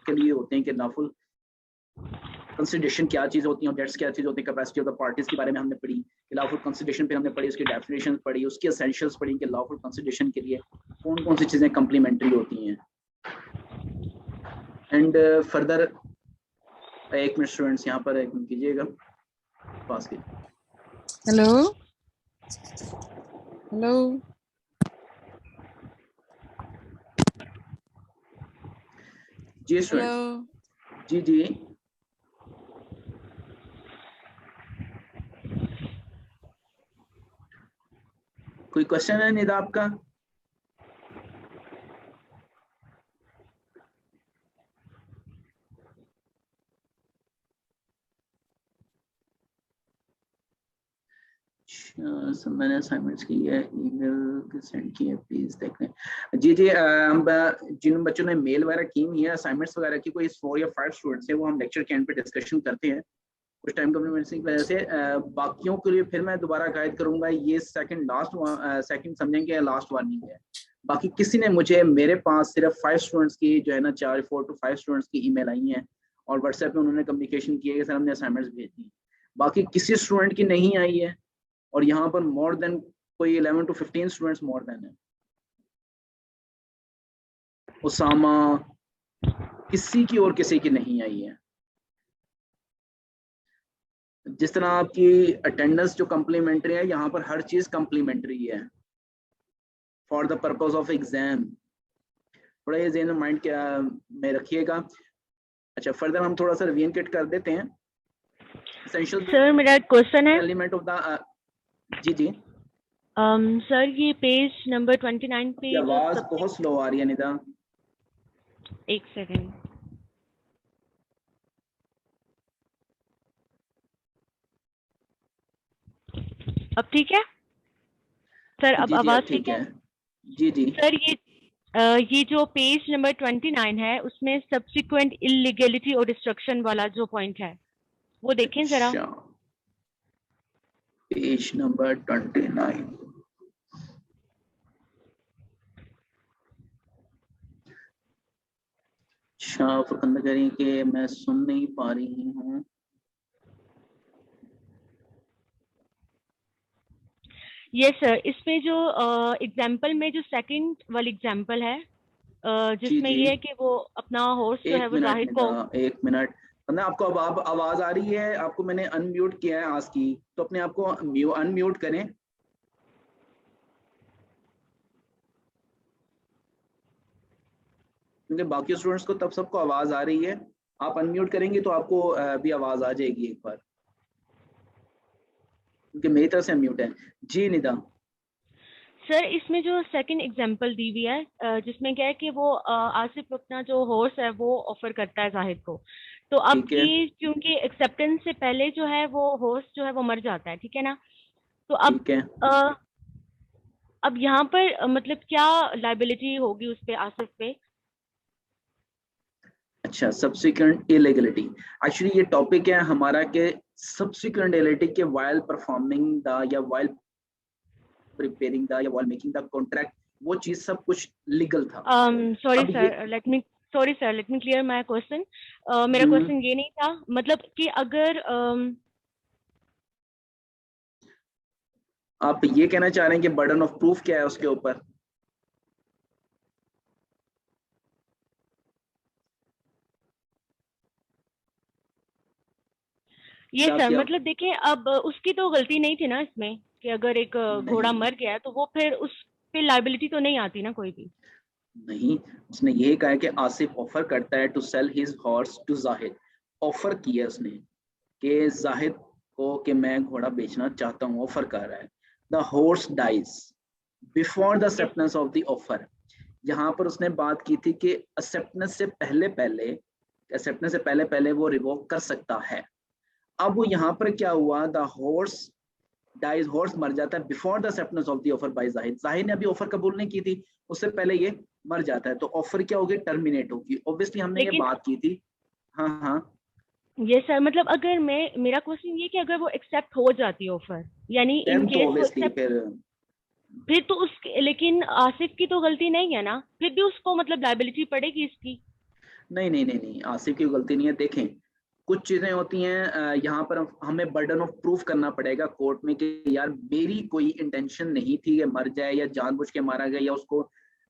के लिए होते हैं कि लॉफुल कंसिडरेशन क्या चीज़ होती है और डेट्स क्या चीज़ होती है, कैपेसिटी ऑफ द पार्टीज के बारे में हमने पढ़ी, लॉफुल कंसिडरेशन पे हमने पढ़ी, उसकी डेफिनेशन पढ़ी, उसकी एसेंशियल्स पढ़ी कि लॉफुल कंसिडरेशन के लिए कौन कौन सी चीज़ें कम्प्लीमेंट्री होती हैं। एंड फर्दर एक मिनट स्टूडेंट्स यहाँ पर एक मिनट कीजिएगा, पास कीजिए। हेलो हेलो जी स्टूडेंट्स, जी जी कोई क्वेश्चन है निदा आपका? मैंने असाइनमेंट्स की है, ईमेल सेंड किए, प्लीज देख लें। जी जी हम जिन बच्चों ने मेल वगैरह की हुई है असाइनमेंट्स वगैरह की, कोई 4 या 5 स्टूडेंट्स हैं, वो हम लेक्चर के एंड पे डिस्कशन करते हैं कुछ टाइम कम्प्लीमेंट्री की वजह से। बाकियों के लिए फिर मैं दोबारा गाइड करूंगा, ये सेकंड समझेंगे लास्ट वार्निंग है। बाकी किसी ने मुझे, मेरे पास सिर्फ 5 स्टूडेंट्स की जो है ना 4 to 5 स्टूडेंट्स की ईमेल आई हैं और व्हाट्सएप पे उन्होंने कम्युनिकेशन किया है कि सर हमने असाइनमेंट्स भेज दी। बाकी किसी स्टूडेंट की नहीं आई है और यहाँ पर मोर देन कोई 11 to 15 स्टूडेंट्स मोर देन है। उसामा, किसी की और किसी की नहीं आई है। जिस तरह आपकी अटेंडेंस जो कम्प्लीमेंट्री है, यहाँ पर हर चीज कम्प्लीमेंट्री है for the purpose of exam. थोड़ा ये ज़हन माइंड क्या में रखिएगा। अच्छा फर्दर हम थोड़ा सा रिवीजन किट कर देते हैं। एसेंशियल सर मेरा क्वेश्चन है, एलिमेंट ऑफ द जी जी सर ये पेज नंबर 29 पे आवाज बहुत स्लो आ रही है निदा। एक सेकेंड। अब ठीक है सर? अब आवाज ठीक है? जी जी सर ये जो पेज नंबर 29 है उसमें सब्सिक्वेंट इलीगलिटी और डिस्ट्रक्शन वाला जो पॉइंट है वो देखें जरा। Page number 29। अच्छा फुकंद करें कि मैं सुन नहीं पा रही हूँ। यस सर, इसमें जो एग्जाम्पल में जो सेकंड वाली एग्जाम्पल है जिसमें ये है कि वो अपना हॉर्स जो है वो जाहिर को। एक मिनट आपको अब आवाज आ रही है? आपको मैंने अनम्यूट किया है आज की, तो अपने आप को अनम्यूट करें। क्योंकि बाकी स्टूडेंट्स को तब सबको आवाज आ रही है, आप अनम्यूट करेंगे तो आपको भी आवाज आ जाएगी एक बार, क्योंकि मेरी तरफ से अनम्यूट है। जी निदा। सर इसमें जो सेकंड एग्जांपल दी हुई है जिसमें क्या है कि वो आसिफ अपना जो हॉर्स है वो ऑफर करता है जाहिद को, तो अब की क्योंकि एक्सेप्टेंस से पहले जो है वो हॉर्स जो है वो मर जाता है, ठीक है ना? तो अब यहाँ पर मतलब क्या लायबिलिटी होगी उस पे, आसिफ पे? अच्छा सब्सिक्वेंट इलीगलिटी, एक्चुअली ये टॉपिक है हमारा के सब्सिक्वेंट इलीगलिटी के वाइल परफॉर्मिंग द या वाइल प्रिपेयरिंग द या वाइल मेकिंग द कॉन्ट्रैक्ट, वो चीज सब कुछ लीगल था। Sorry sir, let me clear my question. मेरा क्वेश्चन ये नहीं था, मतलब कि अगर आप ये कहना चाह रहे हैं कि बर्डन ऑफ प्रूफ क्या है उसके ऊपर? ये सर मतलब देखिए अब उसकी तो गलती नहीं थी ना इसमें, कि अगर एक घोड़ा मर गया तो वो फिर उस पे लायबिलिटी तो नहीं आती ना कोई भी। नहीं, उसने ये कहा है कि आसिफ ऑफर करता है to sell his horse to Zahid. Offer किया उसने कि जाहिद को कि मैं घोड़ा बेचना चाहता हूँ, ऑफर कर रहा है। The horse dies before the acceptance of the offer. यहाँ पर उसने बात की थी कि एक्सेप्टेंस से पहले वो रिवोक कर सकता है। अब वो यहाँ पर क्या हुआ, द हॉर्स डाइज, हॉर्स मर जाता है before the acceptance of the offer by Zahid. Zahid ने अभी ऑफर कबूल नहीं की थी, उससे पहले ये मर जाता है, तो ऑफर क्या होगी, टर्मिनेट होगी। ऑब्वियसली हमने ये बात की थी। हाँ हाँ ये सर मतलब अगर मेरा क्वेश्चन ये कि अगर वो एक्सेप्ट हो जाती है ऑफर, यानी इन केस वो एक्सेप्ट, फिर तो उस, लेकिन आसिफ की तो गलती नहीं है ना, फिर भी उसको मतलब लायबिलिटी पड़ेगी इसकी। नहीं नहीं नहीं नहीं, आसिफ की गलती नहीं है। देखें, कुछ चीजें होती हैं यहाँ पर हमें बर्डन ऑफ प्रूफ करना पड़ेगा कोर्ट में कि यार मेरी कोई इंटेंशन नहीं थी ये मर जाए या जानबूझ के मारा गया, या उसको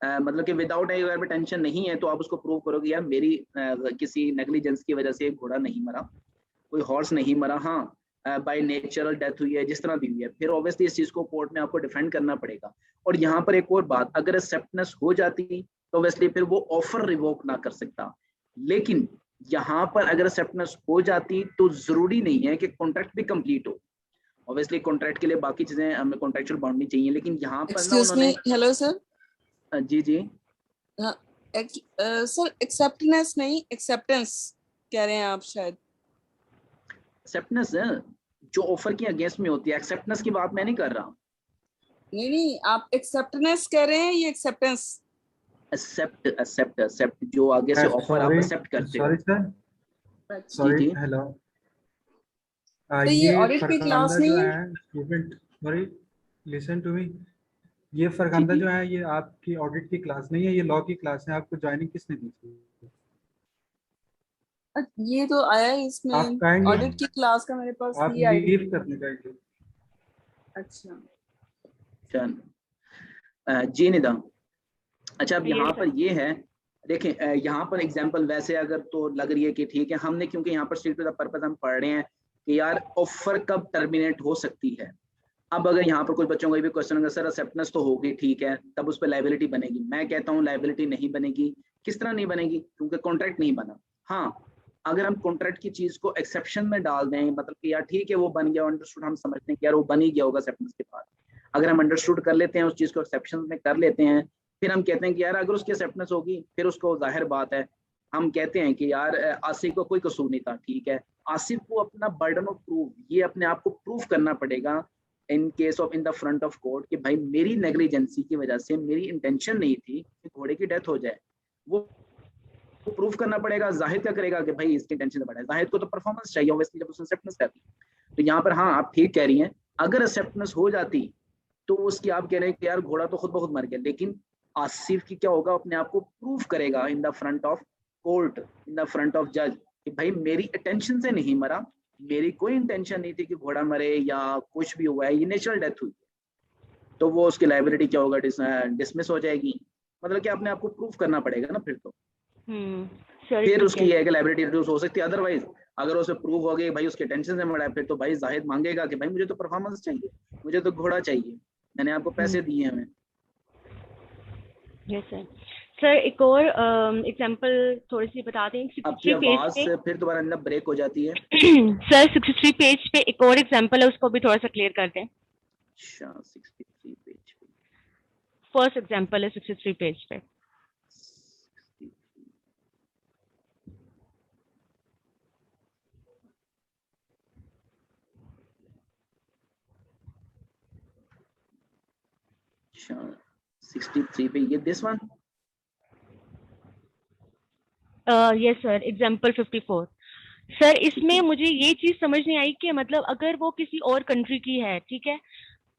मतलब कि विदाउट एनी अगर टेंशन नहीं है तो आप उसको प्रूव करोगे यार मेरी किसी नेग्लिजेंस की वजह से घोड़ा नहीं मरा, कोई हॉर्स नहीं मरा, हाँ बाय नेचुरल डेथ हुई है जिस तरह भी हुई है, फिर ऑब्वियसली इस चीज को कोर्ट में आपको डिफेंड करना पड़ेगा। और यहाँ पर एक और बात, अगर एक्सेप्टनेस हो जाती तो ऑब्वियसली फिर वो ऑफर रिवोक ना कर सकता, लेकिन यहाँ पर अगर एक्सेप्टेंस हो जाती तो जरूरी नहीं है कि कॉन्ट्रैक्ट भी कंप्लीट हो। ऑब्वियसली कॉन्ट्रैक्ट के लिए बाकी चीजें हमें कॉन्ट्रैक्चुअल बाउंड्री चाहिए, लेकिन यहाँ पर ना उन्होंने हेलो सर। जी जी सर एक्सेप्टेंस नहीं एक्सेप्टेंस कह रहे हैं आप शायद। एक्सेप्टेंस जो ऑफर के अगेंस्ट में होती है, एक्सेप्टेंस की बात मैं नहीं कर रहा। नहीं नहीं, आप एक्सेप्टेंस कह रहे हैं, ये एक्सेप्टेंस। एक्सेप्ट जो आगे से ऑफर आप एक्सेप्ट करते हो। Sorry sir, sorry, hello. तो ये ऑडिट की क्लास नहीं है student, sorry listen to me, ये फरखांदा जो है ये आपकी ऑडिट की क्लास नहीं है, ये लॉ की क्लास है। आपको ज्वाइनिंग किसने दी थी? ये तो आया है इसमें, ऑडिट की क्लास का मेरे पास आप लीव करने का। अच्छा जी निदा। अच्छा अब यहाँ पर ये है, देखें यहाँ पर एग्जांपल वैसे अगर तो लग रही है कि ठीक है, हमने क्योंकि यहाँ पर स्ट्रिक्ट टू द पर्पस हम पढ़ रहे हैं कि यार ऑफर कब टर्मिनेट हो सकती है। अब अगर यहाँ पर कोई बच्चों का भी क्वेश्चन होगा सर एक्सेप्टेंस तो होगी ठीक है, तब उस पर लाइबिलिटी बनेगी। मैं कहता हूँ लाइबिलिटी नहीं बनेगी। किस तरह नहीं बनेगी? क्योंकि कॉन्ट्रैक्ट नहीं बना। हाँ, अगर हम कॉन्ट्रैक्ट की चीज को एक्सेप्शन में डाल दें, मतलब कि यार ठीक है वो बन गया, अंडरस्टूड, हम समझते हैं कि यार वो बन ही गया होगा एक्सेप्टेंस के बाद, अगर हम अंडरस्टूड कर लेते हैं उस चीज को, एक्सेप्शन में कर लेते हैं, फिर हम कहते हैं कि यार अगर उसकी एक्सेप्टेंस होगी फिर उसको जाहिर बात है हम कहते हैं कि यार आसिफ को कोई कसूर नहीं था, ठीक है, आसिफ को अपना बर्डन ऑफ प्रूफ, ये अपने आप को प्रूफ करना पड़ेगा इन case of in the front of court कि भाई मेरी नेग्लिजेंसी की वजह से मेरी इंटेंशन नहीं थी कि घोड़े की डेथ हो जाए। वो प्रूफ करना पड़ेगा। जाहिद क्या करेगा कि भाई इसकी इंटेंशन से बढ़ा है, जाहिद को तो परफॉर्मेंस चाहिए ऑब्वियसली जब उसने एक्सेप्टेंस कर दी। तो यहाँ पर हाँ आप ठीक कह रही हैं, अगर एक्सेप्टेंस हो जाती तो उसकी आप कह रहे हैं कि यार घोड़ा तो खुद ब खुद मर गया, लेकिन आसिफ की क्या होगा, अपने आप को प्रूफ करेगा in the front of court, in the front of जज कि भाई मेरी अटेंशन से नहीं मरा, मेरी कोई इंटेंशन नहीं थी कि घोड़ा मरे या कुछ भी हुआ है, ये नेचुरल डेथ हुई। तो वो उसकी लाइबिलिटी क्या होगा, डिसमिस हो जाएगी। मतलब कि अपने आप को प्रूफ करना पड़ेगा ना फिर तो। फिर उसकी ये है कि लाइबिलिटी रिड्यूस हो सकती है। अदरवाइज अगर उसे प्रूव हो गया भाई उसके टेंशन से मरा है, फिर तो भाई जाहिद मांगेगा कि भाई मुझे तो परफॉर्मेंस चाहिए, मुझे तो घोड़ा चाहिए, मैंने आपको पैसे दिए हैं। Yes sir. सर एक और एग्जांपल थोड़ी सी बता दें। 63 पेज पे फिर दोबारा अंदर ब्रेक हो जाती है। सर 63 पेज पे एक और एग्जांपल है, उसको भी थोड़ा सा क्लियर कर दें। अच्छा 63 पेज पे फर्स्ट एग्जांपल है 63 पेज पे। अच्छा 63 पे ये this one. Yes sir, example 54। Sir इसमें मुझे ये चीज समझ नहीं आई कि मतलब अगर वो किसी और कंट्री की है, ठीक है,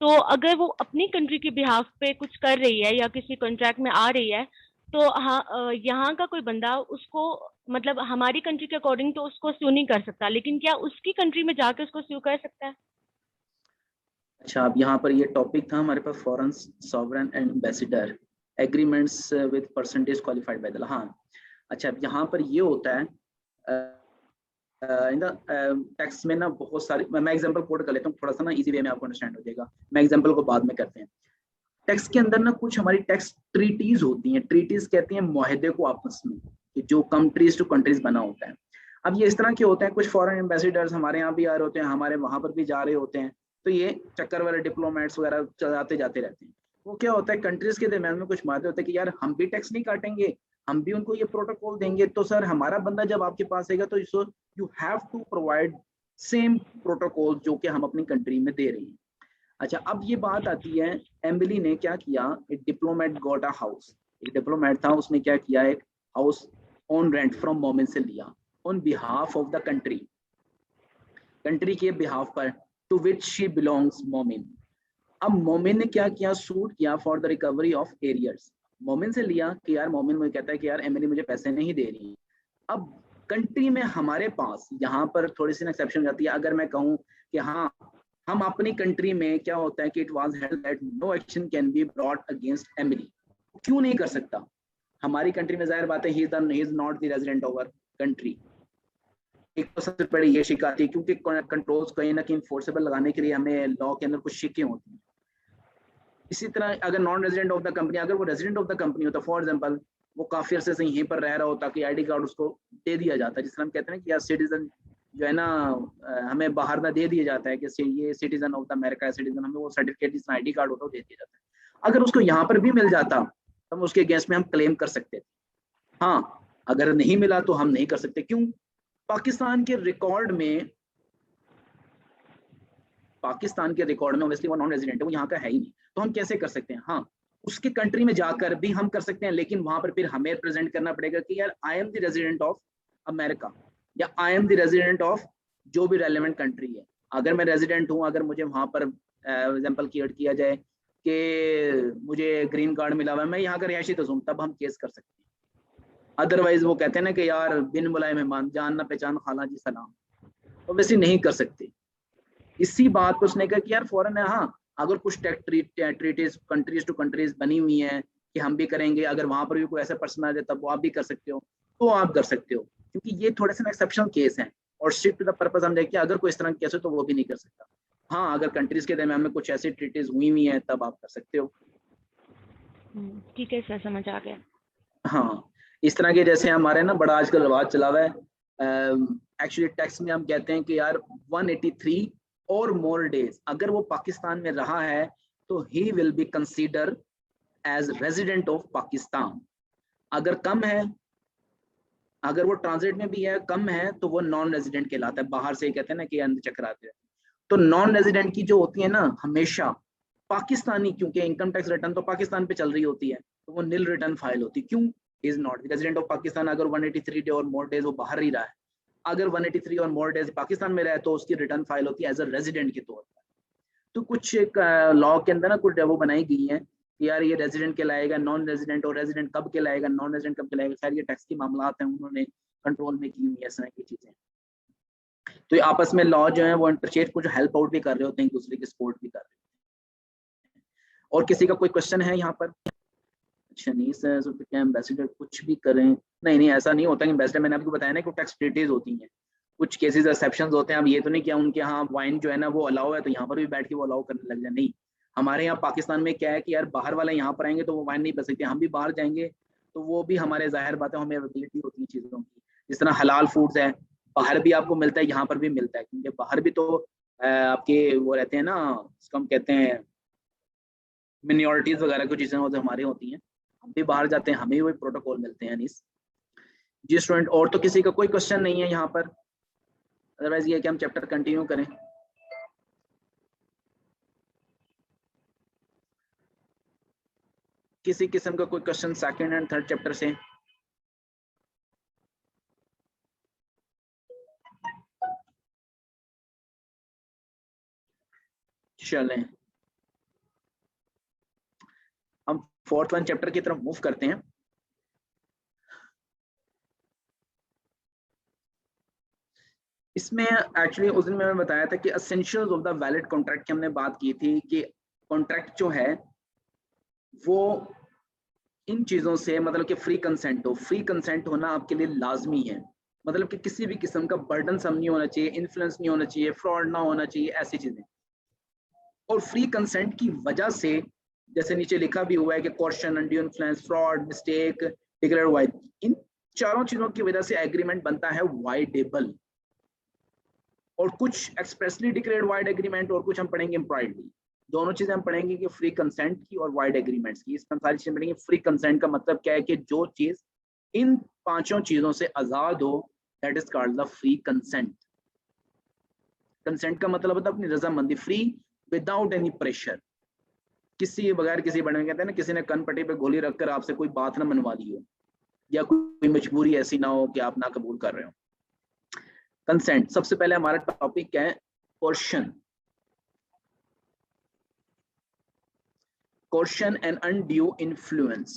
तो अगर वो अपनी कंट्री के बिहाफ पे कुछ कर रही है या किसी कॉन्ट्रैक्ट में आ रही है, तो हाँ यहाँ का कोई बंदा उसको मतलब हमारी कंट्री के अकॉर्डिंग तो उसको स्यू नहीं कर सकता, लेकिन क्या उसकी कंट्री में जाके उसको स्यू कर सकता है? अच्छा अब यहाँ पर ये टॉपिक था हमारे पास foreign sovereign and ambassador agreements with percentage qualified by the. हाँ अच्छा अब यहाँ पर ये होता है इन द टेक्स्ट में ना बहुत सारी, मैं एग्जांपल कोड कर लेता हूँ थोड़ा सा ना इजी वे में आपको अंडरस्टैंड हो जाएगा, मैं एग्जांपल को बाद में करते हैं। टेक्स्ट के अंदर ना कुछ हमारी टेक्स्ट ट्रीटीज होती हैं, ट्रीटीज कहते हैं मुआहदे को आपस में, कि जो कंट्रीज टू कंट्रीज बना होता है। अब ये इस तरह के होते हैं, कुछ फॉरेन एम्बेसडर्स हमारे यहाँ भी आ रहे होते हैं, हमारे वहां पर भी जा रहे होते हैं, तो ये चक्कर वाले डिप्लोमेट्स वगैरह चलाते जाते रहते हैं। वो क्या होता है कंट्रीज के दरमियान में कुछ मायदे होते हैं कि यार हम भी टैक्स नहीं काटेंगे, हम भी उनको ये प्रोटोकॉल देंगे, तो सर हमारा बंदा जब आपके पास आएगा तो you have to provide same protocol जो कि हम अपनी कंट्री में दे रहे हैं। अच्छा अब ये बात आती है, एम्बली ने क्या किया, एक डिप्लोमेट गॉट अ हाउस, एक डिप्लोमेट था उसने क्या किया, एक हाउस ऑन रेंट फ्रॉम मोमिन से लिया on behalf of the country, country के बिहाफ पर, टू विच शी बिलोंग्स मोमिन। अब मोमिन ने क्या किया, सूट किया for the recovery of arrears, मोमिन से लिया कि यार मोमिन मुझे कहता है कि यार एमएलए मुझे पैसे नहीं दे रही, अब कंट्री में हमारे पास यहाँ पर थोड़ी सी एक्सेप्शन जाती है। अगर मैं कहूँ कि हाँ हम अपनी कंट्री में क्या होता है कि it was held that no action can be brought against Emery, क्यों नहीं कर सकता? हमारी कंट्री में जाहिर बात है he is not the resident of our country. एक तो सबसे बड़ी ये शिक आती है क्योंकि कंट्रोल्स कहीं ना कहीं फोर्सेबल लगाने के लिए हमें लॉ के अंदर कुछ शिकें होती हैं। इसी तरह अगर non resident of the company, अगर वो रेजिडेंट ऑफ द कंपनी होता, फॉर एग्जांपल वो काफी अरसे से यहीं पर रह रहा होता कि आईडी कार्ड उसको दे दिया जाता है, जिस तरह हम कहते हैं कि यार सिटीजन जो है ना हमें बाहर ना दे दिया जाता है कि ये citizen of the America citizen, हमें वो सर्टिफिकेट जिसका आईडी कार्ड होता है वो दे दिया जाता है। अगर उसको यहाँ पर भी मिल जाता तो उसके अगेंस्ट में हम क्लेम कर सकते थे। हाँ अगर नहीं मिला तो हम नहीं कर सकते। क्यों? पाकिस्तान के रिकॉर्ड में, पाकिस्तान के रिकॉर्ड में ऑब्वियसली वो नॉन रेजिडेंट है, वो यहाँ का है ही नहीं, तो हम कैसे कर सकते हैं? हाँ उसके कंट्री में जाकर भी हम कर सकते हैं, लेकिन वहां पर फिर हमें प्रेजेंट करना पड़ेगा कि यार I am the resident of America या I am the resident of जो भी रेलेवेंट कंट्री है। अगर मैं रेजिडेंट हूँ, अगर मुझे वहां पर एग्जाम्पल क्रिएट किया जाए कि मुझे ग्रीन कार्ड मिला हुआ है, मैं यहाँ का रिहायशी तो हूँ, तब हम केस कर सकते हैं। अदरवाइज वो कहते हैं ना कि यार बिन बुलाए मेहमान, जान ना पहचान खाला जी सलाम, तो वैसे नहीं कर सकते। इसी बात को उसने कहा कि यार फॉरेन है, हाँ अगर कुछ ट्रीटीज कंट्रीज टू कंट्रीज बनी हुई हैं कि हम भी करेंगे, अगर वहां पर भी कोई ऐसा पर्सन आ जाए तब वो आप भी कर सकते हो, तो आप कर सकते हो, क्योंकि ये थोड़े से एक्सेप्शनल केस हैं। और स्ट्रिक्ट टू द पर्पस हम देखिए अगर कोई इस तरह केस हो तो वो भी नहीं कर सकता। हाँ अगर कंट्रीज के दरमियान में कुछ ऐसी ट्रीटीज हुई हुई हैं तब आप कर सकते हो। ठीक है सर, समझ आ गया। हाँ इस तरह के जैसे हमारे ना बड़ा आजकल रिवाज चला हुआ है, एक्चुअली टेक्स्ट में हम कहते हैं कि यार 183 और मोर डेज अगर वो पाकिस्तान में रहा है तो he will be consider as resident of Pakistan. अगर कम है, अगर वो ट्रांजिट में भी है, कम है, तो वो नॉन रेजिडेंट कहलाता है। बाहर से ही कहते हैं ना कि अंदर चक्राते हैं। तो नॉन रेजिडेंट की जो होती है ना हमेशा पाकिस्तानी, क्योंकि इनकम टैक्स रिटर्न तो पाकिस्तान पे चल रही होती है, तो वो नील रिटर्न फाइल होती है। क्यों? Is not resident of Pakistan. अगर 183 डे और मोर डेज वो बाहर ही रहा है, अगर 183 और मोर डेज पाकिस्तान में रहे तो उसकी रिटर्न फाइल होती है एज अ रेजिडेंट के तौर पर। तो कुछ एक लॉ के अंदर ना कुछ वो बनाई गई है कि यार ये रेजिडेंट कहलाएगा, नॉन रेजिडेंट, और रेजिडेंट कब कहलाएगा, नॉन रेजिडेंट कब कहलाएगा। खैर ये टैक्स की मामला हैं, उन्होंने कंट्रोल में की हुई है इस तरह की चीजें। तो आपस में लॉ जो है वो इंटरचेंज कुछ हेल्प आउट भी कर रहे होते हैं, एक दूसरे की सपोर्ट भी कर रहे हैं। और किसी का कोई क्वेश्चन है यहाँ पर? अच्छा नहीं सर, क्या एम्बेसडर कुछ भी करें? नहीं नहीं ऐसा नहीं होता कि एम्बेसडर, मैंने आपको बताया ना कि टैक्स ट्रीटीज होती हैं, कुछ केसेस एक्सेप्शंस होते हैं। अब ये तो नहीं किया उनके यहाँ वाइन जो है ना वो अलाउ है तो यहाँ पर भी बैठ के वो अलाउ करने लग जाए, नहीं। हमारे यहाँ पाकिस्तान में क्या है कि यार बाहर वाले यहाँ पर आएंगे तो वो वाइन नहीं पी सकते, हम भी बाहर जाएंगे तो वो भी हमारे जाहिर बात है हमें अवेलेबिलिटी होती है चीज़ों की। जिस तरह हलाल फूड्स है, बाहर भी आपको मिलता है, यहाँ पर भी मिलता है, क्योंकि बाहर भी तो आपके वो रहते हैं ना, जिसको हम कहते हैं मिनॉरिटीज वगैरह कुछ चीज़ें होती हमारे होती हैं, हम भी बाहर जाते हैं, हमें वही प्रोटोकॉल मिलते हैं। जी स्टूडेंट, और तो किसी का कोई क्वेश्चन नहीं है यहाँ पर? अदरवाइज ये कि हम चैप्टर कंटिन्यू करें। किसी किस्म का कोई question second and third chapter से? चलें हम फोर्थ वन चैप्टर की तरफ मूव करते हैं। इसमें एक्चुअली उस दिन मैंने बताया था कि essentials of the valid contract की हमने बात की थी कि कॉन्ट्रैक्ट जो है वो इन चीज़ों से, मतलब कि फ्री कंसेंट हो, फ्री कंसेंट होना आपके लिए लाजमी है। मतलब कि किसी भी किस्म का बर्डन सम नहीं होना चाहिए, इन्फ्लुएंस नहीं होना चाहिए, फ्रॉड ना होना चाहिए, ऐसी चीज़ें। और फ्री कंसेंट की वजह से जैसे नीचे लिखा भी हुआ है कि coercion, undue influence, fraud, mistake, declare void, इन चारों चीज़ों की वजह से एग्रीमेंट बनता है वाइडेबल। और कुछ एक्सप्रेसली डिक्लेयर्ड वाइड एग्रीमेंट और कुछ हम पढ़ेंगे इम्प्लॉयडली। दोनों चीजें हम पढ़ेंगे कि फ्री कंसेंट की और वाइड एग्रीमेंट्स की। इसमें हम सारी चीजें पढ़ेंगे। फ्री कंसेंट का मतलब क्या है कि जो चीज इन पांचों चीजों से आजाद हो, that is called the free consent. Consent का मतलब होता है अपनी रजामंदी, फ्री विदाउट एनी प्रेशर, किसी बगैर किसी बड़े कहते हैं ना, किसी ने कन पट्टी पे गोली रखकर आपसे कोई बात ना मनवा दी हो, या कोई मजबूरी ऐसी ना हो कि आप ना कबूल कर रहे हो। कंसेंट, सबसे पहले हमारा टॉपिक क्या है? Coercion. Coercion and undue influence.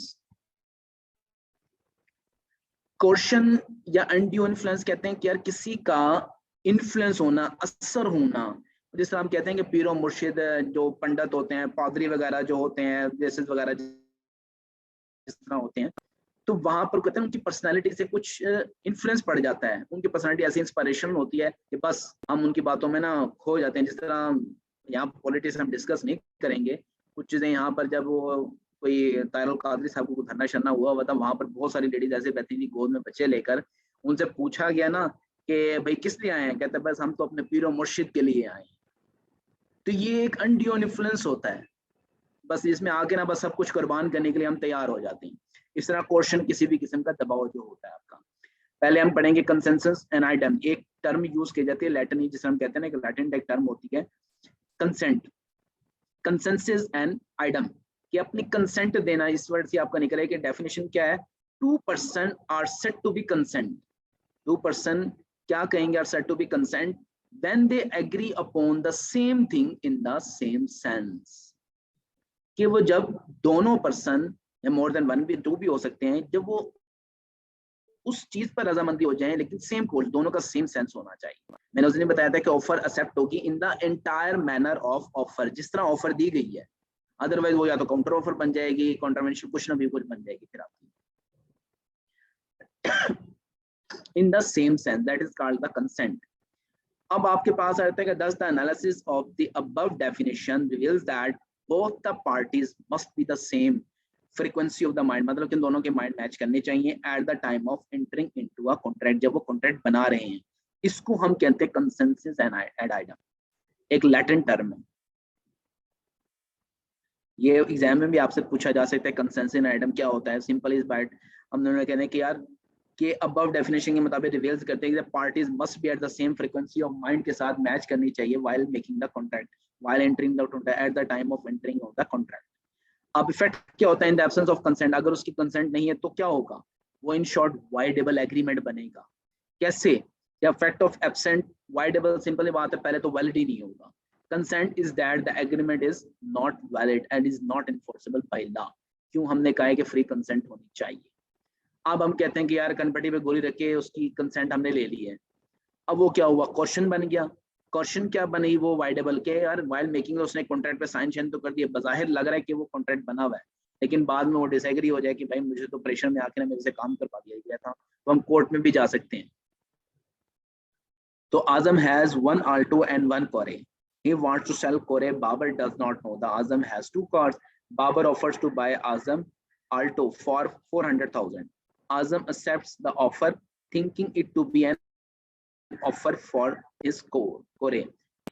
Coercion या अनड्यू इन्फ्लुएंस कहते हैं कि यार किसी का इन्फ्लुएंस होना, असर होना। जिस तरह हम कहते हैं कि पीरो मुर्शिद जो पंडित होते हैं, पादरी वगैरह जो होते हैं, जैसे वगैरह जिस तरह होते हैं, तो वहां पर कहते हैं उनकी पर्सनालिटी से कुछ इन्फ्लुएंस पड़ जाता है। उनकी पर्सनालिटी ऐसी इंस्पिरेशन होती है कि बस हम उनकी बातों में ना खो जाते हैं। जिस तरह यहाँ पॉलिटिक्स हम डिस्कस नहीं करेंगे, कुछ चीजें यहाँ पर जब वो कोई तारुल कादरी साहब को धरना शरना हुआ था, वहां पर बहुत सारी लेडीज ऐसे बैठी थी गोद में बच्चे लेकर। उनसे पूछा गया ना कि भाई किस लिए आए हैं, कहते बस हम तो अपने पीरो मुर्शिद के लिए आए हैं। तो ये एक अनड्यू इन्फ्लुएंस होता है, बस इसमें आके ना बस सब कुछ कुर्बान करने के लिए हम तैयार हो जाते हैं। इस तरह क्वेश्चन किसी भी किस्म का दबाव जो होता है आपका। पहले हम पढ़ेंगे कंसेंसस एंड आइडम। एक टर्म यूज की जाती है लैटिन, जिसे हम कहते हैं ना कि लैटिन एक टर्म होती है कंसेंट, कंसेंसस एंड आइडम, कि अपनी कंसेंट देना। इस वर्ड से आपका निकले कि डेफिनेशन क्या है, 2 person are said to be consent. 2 person क्या कहेंगे, are said to be consent when they agree upon the same thing in the same sense. कि वो जब दोनों पर्सन या मोर देन वन भी, 2 भी हो सकते हैं, जब वो उस चीज पर रजामंदी हो जाए, लेकिन सेम कोर्स, दोनों का सेम सेंस होना चाहिए। मैंने उस दिन बताया था कि ऑफर एक्सेप्ट होगी in the entire manner of offer, जिस तरह ऑफर दी गई है। अदरवाइज वो या तो काउंटर ऑफर बन जाएगी, कॉन्ट्रावेंशन कुछ ना भी कुछ बन जाएगी फिर आपकी। इन the same sense, that is called the consent. अब आपके पास आता है कि does the analysis of the above definition reveals that both the parties must be the same frequency of the mind, मतलब कि दोनों के माइंड मैच करने चाहिए at the time of entering into a contract, जब वो कॉन्ट्रैक्ट बना रहे हैं। इसको हम कहते हैं consensus ad idem, एक लैटिन टर्म है। ये एग्जाम में भी आपसे पूछा जा सकता है कंसेंसस एड आइडम क्या होता है। सिंपल इज बाट, हम दोनों कहते हैं कि यार के अबव डेफिनेशन के मुताबिक रिवील्स करते हैं कि parties must be at the same frequency of mind के साथ मैच करनी चाहिए while making the contract, while entering the contract, at the time of entering of the contract. अब इफेक्ट क्या होता है in the absence of consent, अगर उसकी कंसेंट नहीं है तो क्या होगा, वो इन शॉर्ट वाइडेबल एग्रीमेंट बनेगा। कैसे, या effect of absent voidable, simple बात है, पहले तो वैलिड ही नहीं होगा। Consent is that the agreement is not valid and is not enforceable by law. क्यों हमने कहा है कि फ्री कंसेंट होनी चाहिए। अब हम कहते हैं कि यार कनपट्टी पे गोली रख के उसकी कंसेंट हमने ले ली है, अब वो क्या हुआ, क्वेश्चन बन गया। क्वेश्चन क्या बनी, वो वाइडेबल के यार वाइल मेकिंग उसने कॉन्ट्रैक्ट पे साइन शाइन तो कर दिया, बज़ाहिर लग रहा है कि वो कॉन्ट्रैक्ट बना हुआ है, लेकिन बाद में वो डिसएग्री हो जाए कि भाई मुझे तो प्रेशर में आके ना मेरे से काम करवा दिया गया था, तो हम कोर्ट में भी जा सकते हैं। तो आजम has 1 Alto and 1 Corre. He wants to sell Corre. Babar does not know. The Azam has 2 cars. Babar offers to buy Azam Alto for 400,000. Azam accepts the offer, thinking it to be an offer for his Corre.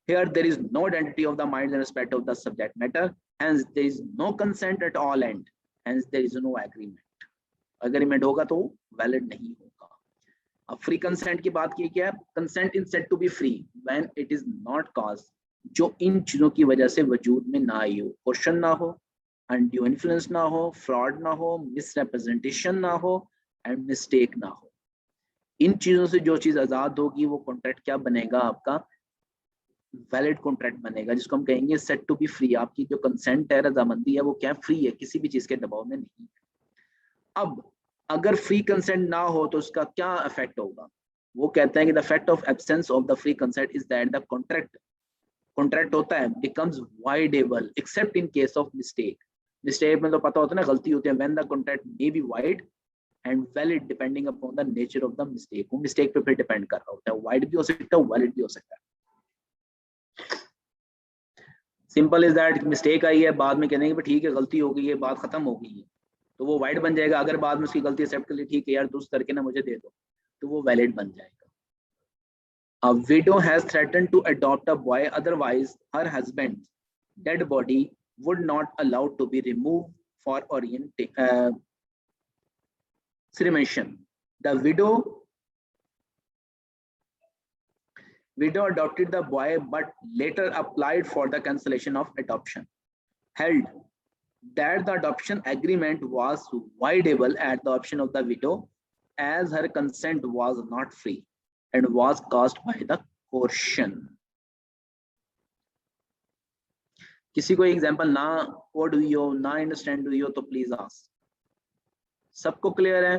Here there is no identity of the mind in respect of the subject matter. Hence there is no consent at all, and hence there is no agreement. Agreement होगा तो valid नहीं होगा। अब free consent की बात की क्या, consent in said to be free when it is not cause, जो इन चीजों की वजह से वजूद में ना आई हो, क्वेश्चन ना हो, अनड्यू इन्फ्लुएंस ना हो, फ्रॉड ना हो, मिसरिप्रेजेंटेशन ना हो, एंड मिस्टेक ना हो। इन चीजों से जो चीज आजाद होगी वो कॉन्ट्रैक्ट क्या बनेगा, आपका वैलिड कॉन्ट्रैक्ट बनेगा, जिसको हम कहेंगे सेड टू बी फ्री। आपकी जो कंसेंट है, रजामंदी है, वो क्या फ्री है, किसी भी चीज के दबाव में नहीं है। अब अगर फ्री कंसेंट ना हो तो उसका क्या इफेक्ट होगा, वो कहते हैं कि the effect of absence of the free consent is that the contract होता है becomes voidable accept in case of mistake. Mistake में तो पता होता है ना, गलती होती है, when the contract may be wide and valid depending upon the nature of the mistake. वो मिस्टेक पे फिर डिपेंड कर रहा होता है, वाइड भी हो सकता है, वैलिड भी हो सकता है। Simple is that, mistake I है, बाद में कहने कि ठीक है गलती हो गई है, बात खत्म हो गई है, तो वो वाइड बन जाएगा। अगर बाद में उसकी गलती एक्सेप्ट कर ली, ठीक है यार दुरुस्त करके ना मुझे दे दो, तो वो वैलिड बन जाएगा। A widow has threatened to adopt a boy, otherwise her husband's dead body would not allow to be removed for cremation. The widow adopted the boy but later applied for the cancellation of adoption, held that the adoption agreement was voidable at the option of the widow as her consent was not free and was caused by the coercion. किसी को example ना code हुई हो, ना understand हुई हो तो please ask. सबको क्लियर है?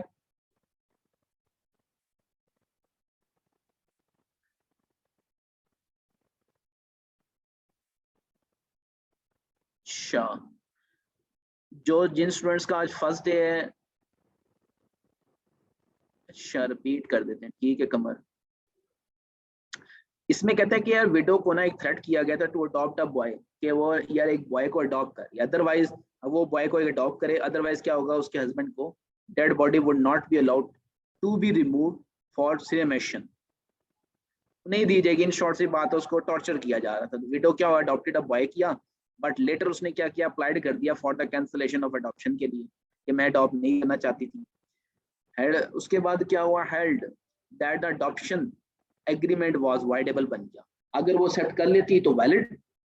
अच्छा, जो जिन स्टूडेंट्स का आज फर्स्ट डे है, अच्छा रिपीट कर देते हैं, ठीक है कमर। इसमें कहता है कि यार विडो को ना एक थ्रेट किया गया था टू अडॉप्ट अ बॉय, कि वो यार एक बॉय को अडॉप्ट करे, अदरवाइज वो बॉय को अडॉप्ट करे, अदरवाइज क्या होगा, उसके हस्बैंड को dead body would not be allowed to be remove for cremation, नहीं दी जाएगी। इन शॉर्ट सी बात है, उसको टॉर्चर किया जा रहा था। विडो क्या हुआ, अडॉप्टेड अ बॉय किया, बट लेटर उसने क्या किया, अप्लाइड कर दिया for the cancellation of adoption के लिए, कि मैं अडॉप्ट नहीं करना चाहती थी। उसके बाद क्या हुआ, held that the adoption agreement was voidable बन गया, अगर वो सेट कर लेती तो वैलिड,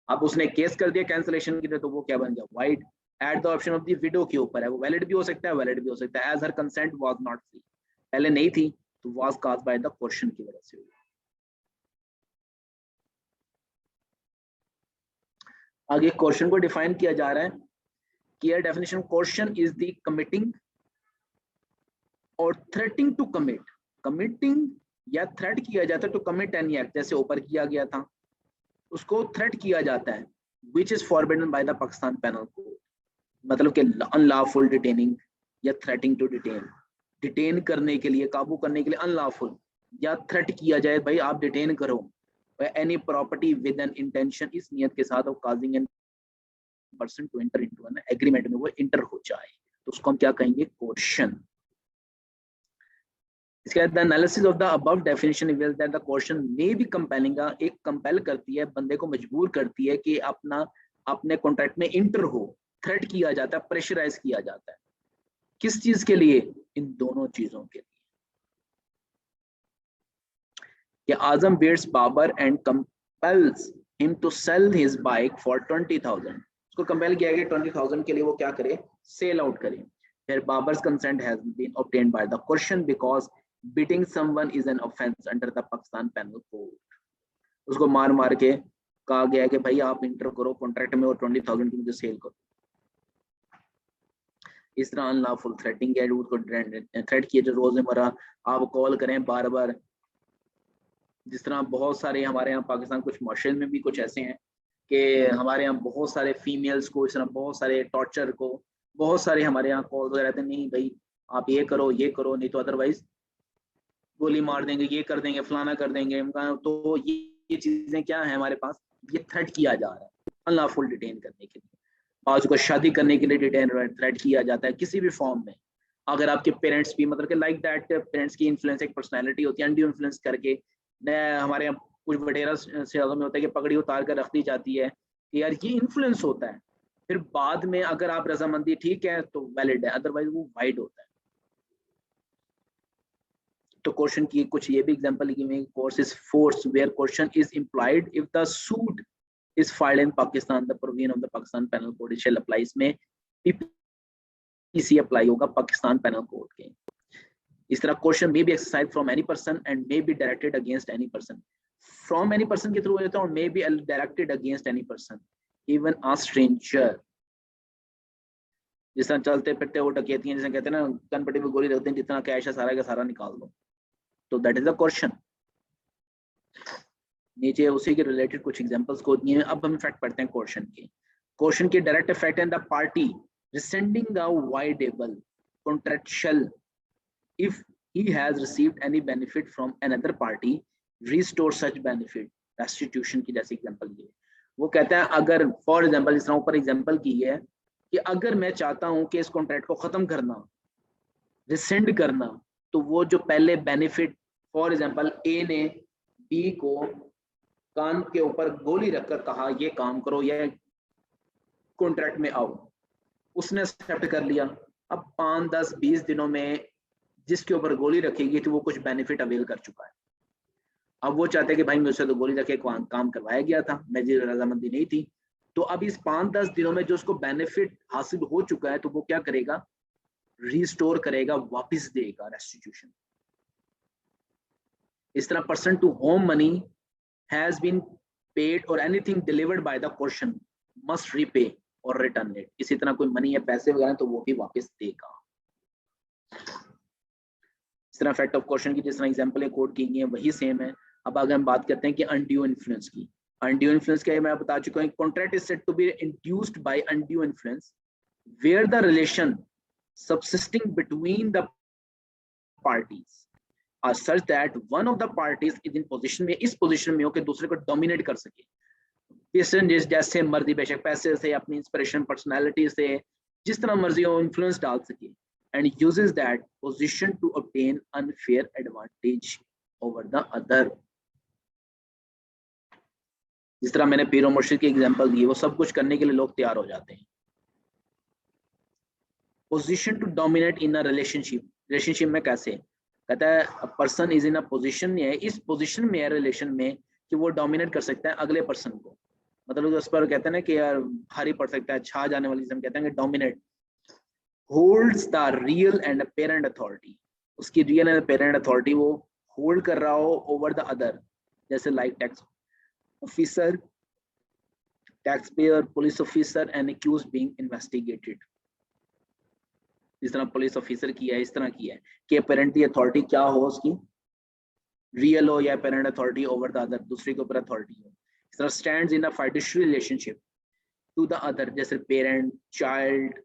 अब उसने केस कर दिया कैंसलेशन के लिए तो वो क्या बन गया, wide. At the option of the widow के ऊपर है, वो वैलिड भी हो सकता है, वैलिड भी हो सकता है। As her consent was not free, पहले नहीं थी तो was caused by the question की वजह से हुई। आगे क्वेश्चन को डिफाइन किया जा रहा है कि definition question is the committing और थ्रेटिंग टू कमिट, कमिटिंग या थ्रेट किया जाता है टू कमिट एनी एक्ट, जैसे ऊपर किया गया था, उसको थ्रेट किया जाता है, which is forbidden by the Pakistan penal code, मतलब कि अनलॉफुल डिटेनिंग या थ्रेटिंग टू डिटेन, डिटेन करने के लिए, काबू करने के लिए अनलॉफुल, या थ्रेट किया जाए भाई आप डिटेन करो any property with an intention, इस नियत के साथ, of causing an person to enter into an agreement में वो इंटर हो जाए, तो उसको हम क्या कहेंगे, कोर्शन। इसके बाद the analysis of the above definition reveals that the coercion may be compelling, एक कंपेल करती है, बंदे को मजबूर करती है कि अपने कॉन्ट्रैक्ट में इंटर हो, थ्रेट किया जाता है, प्रेशराइज किया जाता है, किस चीज के लिए, इन दोनों चीजों के लिए। कि Azam bids Babar and compels him to sell his bike for 20,000, उसको कंपेल किया गया 20,000 के लिए वो क्या करे, सेल आउट करे। फिर Babar's consent has been obtained by the question because beating someone is an offense under the Pakistan penal code, उसको मार मार के कहा गया है कि भाई आप इंटर करो कॉन्ट्रैक्ट में और 20,000 की मुझे सेल करो। इस तरह अनलॉफुल थ्रेटिंग है, उसको थ्रेट किए जो रोजमर्रा आप कॉल करें बार बार, जिस तरह बहुत सारे हमारे यहाँ पाकिस्तान कुछ माशरे में भी कुछ ऐसे हैं कि हमारे यहाँ बहुत सारे फीमेल्स को इस तरह बहुत सारे टॉर्चर को, बहुत सारे हमारे यहाँ कॉल रहते हैं, नहीं भाई आप ये करो नहीं तो अदरवाइज गोली मार देंगे, ये कर देंगे, फलाना कर देंगे। तो ये चीजें क्या है हमारे पास, ये थ्रेट किया जा रहा है अनलॉफुल डिटेन करने के लिए, बाजू को शादी करने के लिए डिटेन थ्रेट किया जाता है किसी भी फॉर्म में। अगर आपके पेरेंट्स भी मतलब कि लाइक दैट, पेरेंट्स की इन्फ्लुएंस एक पर्सनैलिटी होती है, अनड्यू इन्फ्लुएंस करके हमारे यहाँ कुछ वडेरा से में होता है कि पगड़ी उतार कर रख दी जाती है कि यार ये इन्फ्लुएंस होता है, फिर बाद में अगर आप रजामंदी ठीक है तो वैलिड है, अदरवाइज वो वाइड होता है। तो क्वेश्चन की कुछ ये भी एग्जांपल लिखी हुई है, course is force where question is implied if the suit is filed in Pakistan, the provision of the Pakistan penal code shall apply, इसमें पीपीसी अप्लाई होगा पाकिस्तान पेनल कोड के। इस तरह question may be exercise from any person and may be directed against any person, from any person के through होता है और may be directed against any person even a stranger. जिस तरह चलते फिरते वो डकैती हैं, जैसे कहते हैं ना कनपट्टी में गोली रखते हैं, जितना कैश है सारा का सारा निकाल दो, तो दैट इज द क्वेश्चन। नीचे उसी के रिलेटेड कुछ एग्जांपल्स को दिए हैं। अब हम इफेक्ट पढ़ते हैं क्वेश्चन के। क्वेश्चन के direct effect and the party rescinding the voidable contract shall, if he has received any benefit from another party, restore such benefit, restitution की जैसे एग्जांपल ये वो कहता है, अगर फॉर एग्जांपल इस तरह ऊपर एग्जांपल की है कि अगर मैं चाहता हूं कि इस कॉन्ट्रैक्ट को खत्म करना, रिसेंड करना, तो वो जो पहले बेनिफिट, फॉर एग्जांपल ए ने बी को कान के ऊपर गोली रखकर कहा ये काम करो या कॉन्ट्रैक्ट में आओ, उसने एक्सेप्ट कर लिया। अब 5, 10, 20 दिनों में जिसके ऊपर गोली रखेगी तो वो कुछ बेनिफिट अवेल कर चुका है। अब वो चाहते कि भाई मुझसे तो गोली रखे काम करवाया गया था, मेरी रजामंदी नहीं थी, तो अब इस 5-10 दिनों में जो उसको बेनिफिट हासिल हो चुका है तो वो क्या करेगा, रिस्टोर करेगा, वापस देगा, रेस्टिट्यूशन। इस तरह person to whom money has been paid or anything delivered by the question must repay or return it. इसी तरह कोई मनी या पैसे वगैरह तो वो भी वापस देगा। इस तरह इफेक्ट ऑफ क्वेश्चन की जिस तरह एग्जांपल कोड की गई है वही सेम है। अब अगर हम बात करते हैं कि अनड्यू इन्फ्लुएंस की, अनड्यू इन्फ्लुएंस क्या है मैं बता चुका हूँ. Contract is said to be induced by undue influence where the relation subsisting between the parties are such that one of the parties is in position में इस पोजीशन में हो कि दूसरे को डोमिनेट कर सके. जैसे मर्जी बेशक पैसे से, अपनी इंस्पिरेशन, पर्सनालिटी से, जिस तरह मर्जी हो इन्फ्लुएंस डाल सके. And uses that position to obtain unfair advantage over the other. जिस तरह मैंने पीर मुर्शिद की एग्जांपल दी, वो सब कुछ करने के लिए लोग तैयार हो जाते हैं. Position to dominate in a relationship में कैसे कहता है a person is in a position है, इस पोजीशन में है रिलेशन में कि वो डोमिनेट कर सकता है अगले पर्सन को. मतलब उस पर कहते हैं ना कि यार भारी पड़ सकता है, छा जाने वाली जिसे हम कहते हैं कि dominate. Holds the real and parent authority, उसकी रियल एंड पेरेंट अथॉरिटी वो होल्ड कर रहा हो ओवर द अदर. जैसे like tax officer, tax payer, police officer and accuse being investigated. जिस तरह पुलिस ऑफिसर की है इस तरह की है कि पेरेंटली अथॉरिटी क्या हो उसकी, रियल हो या parent authority over the other, दूसरे के ऊपर अथॉरिटी हो. इस तरह stands in a fiduciary relationship to the other, जैसे parent, child,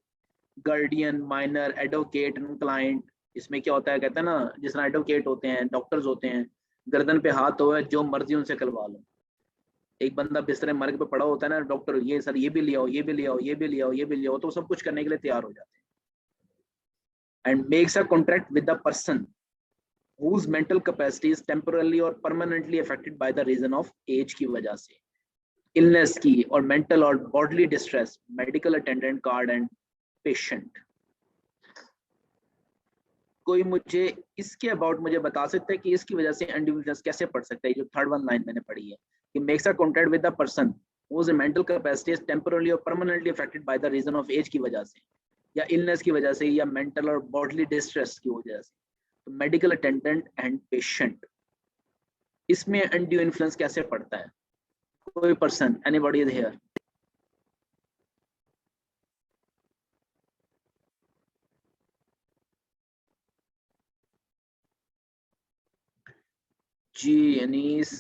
guardian, minor, advocate and client. इसमें क्या होता है कहते हैं ना, जिस तरह एडवोकेट होते हैं, डॉक्टर्स होते हैं, गर्दन पे हाथ हो जो मर्जी उनसे करवा लो. एक बंदा बिस्तरे मर्ग पे पड़ा होता है ना, डॉक्टर ये सर ये भी ले आओ, ये भी ले आओ, ये भी ले आओ, ये भी ले आओ, तो सब कुछ करने के लिए तैयार हो जाते हैं. And makes a contract with the person whose mental capacity is temporarily or permanently affected by the reason of age की वजह से, illness की और mental और bodily distress, medical attendant card and patient. कोई मुझे इसके अबाउट मुझे बता सकता है कि इसकी वजह से इंडिविजुअल्स कैसे पढ़ सकता है. जो थर्ड वन लाइन मैंने पढ़ी है कि makes a contract with the person whose mental capacity is temporarily or permanently affected by the reason of age की वजह से, या इलनेस की वजह से, या मेंटल और बॉडीली डिस्ट्रेस की वजह से. तो मेडिकल अटेंडेंट एंड पेशेंट, इसमें अनड्यू इन्फ्लुएंस कैसे पड़ता है? कोई पर्सन, एनीबॉडी इज हियर? जी, Anees,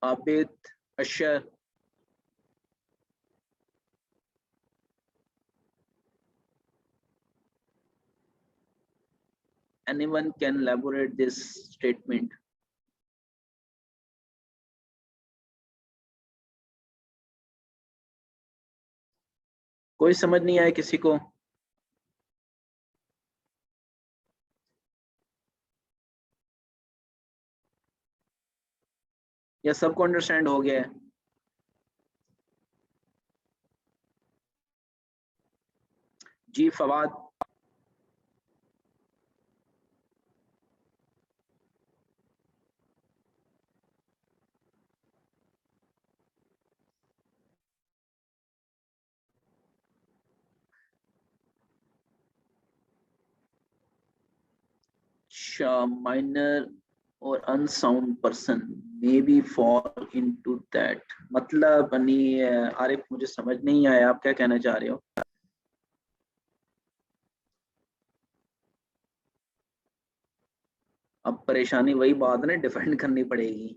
Abid, Ashar. Anyone can elaborate this statement? कोई समझ नहीं आया किसी को? या सबको अंडरस्टैंड हो गया है? जी Fawad. minor or unsound person may be fall into that. मतलब बनी आरिफ, मुझे समझ नहीं आया आप क्या कहना चाह रहे हो. अब परेशानी वही बात ना, डिफेंड करनी पड़ेगी.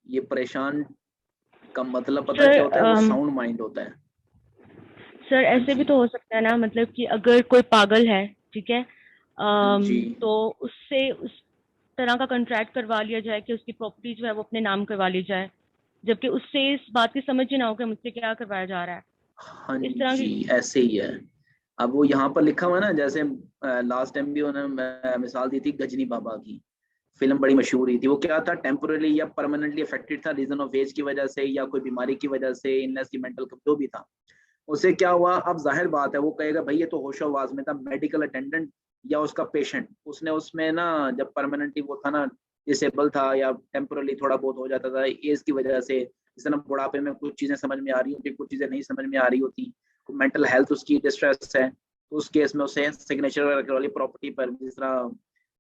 ये परेशान का मतलब पता क्या होता है? वो साउंड माइंड होता है. सर ऐसे भी तो हो सकता है ना, मतलब कि अगर कोई पागल है, ठीक है, तो उससे उस तरह का कॉन्ट्रैक्ट करवा लिया जाए कि उसकी प्रॉपर्टी जो है वो अपने नाम करवा ली जाए, जबकि उससे इस बात की समझ ही ना हो कि मुझसे क्या करवाया जा रहा है. हाँ इस तरह जी, ऐसे ही है. अब वो यहाँ पर लिखा हुआ है ना, जैसे लास्ट टाइम भी उन्होंने मिसाल दी थी गजनी बाबा की, फिल्म बड़ी मशहूर हुई थी. वो क्या था, टेम्पोरली या परमानेंटली अफेक्टेड था, रीजन ऑफ एज की वजह से या कोई बीमारी की वजह से, इलनेस की, मेंटल जो भी था. उसे क्या हुआ, अब जाहिर बात है वो कहेगा भाई ये तो होशो आवाज में था, मेडिकल अटेंडेंट या उसका पेशेंट, उसने उसमें ना जब परमानेंटली वो था ना, डिसेबल था या टेम्पोरली थोड़ा बहुत हो जाता था एज की वजह से, जैसे ना बुढ़ापे में कुछ चीजें समझ में आ रही होती, कुछ चीजें नहीं समझ में आ रही होती, मेंटल हेल्थ उसकी डिस्ट्रेस है, तो उस केस में उसे सिग्नेचर वगैरह वाली प्रॉपर्टी पर, जिस तरह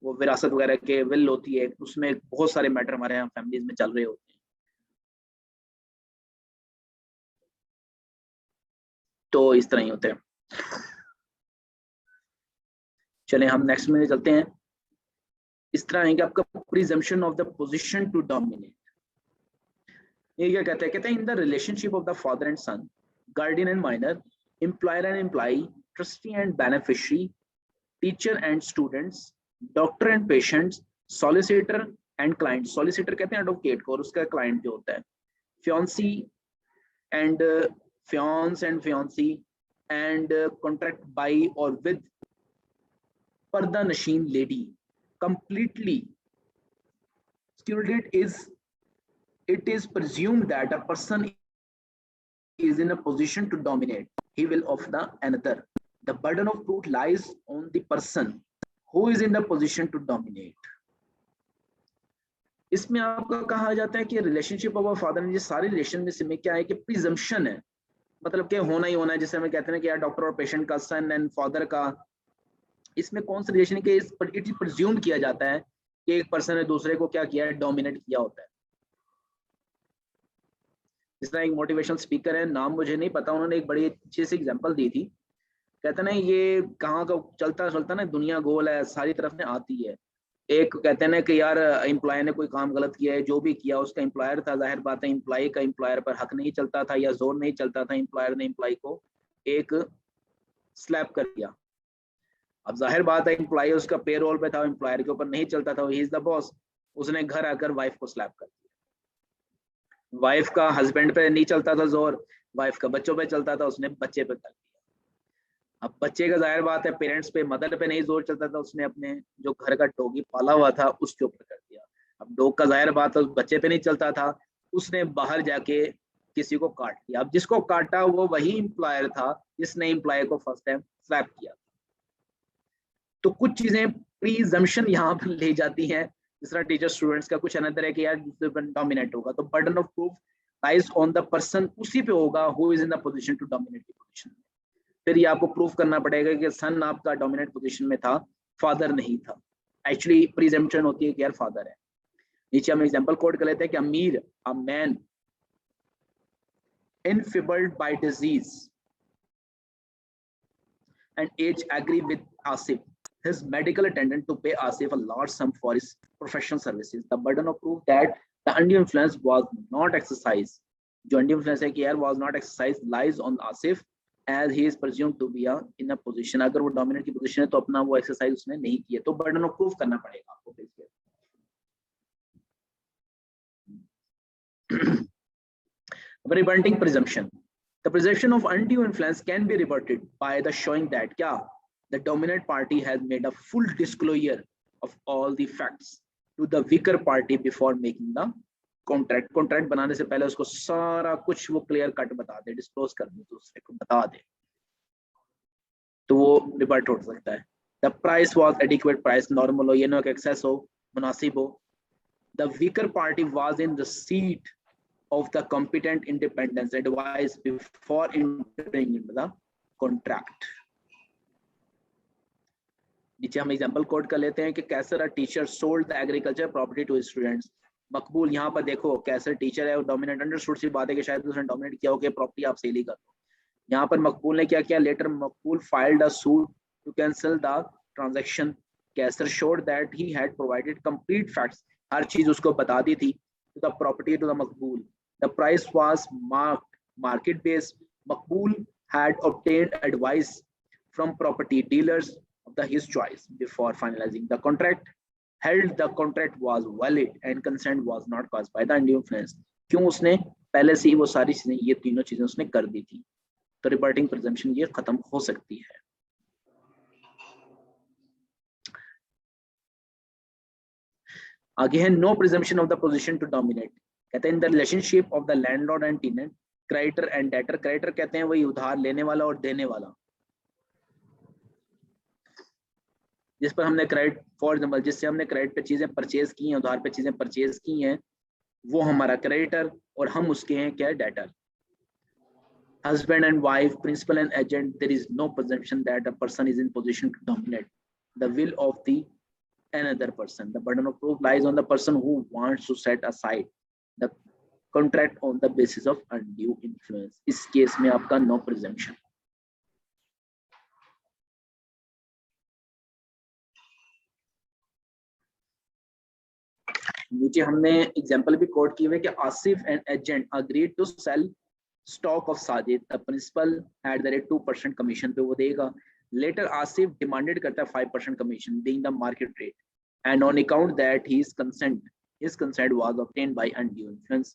वो विरासत वगैरह के विल होती है, उसमें बहुत सारे मैटर हमारे यहाँ फैमिलीज में चल रहे होते हैं. तो इस तरह ही होते हैं. चले हम नेक्स्ट में चलते हैं. इस तरह है कि आपका presumption of the position to dominate. ये क्या कहते हैं, कहते हैं in the relationship of the father and son, guardian and minor, employer and employee, trustee and beneficiary, teacher and students, doctor and patients, solicitor and client. Solicitor कहते हैं advocate को और उसका क्लाइंट जो होता है, fiancée and fiance and fiancee, and contract by or with parda nashin lady, completely skilled it is presumed that a person is in a position to dominate he will of the another. The burden of proof lies on the person who is in the position to dominate. इसमें आपका कहा जाता है कि relationship of a father, ये सारे relation में से क्या है कि प्रिजम्पशन है, मतलब कि होना ही होना है, जिसे हम कहते हैं कि यार डॉक्टर और पेशेंट का, सन एंड फादर का, इसमें कौन सा रिलेशन है कि इट इज प्रिज्यूम किया जाता है कि एक पर्सन ने दूसरे को क्या किया है, डोमिनेट किया होता है। जिस तरह एक मोटिवेशनल स्पीकर है, नाम मुझे नहीं पता, उन्होंने एक बड़ी अच्छी सी एग्जांपल दी थी, कहते ना ये कहाँ का चलता चलता ना दुनिया गोल है, सारी तरफ ने आती है। एक कहते हैं ना कि यार एम्प्लॉय ने कोई काम गलत किया है, जो भी किया उसका एम्प्लॉयर था, जाहिर बात है एम्प्लॉय का एम्प्लॉयर पर हक नहीं चलता था या जोर नहीं चलता था, एम्प्लॉयर ने एम्प्लॉय को एक स्लैप कर दिया। अब जाहिर बात है एम्प्लॉय उसका पेरोल पे था, एम्प्लॉयर के ऊपर नहीं चलता था, ही इज द बॉस, उसने घर आकर वाइफ को स्लैप कर दिया। वाइफ का हस्बैंड पे नहीं चलता था जोर, वाइफ का बच्चों पे चलता था, उसने बच्चे पे कर दिया। अब बच्चे का जाहिर बात है पेरेंट्स पे, मदर पे नहीं जोर चलता था, उसने अपने जो घर का डॉगी पाला हुआ था उसके ऊपर कर दिया। अब डॉग का जाहिर बात है बच्चे पे नहीं चलता था, उसने बाहर जाके किसी को काट दिया। अब जिसको काटा वो वही एम्प्लॉयर था जिसने एम्प्लॉयर को फर्स्ट टाइम स्लैप किया। तो कुछ चीजें प्रीजम्पशन यहाँ पर ले जाती हैं, जिस तरह टीचर स्टूडेंट्स का कुछ अनदर है कि यार डोमिनेट होगा, तो burden of proof lies on the person, उसी पे होगा who is in the position to dominate the position. फिर ये आपको प्रूफ करना पड़ेगा कि सन आपका डोमिनेट पोजीशन में था, फादर नहीं था। एक्चुअली प्रीजम्पशन होती है कि यार फादर है। नीचे हम एग्जांपल कोड कर लेते हैं कि अमीर, a man enfeebled by disease and age agree with Asif, his medical attendant, to pay Asif a large sum for his professional services. The burden of proof that the undue influence was not exercised, जो undue influence है कि यार was not exercised, lies on Asif as he is presumed to be in a position, अगर वो dominate की position है तो अपना वो एक्सरसाइज उसने नहीं किया, तो बर्डन ऑफ प्रूफ करना पड़ेगा आपको। Rebutting presumption. The presumption of undue influence can be rebutted by the showing that क्या the dominant party has made a full disclosure of all the facts to the weaker party before making the contract. Contract बनाने से पहले उसको सारा कुछ वो clear cut बता दे, disclose कर दे, दूसरे को बता दे, तो वो रिबर्ट हो सकता है। The price was adequate price, normal हो, ये ना कि excess हो, मुनासिब हो। The weaker party was in receipt of the competent independence advice before entering into the contract. नीचे हम एग्जांपल कोड कर लेते हैं कि Qaiser teacher sold the agriculture property to students. Maqbool, यहाँ पर देखो कैसर टीचर है और डोमिनेट, अंडरस्टूड सी बात है कि शायद उसने डोमिनेट किया हो कि प्रॉपर्टी आप सेल ही कर दो। यहाँ पर मकबूल ने क्या किया, later Maqbool filed a suit to cancel the transaction. Qaiser showed that he had provided complete facts, हर चीज उसको बता दी थी, to the property to the Maqbool. The price was market based. Maqbool had obtained advice from property dealers of his choice before finalizing the contract. Held the contract was valid and consent was not caused by the undue influence. क्यों, उसने पहले से ही वो सारी चीजें, ये तीनों चीजें उसने कर दी थी, तो रिबर्टिंग प्रिजम्पशन ये खत्म हो सकती है। आगे है no presumption of the position to dominate. कहते हैं in the relationship of the landlord and tenant, creditor and debtor. Creditor कहते हैं वही उधार लेने वाला और देने वाला, जिस पर हमने क्रेडिट, फॉर एग्जांपल जिससे हमने क्रेडिट पे चीजें परचेज की हैं, उधार पे चीजें परचेज की हैं, वो हमारा क्रेडिटर और हम उसके हैं क्या, debtor. Husband and wife, principal and agent, there is no presumption that a person is in position to dominate the will of the another person. The burden of proof lies on the person who wants to set aside the contract on the basis of undue influence. इस case में आपका no presumption। नीचे हमने example भी coat की हुई है कि Asif and agent agreed to sell stock of Sajid, the principal at the rate 2% commission पे वो देगा। लेटर आसिफ डिमांडेड करता है 5% commission being the market rate, and on account that his consent was obtained by undue influence,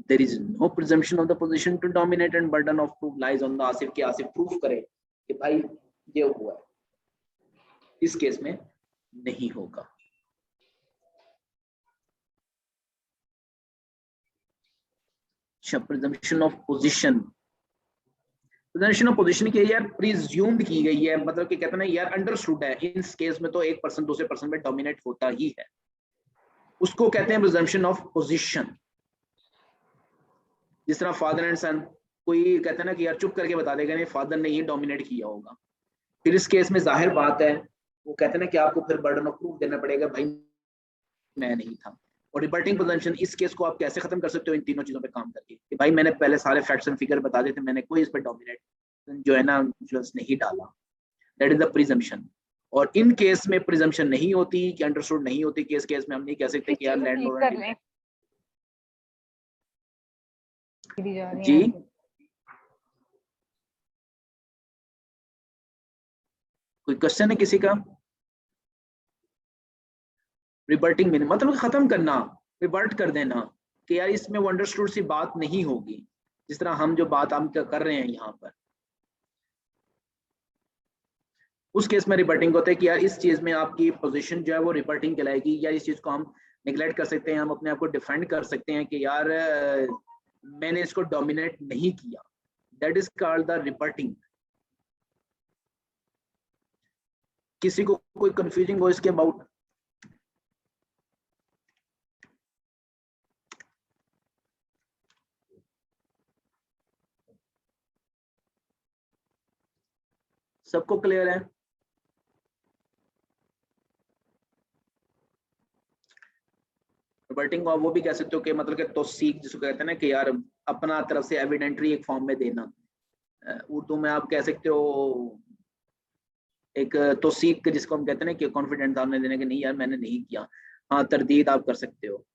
there is no presumption of the position to dominate and burden of proof lies on the Asif कि Asif proof करे कि भाई ये हुआ है। इस case में नहीं होगा। Presumption of position, presumption of position की यार प्रिज्यूम्ड की गई है, मतलब कि कहते हैं ना यार अंडरस्टूड है, इस केस में तो एक पर्सन दूसरे पर्सन में डोमिनेट होता ही है, उसको कहते हैं प्रिजम्पशन ऑफ पोजीशन। जिस तरह फादर एंड सन, कोई कहते हैं ना कि यार चुप करके बता देगा नहीं फादर ने ही डोमिनेट किया होगा, फिर इस केस में जाहिर बात है वो कहते हैं ना कि आपको फिर बर्डन ऑफ प्रूफ देना पड़ेगा, भाई मैं नहीं था। और रिबर्टिंग प्रिजम्पशन, इस केस को आप कैसे खत्म कर सकते हो? इन तीनों चीजों पे काम करके कि भाई मैंने पहले सारे फैक्ट्स एंड फिगर बता दिए थे, मैंने कोई इस पे डोमिनेट जो है ना इन्फ्लुएंस नहीं डाला, दैट इज द प्रिजम्पशन। और इन केस में प्रिजम्पशन नहीं होती कि अंडरस्टूड नहीं होती कि इस केस में हम नहीं कह सकते कि यार लैंडलॉर्ड जी कोई क्वेश्चन है किसी का? रिबर्टिंग मीनिंग मतलब खत्म करना, रिबर्ट कर देना कि यार इसमें वो अंडरस्टूड सी बात नहीं होगी, जिस तरह हम जो बात हम कर रहे हैं यहाँ पर, उस केस में रिबर्टिंग होता है कि यार इस चीज में आपकी पोजीशन जो है वो रिबर्टिंग कहलाएगी, या इस चीज को हम निगलेक्ट कर सकते हैं, हम अपने आप को डिफेंड कर सकते हैं कि यार मैंने इसको डोमिनेट नहीं किया, दैट इज कॉल्ड द रिबर्टिंग। किसी को कोई कंफ्यूजिंग हो इसके अबाउट? सबको क्लियर है? रिबर्टिंग और वो भी कह सकते हो कि मतलब कि तौसीक जिसको कहते हैं ना कि यार अपना तरफ से एविडेंटरी एक फॉर्म में देना, उर्दू में आप कह सकते हो एक तौसीक जिसको हम कहते हैं ना कि कॉन्फिडेंट सामने देने के नहीं यार मैंने नहीं किया, हाँ तरदीद आप कर सकते हो।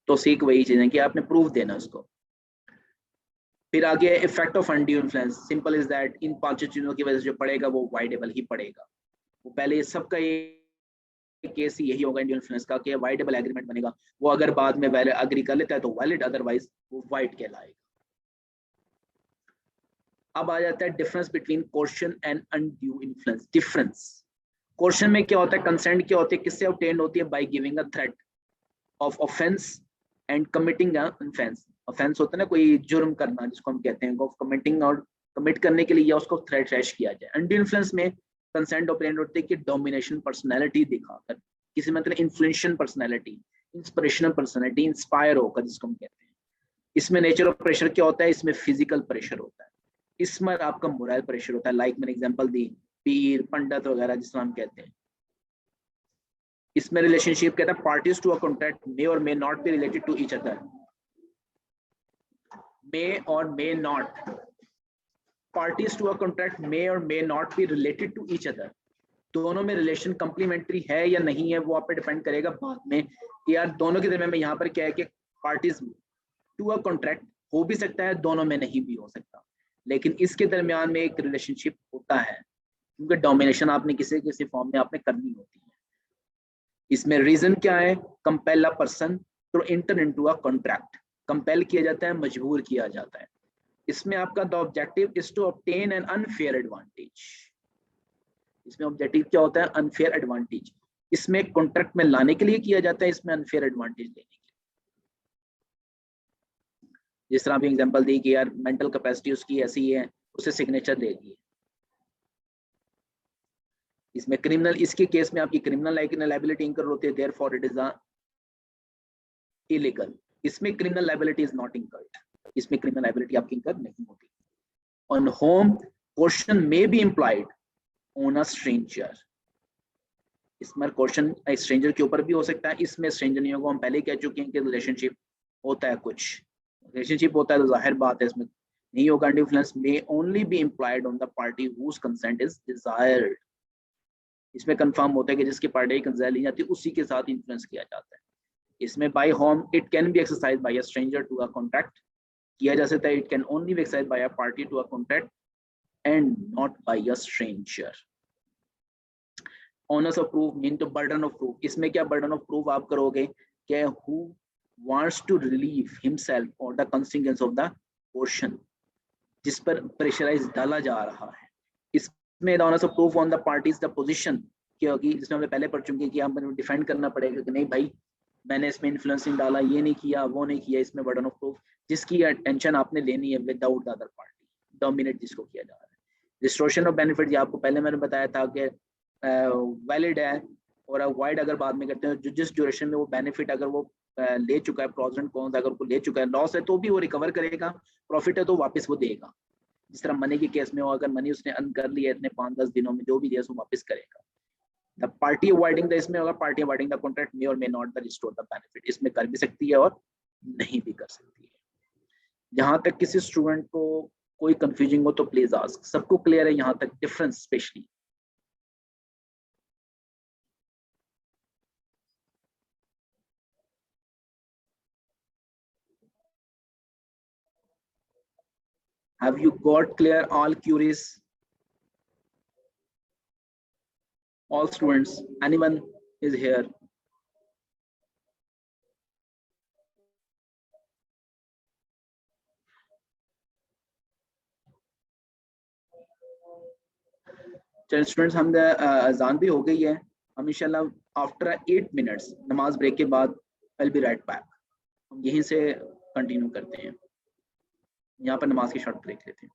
तौसीक वही चीज है कि आपने प्रूफ देना उसको। फिर आगे effect of undue influence, simple is that in पांचों चीजों की वजह से जो पड़ेगा वो वाइडेबल ही पड़ेगा। वो पहले सबका ये केस यही होगा इंडियन इन्फ्लुएंस का कि वाइडेबल एग्रीमेंट बनेगा, वो अगर बाद में वैलिड अग्री कर लेता है तो वैलिड, अदरवाइज वो वाइड कहलाएगा। अब आ जाता है difference between coercion and undue influence. Difference, coercion में क्या होता है, कंसेंट क्या होती है, किससे ऑब्टेन होती है? By giving a threat of offence and committing a offence. Offence होता है ना कोई जुर्म करना जिसको हम कहते हैं, कमिटिंग और कमिट करने के लिए या उसको थ्रेट रैश किया जाए। अनड्यू इन्फ्लुएंस में कंसेंट ऑब्टेन होती है कि डोमिनेशन पर्सनैलिटी दिखाकर, किसी मतलब influential personality, inspirational personality, inspire होकर जिसको हम कहते हैं। इसमें नेचर ऑफ प्रेशर क्या होता है? इसमें फिजिकल प्रेशर होता है, इसमें आपका मोरल प्रेशर होता है। लाइक मैंने एग्जांपल दी पीर पंडित वगैरह जिसको हम कहते हैं। इसमें रिलेशनशिप कहता है parties to a contract may or may not be related to each other, may or may not, parties to a contract may or may not be related to each other. दोनों में relation complementary है या नहीं है वो आप पे depend करेगा बाद में कि यार दोनों के दरमियान में यहाँ पर क्या है कि पार्टीज टू अ कॉन्ट्रैक्ट हो भी सकता है, दोनों में नहीं भी हो सकता, लेकिन इसके दरमियान में एक रिलेशनशिप होता है क्योंकि डोमिनेशन आपने किसी किसी फॉर्म में आपने करनी होती है। इसमें रीजन क्या है? Compel a person to enter into a contract, compel किया जाता है, मजबूर किया जाता है। इसमें आपका the objective is to obtain an unfair advantage. इसमें ऑब्जेक्टिव क्या होता है? Unfair advantage. इसमें कॉन्ट्रैक्ट में लाने के लिए किया जाता है, इसमें अनफेयर एडवांटेज लेने के लिए। जिस तरह अभी एग्जांपल दी कि यार मेंटल कैपेसिटी उसकी ऐसी है, उसे सिग्नेचर दे दिए। इसमें क्रिमिनल, इसके केस में आपकी क्रिमिनल लायबिलिटी इंकर होती है, देयरफॉर इट इज इलीगल। इसमें criminal liability is not incurred, इसमें क्रिमिनल लायबिलिटी आपकी इंकर नहीं होती। On home question may B implied on a stranger, इसमें क्वेश्चन स्ट्रेंजर के ऊपर भी हो सकता है। इसमें स्ट्रेंजर नहीं होगा, हम पहले कह चुके हैं कि रिलेशनशिप होता है, कुछ रिलेशनशिप होता है तो जाहिर बात है इसमें नहीं होगा। Influence may only be implied on the party whose consent is desired. इसमें कंफर्म होता है कि जिसकी पार्टी कंसल्ट ली जाती है उसी के साथ इन्फ्लुएंस किया जाता है। इसमें by whom it can be exercise by a stranger to a contact, किया जा सकता है। It can only be exercise by a party to a contact and not by a stranger. Onus of proof mean to burden of proof, इसमें क्या burden of proof आप करोगे कि who wants to relieve himself or the consequence of the portion, जिस पर pressurize डाला जा रहा है। इसमें the honours of proof on the parties the position, क्योंकि जिसमें हमने पहले पढ़ चुके कि हमें डिफेंड करना पड़ेगा कि नहीं भाई मैंने इसमें इन्फ्लुएंसिंग डाला, ये नहीं किया, वो नहीं किया। इसमें बर्डन ऑफ प्रूफ जिसकी अटेंशन आपने लेनी है without the other party, dominate जिसको किया जा रहा है। डिस्टॉर्शन ऑफ बेनिफिट, ये आपको पहले मैंने बताया था कि वैलिड है और अवॉइड अगर बाद में करते हैं, जो जिस ड्यूरेशन में वो बेनिफिट अगर वो ले चुका है, प्रोस एंड कॉन्स अगर वो ले चुका है, लॉस है तो भी वो रिकवर करेगा, प्रॉफिट है तो वापस वो देगा। जिस तरह मनी के केस में हो, अगर मनी उसने अर्न कर लिया है इतने 5-10 दिनों में, जो भी दिया वो वापस करेगा। द पार्टी अवॉइडिंग द, इसमें होगा party avoiding the contract may or may not the restore the benefit, इसमें कर भी सकती है और नहीं भी कर सकती है। जहां तक किसी स्टूडेंट को कोई कंफ्यूजिंग हो तो प्लीज आस्क, सबको क्लियर है यहाँ तक difference specially? Have you got clear all queries? All students, anyone is here? चलिए स्टूडेंट्स, हम अजान भी हो गई है, हम इंशाल्लाह आफ्टर 8 मिनट्स नमाज ब्रेक के बाद विल बी राइट बैक, हम यहीं से कंटिन्यू करते हैं, यहाँ पर नमाज की शॉर्ट ब्रेक लेते हैं।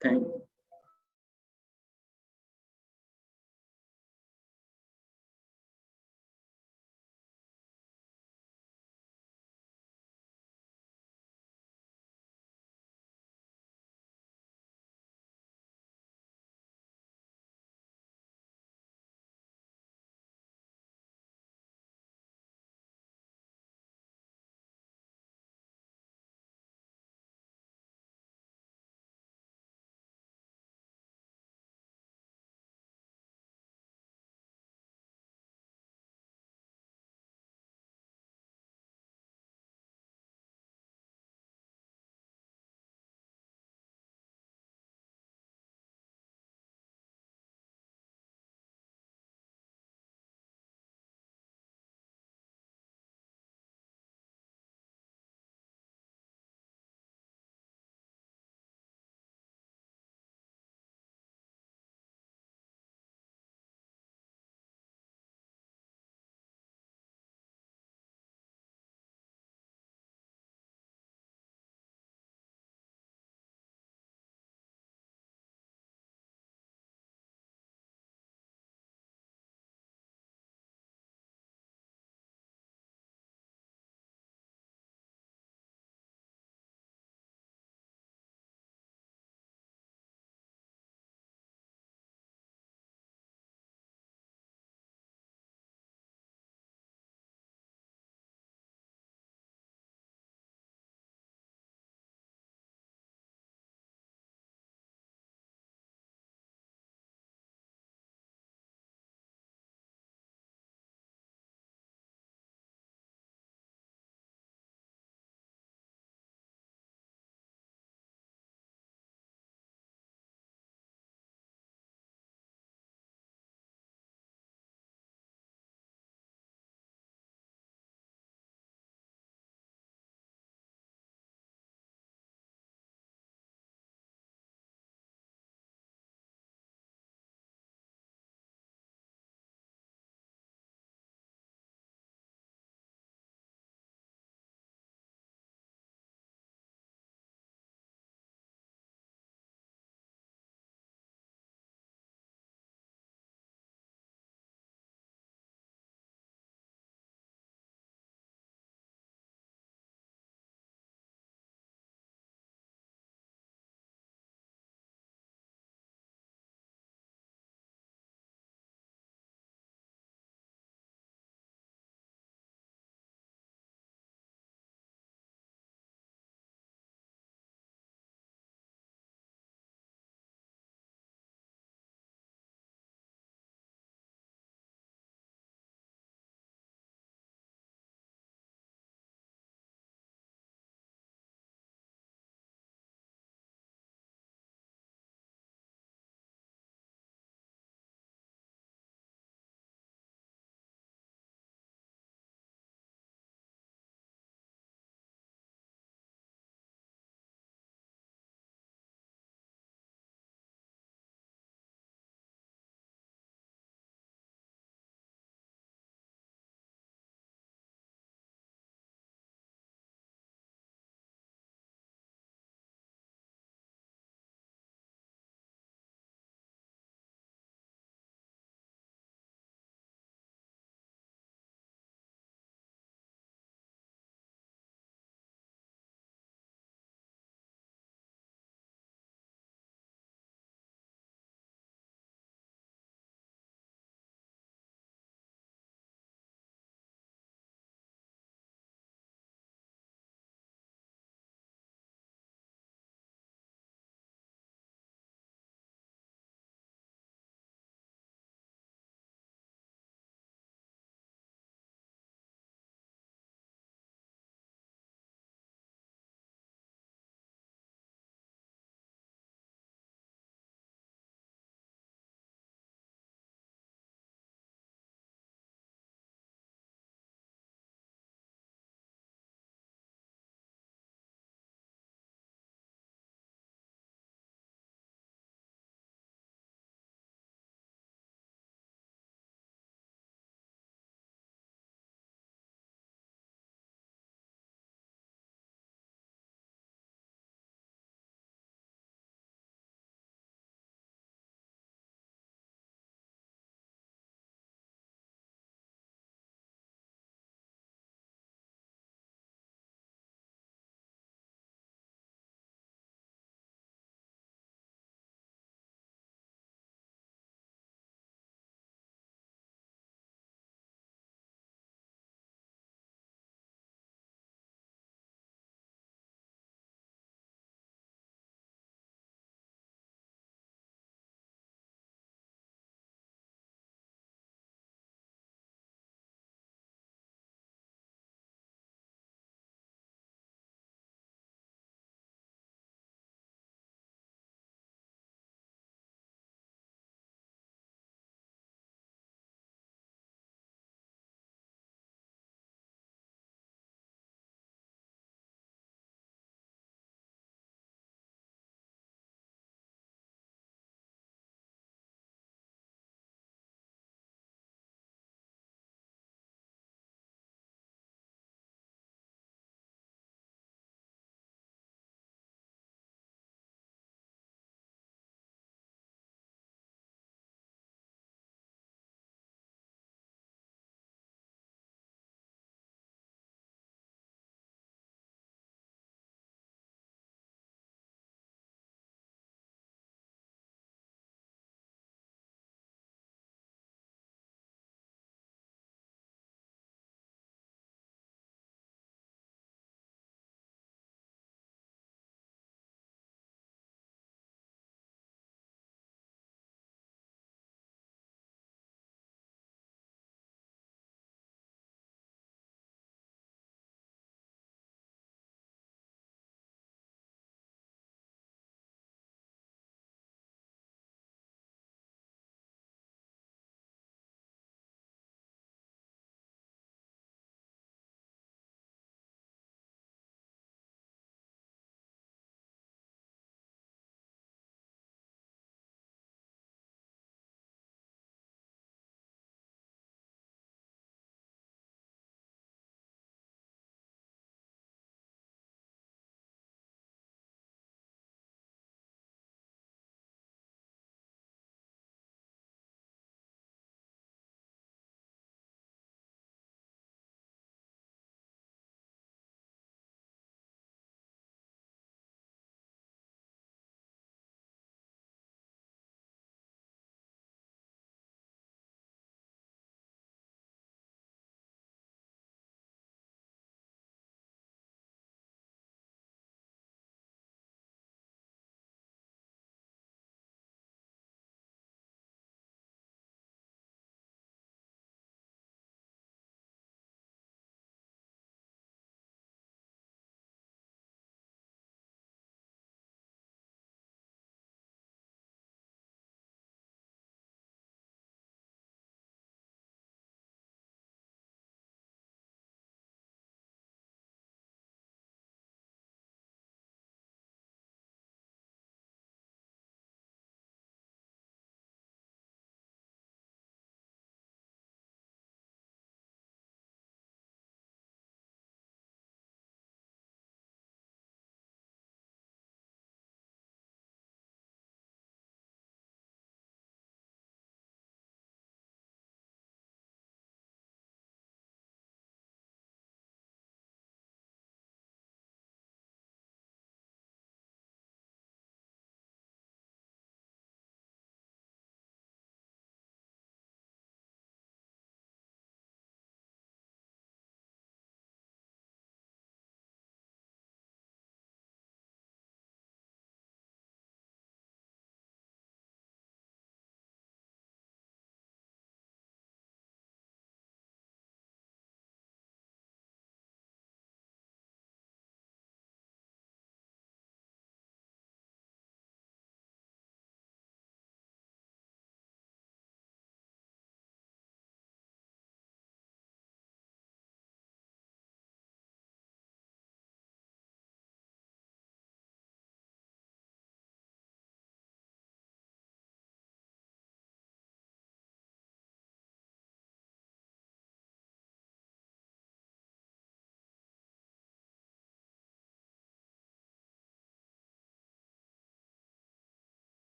Thank you.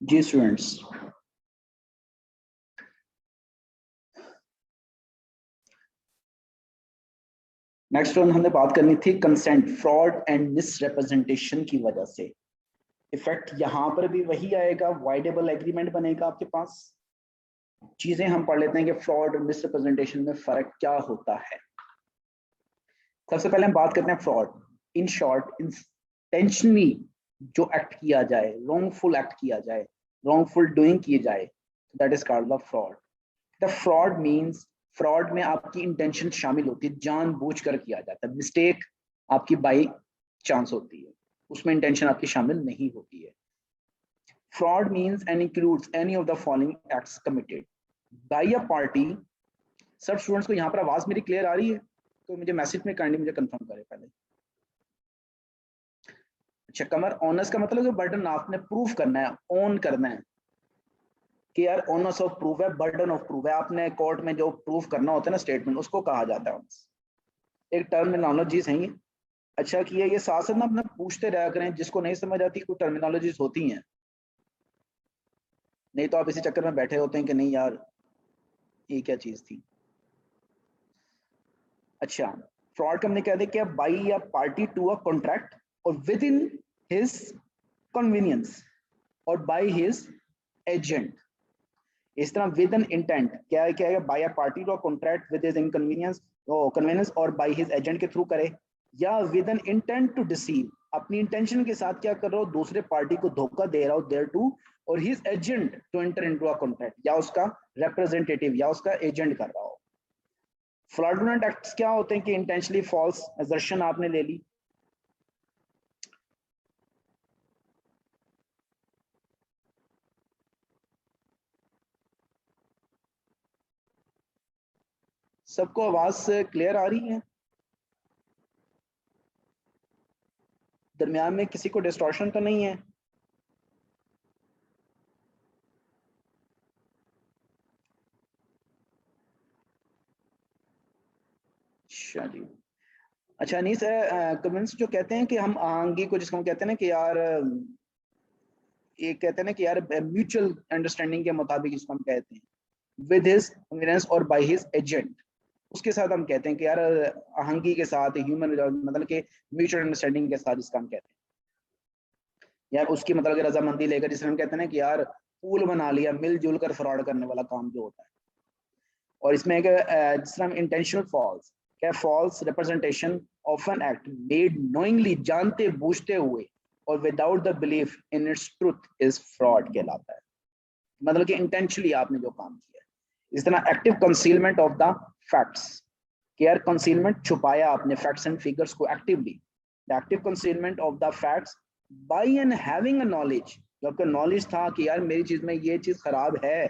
जी स्टूडेंट्स, नेक्स्ट वन हमने बात करनी थी कंसेंट, फ्रॉड एंड मिसरिप्रेजेंटेशन की वजह से इफेक्ट यहां पर भी वही आएगा, वाइडेबल एग्रीमेंट बनेगा आपके पास। चीजें हम पढ़ लेते हैं कि फ्रॉड और मिसरिप्रेजेंटेशन में फर्क क्या होता है। सबसे पहले हम बात करते हैं फ्रॉड। इन शॉर्ट, इंटेंशनली जो एक्ट किया जाए, रॉन्गफुल एक्ट किया जाए, रॉन्गफुल डूइंग की जाए, that is called the fraud. The fraud means, fraud में आपकी इंटेंशन शामिल होती है, जानबूझकर किया जाता है। मिस्टेक आपकी बाई चांस होती है, उसमें इंटेंशन आपकी शामिल नहीं होती है। Fraud means and includes any of the following acts committed by a party. सब स्टूडेंट्स को यहाँ पर आवाज मेरी क्लियर आ रही है? तो मुझे मैसेज में काइंडली मुझे कंफर्म करें पहले। अच्छा, कमर, ऑनर्स का मतलब है बर्डन आपने प्रूफ करना है, ओन करना है कि यार ऑनर्स ऑफ प्रूफ है, बर्डन ऑफ प्रूफ है। आपने कोर्ट में जो प्रूफ करना होता है ना, स्टेटमेंट, उसको कहा जाता है ऑनर्स। एक टर्मिनोलॉजीज है ये। अच्छा किया, ये साथ साथ ना अपना पूछते रहा करें, जिसको नहीं समझ आती कुछ टर्मिनोलॉजीज होती हैं, नहीं तो आप इसी चक्कर में बैठे होते हैं कि नहीं यार ये क्या चीज थी। अच्छा, फ्रॉड का हमने कह दिया क्या, बाई या पार्टी टू अ कॉन्ट्रैक्ट और विद इन हिज कन्वीनियंस और बाई हिज एजेंट। इस तरह विद एन इंटेंट क्या है, क्या है, by a party to a contract with his inconvenience convenience और बाई हिज एजेंट के थ्रू करे, या with an intent to deceive, अपनी इंटेंशन के साथ क्या कर रहा हो, दूसरे पार्टी को धोखा दे रहा हो, देयर टू, और his agent to enter into a contract, या उसका रिप्रेजेंटेटिव या उसका एजेंट कर रहा हो। फ्रॉडुलेंट एक्ट्स क्या होते हैं कि इंटेंशनली फॉल्स असर्शन आपने ले ली, सबको आवाज क्लियर आ रही है? दरमियान में किसी को डिस्टॉर्शन तो नहीं है? अच्छा जी। अच्छा नहीं सर, कमेंट्स जो कहते हैं कि हम आंगी को, जिसको हम कहते हैं ना कि यार, ये कहते हैं ना कि यार म्यूचुअल अंडरस्टैंडिंग के मुताबिक, जिसको हम कहते हैं विद हिज कन्वीनियंस और बाय हिज एजेंट, उसके साथ हम कहते हैं कि यार आहंगी के साथ, ह्यूमन मतलब कि म्यूचुअल अंडरस्टैंडिंग के साथ, जिसका हम कहते हैं यार उसकी मतलब कि रजामंदी लेकर, जिसमें हम कहते हैं ना कि यार पूल बना लिया, मिलजुल कर फ्रॉड करने वाला काम जो होता है। और इसमें जिस तरह इंटेंशनल फॉल्स, क्या false representation of an act made knowingly, जानते बूझते हुए, और without the belief in its truth is fraud कहलाता है। मतलब कि इंटेंशनली आपने जो काम किया है। इस तरह active concealment of the facts, care concealment, छुपाया आपने फैक्ट्स एंड फिगर्स को actively, the active concealment of the facts by and having a knowledge, जो आपका नॉलेज था कि यार मेरी चीज में ये चीज खराब है,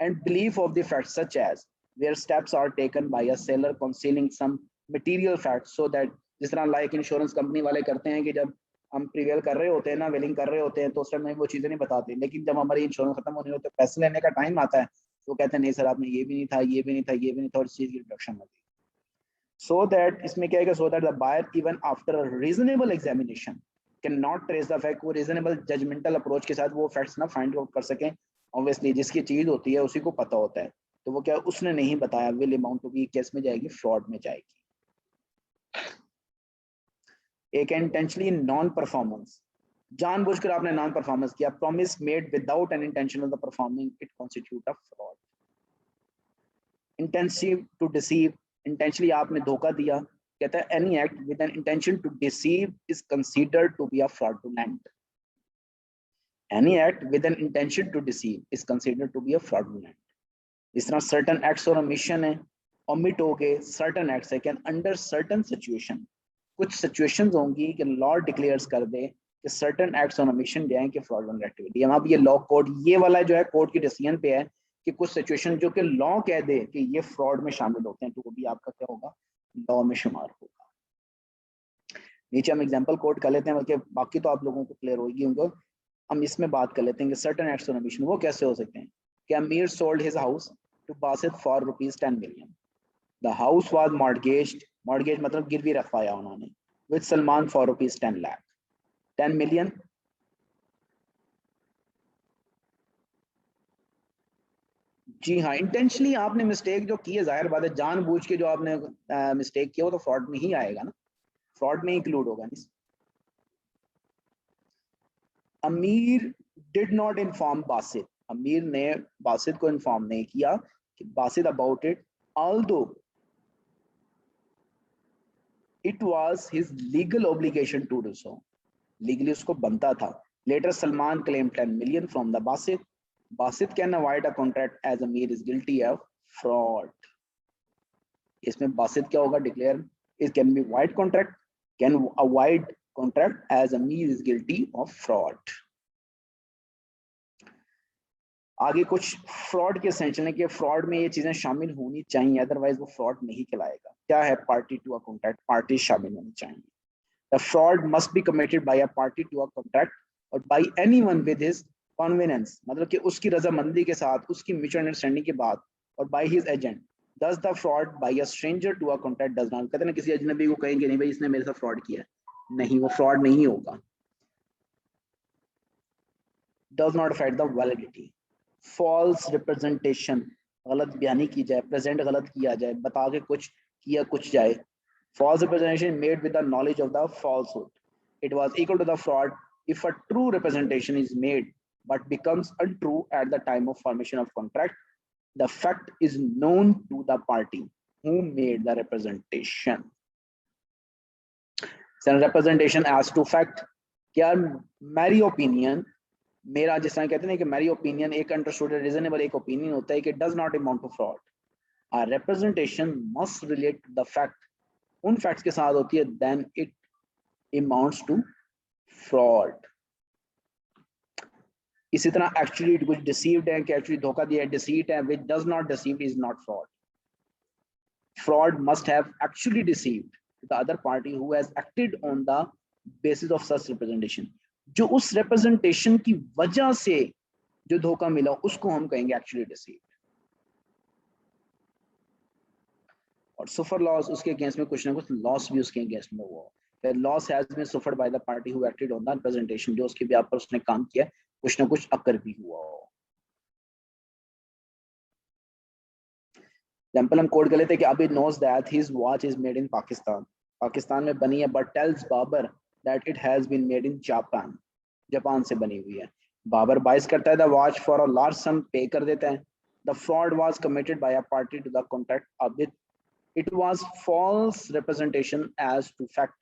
and belief of the facts such as where steps are taken by a seller concealing some material facts so that, जिस तरह लाइक इंश्योरेंस कंपनी वाले करते हैं कि जब हम प्रीवेल कर रहे होते हैं ना, वेलिंग कर रहे होते हैं, तो उस टाइम वो चीजें नहीं बताते, लेकिन जब हमारी इंश्योरेंस खत्म होने होते, पैसे लेने का टाइम आता है, तो कहते हैं नहीं सर आपने ये भी नहीं था, ये भी नहीं था, ये भी नहीं था, और इस चीज की डिडक्शन होती है। सो दैट, इसमें क्या है, so that the buyer even after a reasonable examination can not trace the fact, वो रीजनेबल जजमेंटल अप्रोच के साथ वो फैक्ट्स ना फाइंड आउट कर सकें। ऑब्वियसली जिसकी चीज होती है उसी को पता होता है, तो वो क्या उसने नहीं बताया, will amount to be case में जाएगी, फ्रॉड में जाएगी। एक इंटेंशनली नॉन परफॉर्मेंस, जानबूझकर आपने नॉन परफॉर्मेंस किया, promise made without an intention of the performing, it constitute a fraud. Intensive to deceive, intentionally आपने धोखा दिया, कहता है any act with an intention to deceive is considered to be a fraudulent. Any act with an intention to deceive is considered to be a fraudulent. इस तरह certain acts और omission है, omit हो गए, सर्टन एक्ट्स है, can under certain situation, कुछ situations होंगी कि लॉ डिक्लेयर्स कर दे कि सर्टन एक्ट्स और ओमिशन जो है कि फ्रॉडुलेंट एक्टिविटी। हम अब ये लॉ कोड, ये वाला जो है कोर्ट की डिसीजन पे है कि कुछ सिचुएशन जो कि लॉ कह दे कि ये फ्रॉड में शामिल होते हैं, तो वो भी आपका क्या होगा, लॉ में शुमार होगा। नीचे हम एग्जांपल कोड कर लेते हैं, बल्कि बाकी तो आप लोगों को क्लियर होगी उनको। हम इसमें बात कर लेते हैं कि सर्टन एक्ट्स और ओमिशन वो कैसे हो सकते हैं। कि अमीर sold his house to Basit for rupees 10 million. The house was mortgaged, mortgage मतलब गिरवी रखवाया उन्होंने, with Salman for rupees 10 lakh. 10 million जी हाँ, इंटेंशनली आपने मिस्टेक जो की है, जाहिर बात है जानबूझ के जो आपने मिस्टेक किया वो तो फ्रॉड में ही आएगा ना, फ्रॉड में इंक्लूड होगा नहीं। अमीर डिड नॉट इन्फॉर्म बासित, अमीर ने बासित को इन्फॉर्म नहीं किया कि Basit about it, although it was his legal obligation to do so, legally उसको बनता था। Later Salman claim 10 million from the Basit, Basit can avoid a contract as Amir is guilty of fraud. इसमें बासित क्या होगा, declare it can be void contract, can avoid contract as Amir is guilty of fraud. आगे कुछ fraud के essential है कि फ्रॉड में ये चीजें शामिल होनी चाहिए, अदरवाइज वो फ्रॉड नहीं कहलाएगा। क्या है, party to a contract, party शामिल होनी चाहिए। The fraud must be committed by a party to a contract or by anyone with his convenience, मतलब कि उसकी रजामंदी के साथ, उसकी म्यूचुअल अंडरस्टैंडिंग के बाद, और by his agent. Does the fraud by a stranger to a contract does not, कहते हैं किसी अजनबी को कहेंगे नहीं भाई इसने मेरे साथ फ्रॉड किया, नहीं, वो फ्रॉड नहीं होगा। Does not affect the validity. False representation, गलत बयानी की जाए, प्रेजेंट गलत किया जाए, बता के कुछ किया कुछ जाए। False representation made with the knowledge of the falsehood, it was equal to the fraud if a true representation is made but becomes untrue at the time of formation of contract. The fact is known to the party who made the representation. So representation as to fact, क्या मेरी opinion, मेरा जिस तरह कहते हैं कि मेरी opinion एक अंडरस्टूड रीजनेबल एक ओपिनियन होता है कि does not amount to fraud. A representation must relate to the fact, उन फैक्ट्स के साथ होती है, then it amounts to fraud. इसी तरह एक्चुअली कुछ डिसीव्ड है कि एक्चुअली धोखा दिया है, डिसीट है, which does not deceive is not fraud. Fraud must have actually deceived the other party who has acted on the basis of such representation, जो उस रिप्रेजेंटेशन की वजह से जो धोखा मिला उसको हम कहेंगे एक्चुअली डिसीव्ड। और सफर लॉस, उसके अगेंस्ट में कुछ ना कुछ लॉस भी उसके अगेंस्ट में हुआ, loss has been suffered by the party who acted on the representation, जो उसके ब्याह पर उसने काम किया कुछ ना कुछ अकर भी हुआ हो। एग्जांपल हम कोड कर लेते हैं कि अभी knows that his watch is made in Pakistan, Pakistan में बनी है, but tells Babar that it has been made in Japan, Japan से बनी हुई है। बाबर बाइस करता है the watch for a large sum, pay कर देता है। The fraud was committed by a party to the contract abet, it was false representation as to fact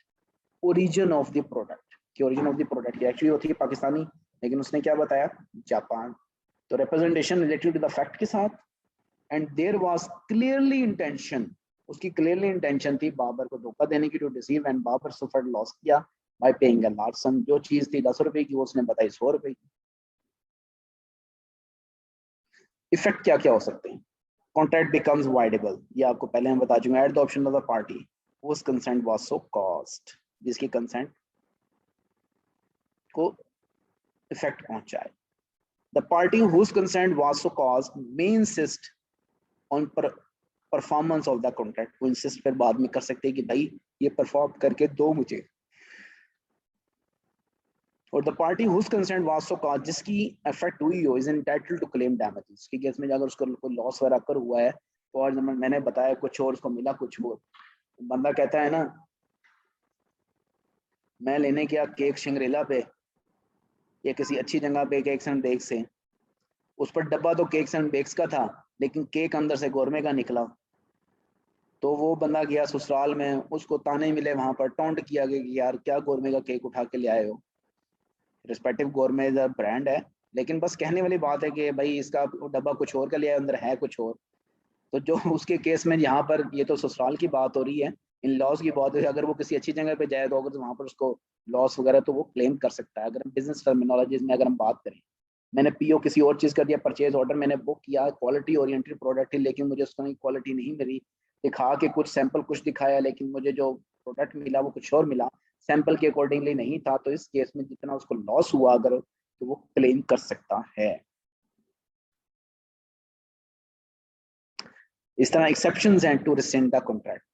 origin of the product, कि origin of the product actually होती है पाकिस्तानी, लेकिन उसने क्या बताया, जापान। तो representation related to the fact के साथ, and there was clearly intention, उसकी क्लियरली इंटेंशन थी बाबर को धोखा देने की, to deceive, and Babar suffered loss किया by paying a large sum, जो चीज थी 10 रुपए की वो उसने बताई 100 रुपए की। इफेक्ट क्या क्या हो सकते हैं, कॉन्ट्रैक्ट बिकम्स वाइडेबल, ये आपको पहले हम बता चुके हैं। At the option of the party whose consent was so caused, जिसकी कंसेंट को इफेक्ट पहुंचाए। The party whose consent was so caused may insist on performance of the contract, वो इंसिस्ट फिर बाद में कर सकते हैं कि भाई ये परफॉर्म करके दो मुझे। और the party whose consent was so caused, जिसकी इफेक्ट हुई हो, is entitled to claim damages, की केस में अगर उसको कोई लॉस वगैरह कर हुआ है, तो और मैंने बताया कुछ और, उसको मिला कुछ और, बंदा कहता है ना मैं लेने गया केक शिंगरेला पे या किसी अच्छी जगह पे केक्स एंड बेक्स से, उस पर डब्बा तो केक्स एंड बेक्स का था लेकिन केक अंदर से गोरमे का निकला, तो वो बंदा गया ससुराल में, उसको ताने मिले वहां पर, टोंट किया गया कि यार क्या गोरमे का केक उठा के ले आए हो। रिस्पेक्टिव गोरमे ब्रांड है, लेकिन बस कहने वाली बात है कि भाई इसका डब्बा कुछ और का लिया, अंदर है कुछ और। तो जो उसके केस में यहाँ पर ये तो ससुराल की बात हो रही है, इन लॉस की बात हो रही है, अगर वो किसी अच्छी जगह पे जाए तो अगर वहां पर उसको लॉस वगैरह तो वो क्लेम कर सकता है। अगर हम बिजनेस टर्मिनोलॉजीज में अगर हम बात करें, मैंने पीओ किसी और चीज कर दिया, परचेज ऑर्डर मैंने बुक किया, क्वालिटी ओरिएंटेड प्रोडक्ट थी, लेकिन मुझे उसका क्वालिटी नहीं मिली, दिखा के कुछ सैंपल कुछ दिखाया, लेकिन मुझे जो प्रोडक्ट मिला वो कुछ और मिला, सैंपल के अकॉर्डिंगली नहीं था, तो इस केस में जितना उसको लॉस हुआ अगर, तो वो क्लेम कर सकता है। इस तरह एक्सेप्शंस हैं टू रिसेंड द कॉन्ट्रैक्ट।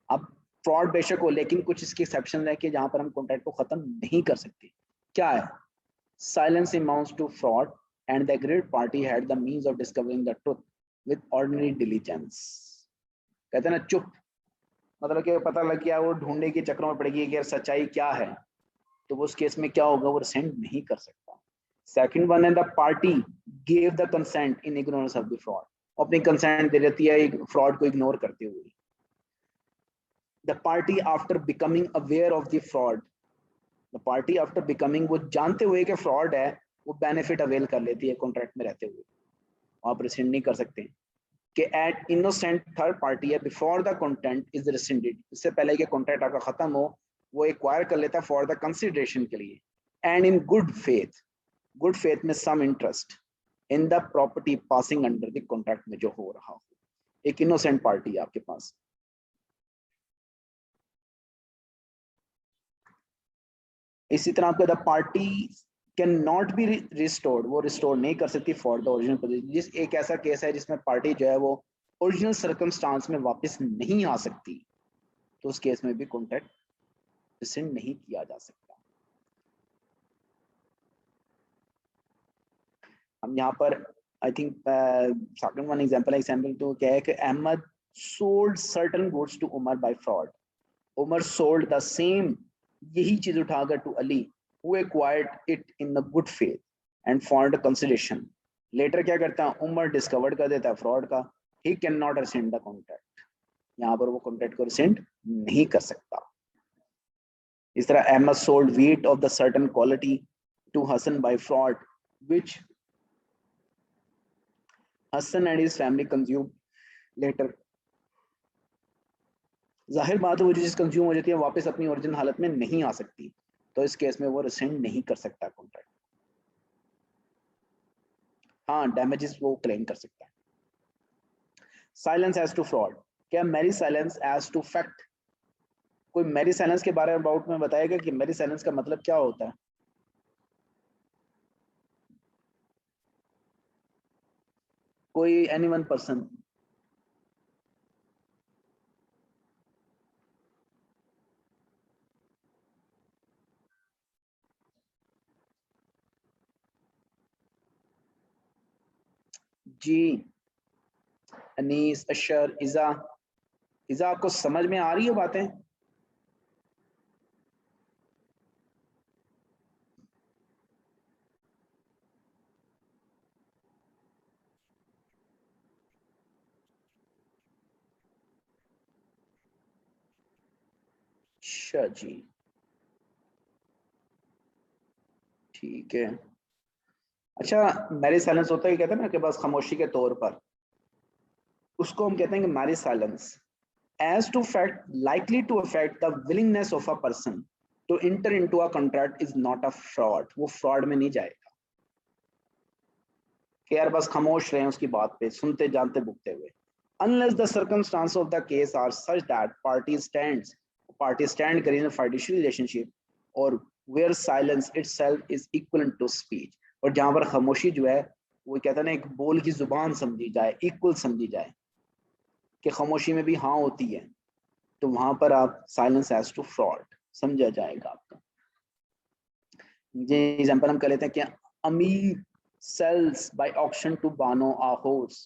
अब फ्रॉड बेशक हो, लेकिन कुछ इसके एक्सेप्शन है कि जहां पर हम कॉन्ट्रैक्ट को खत्म नहीं कर सकते। क्या है, silence amounts to fraud and the agreed party had the means of discovering the truth with ordinary diligence. कहते हैं ना चुप, मतलब कि पता लग गया वो ढूंढने के चक्रों में पड़ेगी कि यार सच्चाई क्या है, तो वो उस केस में क्या होगा, वो रिसेंट नहीं कर सकता. सेकंड वन है the party gave the consent in ignorance of the fraud, अपनी कंसेंट दे देती है फ्रॉड को इग्नोर करते हुए. The party after becoming aware of the fraud, the party after becoming, वो जानते हुए कि फ्रॉड है वो बेनिफिट अवेल कर लेती है कॉन्ट्रैक्ट में रहते हुए. आप रिसेंड नहीं कर सकते कि एट इनोसेंट थर्ड पार्टी है बिफोर द कॉन्टेंट इज रिसेंडेड, इससे पहले कि कॉन्ट्रैक्ट आपका खत्म हो वो एक्वायर कर लेता है फॉर द कंसिडरेशन के लिए. And in good faith, good faith में some interest in the property passing under the contract में जो हो रहा हो. एक इनोसेंट पार्टी है आपके पास. इसी तरह आपका the party can not be restored, वो रिस्टोर नहीं कर सकती फॉर द ओरिजिनल पोजीशन. जिस एक ऐसा केस है जिसमें पार्टी जो है वो ओरिजिनल सर्कमस्टांस में वापस नहीं आ सकती, तो उस केस में भी कॉन्ट्रैक्ट रिसेंड नहीं किया जा सकता. हम यहाँ पर I think second one example तो क्या है कि Ahmed sold certain goods to Umar by fraud. Umar sold the same, यही चीज उठाकर to Ali, who acquired it in the good faith and found a consideration. Later क्या करता है, उमर डिस्कवर्ड कर देता है फ्रॉड का. he cannot rescind the contract, यहाँ पर वो कॉन्ट्रैक्ट को रिसेंड नहीं कर सकता. इस तरह Ahmed sold wheat of the certain quality to Hassan by fraud which Hassan and his family consumed later. जाहिर बात है वो चीज कंज्यूम हो जाती है वापस अपनी ओरिजिनल हालत में नहीं आ सकती, तो इस केस में वो रिसेंड नहीं कर सकता कॉन्ट्रैक्ट. हाँ, डैमेजेस वो क्लेम कर सकता है. साइलेंस एज टू फ्रॉड, क्या mere silence as to fact, कोई मैरी साइलेंस के बारे में अबाउट में बताएगा कि मैरी साइलेंस का मतलब क्या होता है? कोई एनीवन पर्सन? जी, अनीस, अशर, इजा. इजा आपको समझ में आ रही है बातें? अच्छा जी, ठीक है. अच्छा, मैरी साइलेंस होता है, कहते हैं ना कि बस खामोशी के तौर पर, उसको हम कहते हैं कि mere silence as to fact likely to affect the willingness of a person to enter into a contract is not a fraud. वो fraud में नहीं जाएगा कि यार बस खामोश रहे उसकी बात पे, सुनते जानते भुगते हुए. unless the circumstances of the case are such that party stand करें in a fiduciary relationship or where silence itself is equivalent to speech. और जहां पर खामोशी जो है वो कहते हैं ना एक बोल की जुबान समझी जाए, इक्वल समझी जाए कि खामोशी में भी हाँ होती है, तो वहां पर आप साइलेंस एज टू फ्रॉड समझा जाएगा आपका. ये एग्जांपल हम कर लेते हैं कि अमीर sells by auction to Bano a horse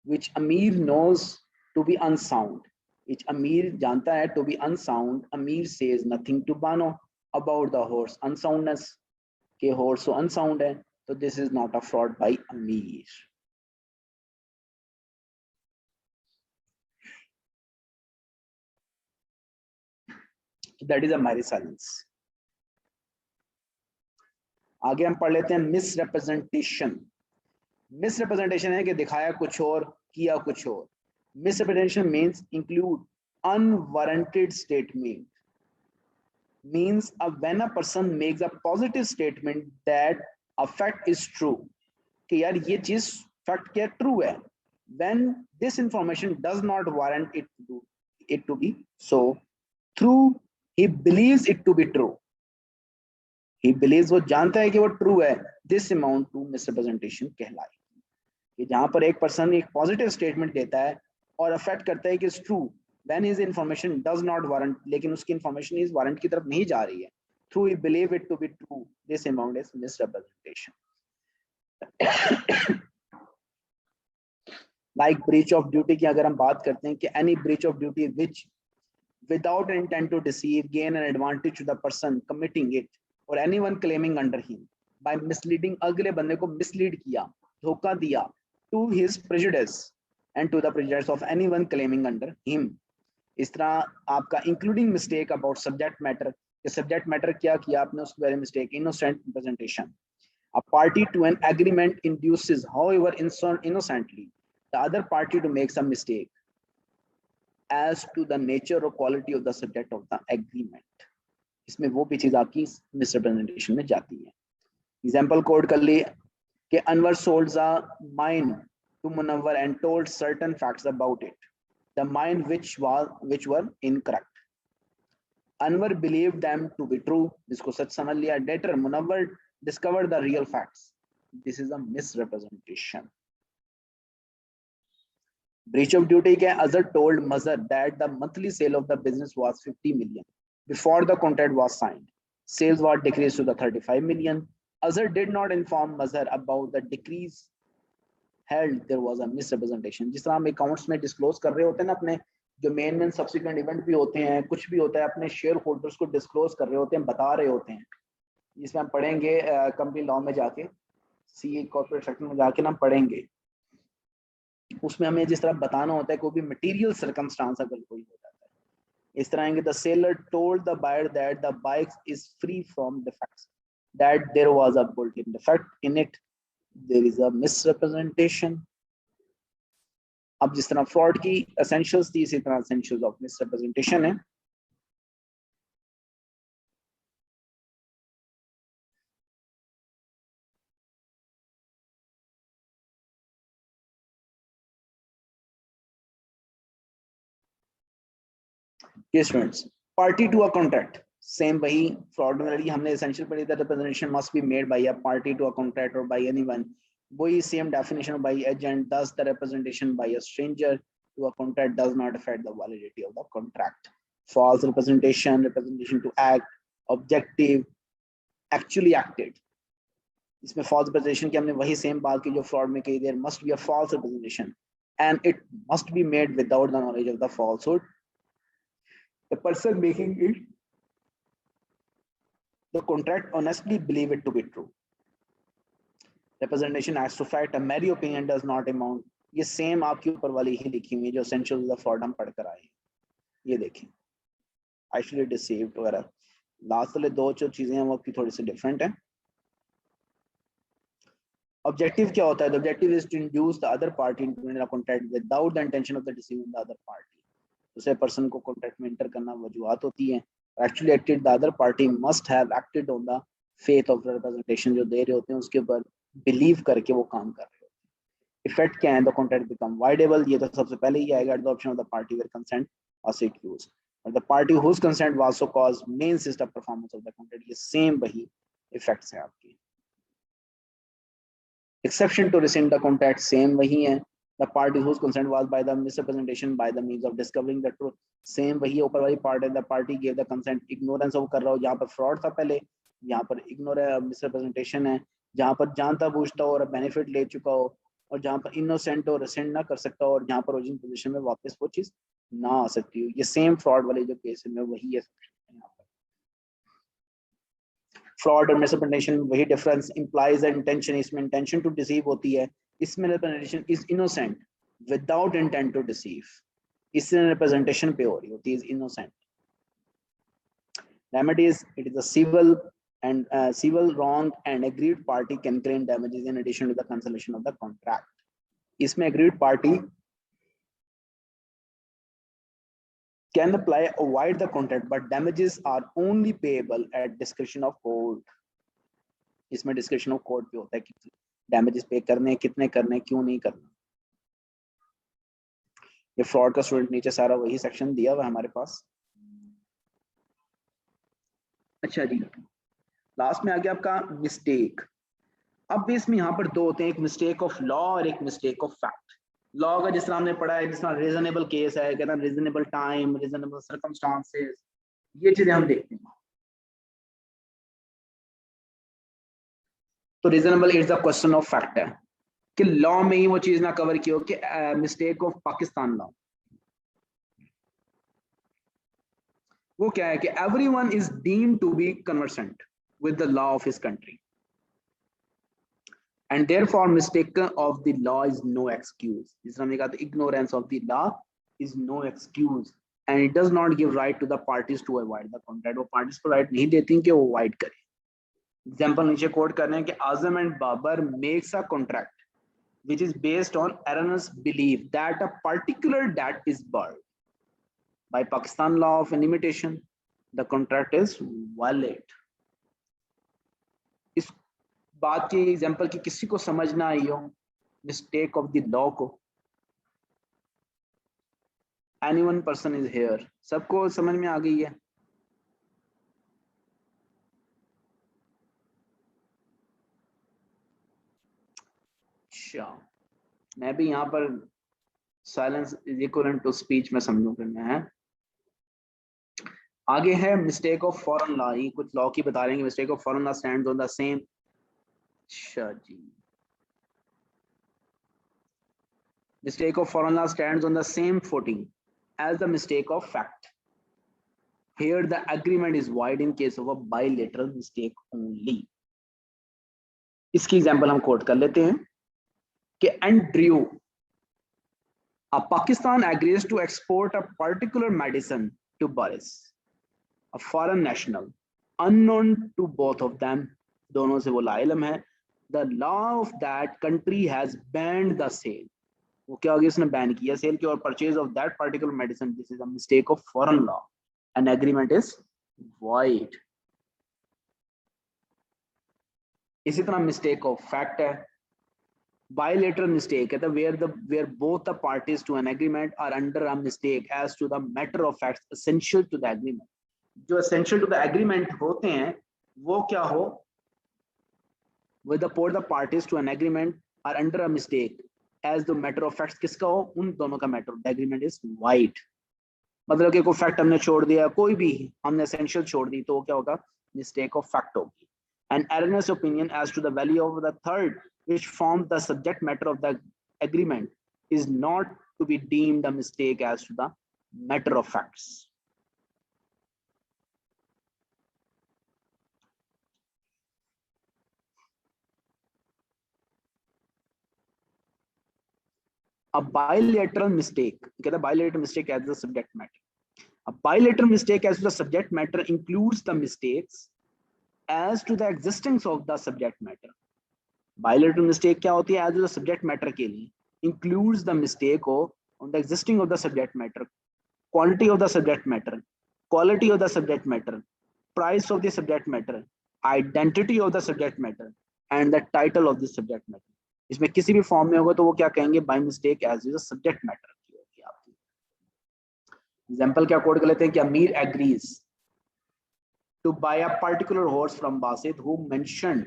which Amir knows to be unsound, which Amir जानता है to be unsound. Amir says nothing to Bano about the horse unsoundness, के horse so unsound है, तो this is not a fraud by Amir. That is a merry silence. आगे हम पढ़ लेते हैं मिसरिप्रेजेंटेशन. मिसरिप्रेजेंटेशन है कि दिखाया कुछ और किया कुछ और. Misrepresentation means include unwarranted statement, means when a person makes a positive statement that a fact is true, कि यार ये चीज फैक्ट क्या ट्रू है, when this information does not warrant it to be so, through he believes it to be true, he believes, वो जानता है कि वो ट्रू है, this amount to misrepresentation कहलाएगी. कि जहां पर एक पर्सन एक पॉजिटिव स्टेटमेंट देता है और अफेक्ट करता है कि it's true, when his information does not warrant, लेकिन उसकी इंफॉर्मेशन इस वारंट की तरफ नहीं जा रही है, through he believe it to be true, this amount is misrepresentation. Like breach of duty की अगर हम बात करते हैं कि any breach of duty which without intent to deceive, gain an advantage to the person committing it or anyone claiming under him by misleading, अगले बंदे को mislead किया, धोखा दिया, to his prejudice and to the prejudice of anyone claiming under him. इस तरह आपका including mistake about subject matter, कि subject matter क्या किया आपने उसके बारे में mistake, innocent representation. A party to an agreement induces, however innocently, the other party to make some mistake as to the nature or quality of the subject of the agreement. इसमें वो भी चीज आपकी misrepresentation में जाती है. Example quote कर लिए कि Anwar sold a mine to Munawwar and told certain facts about it, the mine which were incorrect. Anwar believed them to be true. जिसको सच समझ लिया. Later Munawwar discovered the real facts. This is a misrepresentation. Breach of duty के Azhar told Mazhar that the monthly sale of the business was 50 million before the contract was signed. Sales were decreased to the 35 million. Azhar did not inform Mazhar about the decrease held. There was a misrepresentation. जिस तरह हम accounts में disclose कर रहे होते हैं ना अपने जो main subsequent event भी होते हैं, कुछ भी होता है, अपने shareholders को disclose कर रहे होते हैं, बता रहे होते हैं. जिसमें हम पढ़ेंगे company law में जाके, CA corporate section में जाके हम पढ़ेंगे. उसमें हमें जिस तरह बताना होता है कोई भी मटेरियल सर्कमस्टांस अगर कोई हो जाता है. इस तरह है कि the seller told the buyer that the bike is free from defects, that there was a bulletin defect in it, there is a misrepresentation. अब जिस तरह फ्रॉड की एसेंशियल्स थी, इसी तरह एसेंशियल्स ऑफ मिसरिप्रेजेंटेशन है. Yes, students. Party to a contract. Same वही fraudulently हमने essential पढ़ी था. Representation must be made by a party to a contract or by anyone. वही same definition by agent. Thus, the representation by a stranger to a contract does not affect the validity of the contract. False representation, representation to act, objective, actually acted. इसमें false representation की हमने वही same बात की जो fraud में कही. There must be a false representation, and it must be made without the knowledge of the falsehood. The person making it, the contract, honestly believe it to be true. Representation as to fact, a merry opinion does not amount. ये same आपके ऊपर वाली ही लिखी हुई जो essentials of the fraud हम पढ़कर आए. ये देखें, actually deceived वगैरह. Last वाले दो जो चीजें हैं वो आपकी थोड़ी सी different है. Objective क्या होता है? The objective is to induce the other party into a contract without the intention of the deceiving the other party. दूसरे पर्सन को कॉन्ट्रैक्ट में एंटर करना वजूहत होती हैं. Actually acted the other party must have acted on the faith of representation जो दे रहे होते हैं उसके ऊपर बिलीव करके वो काम कर रहे होते हैं. इफेक्ट क्या है? The contract become voidable. ये तो सबसे पहले ही आएगा. Adoption of the party where consent was secured or the party whose consent was so caused main system performance of the contract. ये सेम वही इफेक्ट्स हैं आपकी. Exception to rescind the contract same वही है. The party whose consent was by the misrepresentation by the means of discovering the truth. Same वही ऊपर वाली part है. The party gave the consent. Ignorance of कर रहा हो. जहाँ पर fraud था पहले, यहाँ पर misrepresentation है. जहाँ पर जानता बूझता हो और benefit ले चुका हो और जहाँ पर innocent हो, rescind ना कर सकता हो और जहाँ पर original position में वापस वो चीज ना आ सकती हो. ये same fraud वाले जो केस में वही है. Fraud और misrepresentation वही difference implies the intention. इसमें intention to deceive होती है. इसमें representation is innocent without intent to deceive. इसमें representation पे हो रही होती है innocent. Remedies, it is a civil and civil wrong and aggrieved party can claim damages in addition to the cancellation of the contract. इसमें aggrieved party can apply avoid the contract but damages are only payable at discretion of court. इसमें discretion of court पे होता है कि damages पे करने, कितने करने, क्यों नहीं करना. ये fraud का स्टूडेंट नीचे सारा वही सेक्शन दिया हुआ हमारे पास. अच्छा जी, लास्ट में आ गया आपका मिस्टेक. अब इसमें यहाँ पर दो होते हैं, एक मिस्टेक ऑफ लॉ और एक मिस्टेक ऑफ फैक्ट. लॉ का जिस तरह हमने पढ़ा है, जिस तरह रीजनेबल केस है, कहना रीजनेबल टाइम, रीजनेबल सर्कमस्टांसेस, ये चीजें हम देखते हैं. तो reasonable is the question of fact है कि लॉ में ही वो चीज ना कवर की हो कि मिस्टेक ऑफ पाकिस्तान लॉ। वो क्या है कि everyone is deemed to be conversant with the law of his country and therefore mistake of the law is no excuse. जिस हमने कहा था ignorance of the law is no excuse and it does not give right to the parties to avoid the contract. वो parties को right नहीं देती कि वो avoid करें। Example नीचे quote कर रहे हैं कि Azam and Babar makes a contract which is based on erroneous belief that a particular debt is barred by Pakistan law of limitation. The contract is valid. इस बात की एग्जांपल की किसी को समझ ना आई हो मिस्टेक ऑफ द लॉ को, any one person is here, सबको समझ में आ गई है? अच्छा, मैं भी यहाँ पर silence is equivalent to speech में समझूं फिर मैं। आगे है मिस्टेक ऑफ फॉरेन लॉ, ये कुछ लॉ की बता रहे हैं। Mistake of foreign law stands on the same. अच्छा जी, mistake of foreign law stands on the same footing as the mistake of fact. Here the agreement is void in case of a bilateral mistake only. इसकी example हम coat कर लेते हैं कि Andrew, Pakistan agrees to export a particular medicine to Boris, a foreign national, unknown to both of them. दोनों से वो लाइलम है। The law of that country has banned the sale. वो क्या हो गया, उसने बैन किया सेल की और purchase of that particular medicine. This is a mistake of foreign law and agreement is void. इसी तरह मिस्टेक ऑफ फैक्ट है, बायलैटरल मिस्टेक है तो where both the parties to an agreement are under a mistake as to the matter of facts essential to the agreement. जो essential to the agreement होते हैं वो क्या हो, with the parties to an agreement are under a mistake as the matter of facts किसका हो, उन दोनों का matter of agreement is wide. मतलब कि कोई फैक्ट हमने छोड़ दिया, कोई भी हमने एसेंशियल छोड़ दी तो क्या होगा, मिस्टेक ऑफ फैक्ट होगी। an erroneous opinion as to the value of the third which forms the subject matter of the agreement is not to be deemed a mistake as to the matter of facts. A bilateral mistake, get a bilateral mistake as the subject matter. A bilateral mistake as to the subject matter includes the mistakes as to the existence of the subject matter. Bilateral mistake क्या होती है, as to the subject matter के लिए includes the mistake on the existing of the subject matter, quantity of the subject matter, quality of the subject matter, price of the subject matter, identity of the subject matter, and the title of the subject matter. इसमें किसी भी form में होगा तो वो क्या कहेंगे, by mistake as the subject matter की होगी आपकी। एग्जांपल क्या कोड कर लेते हैं कि Amir agrees to buy a particular horse from Basit who mentioned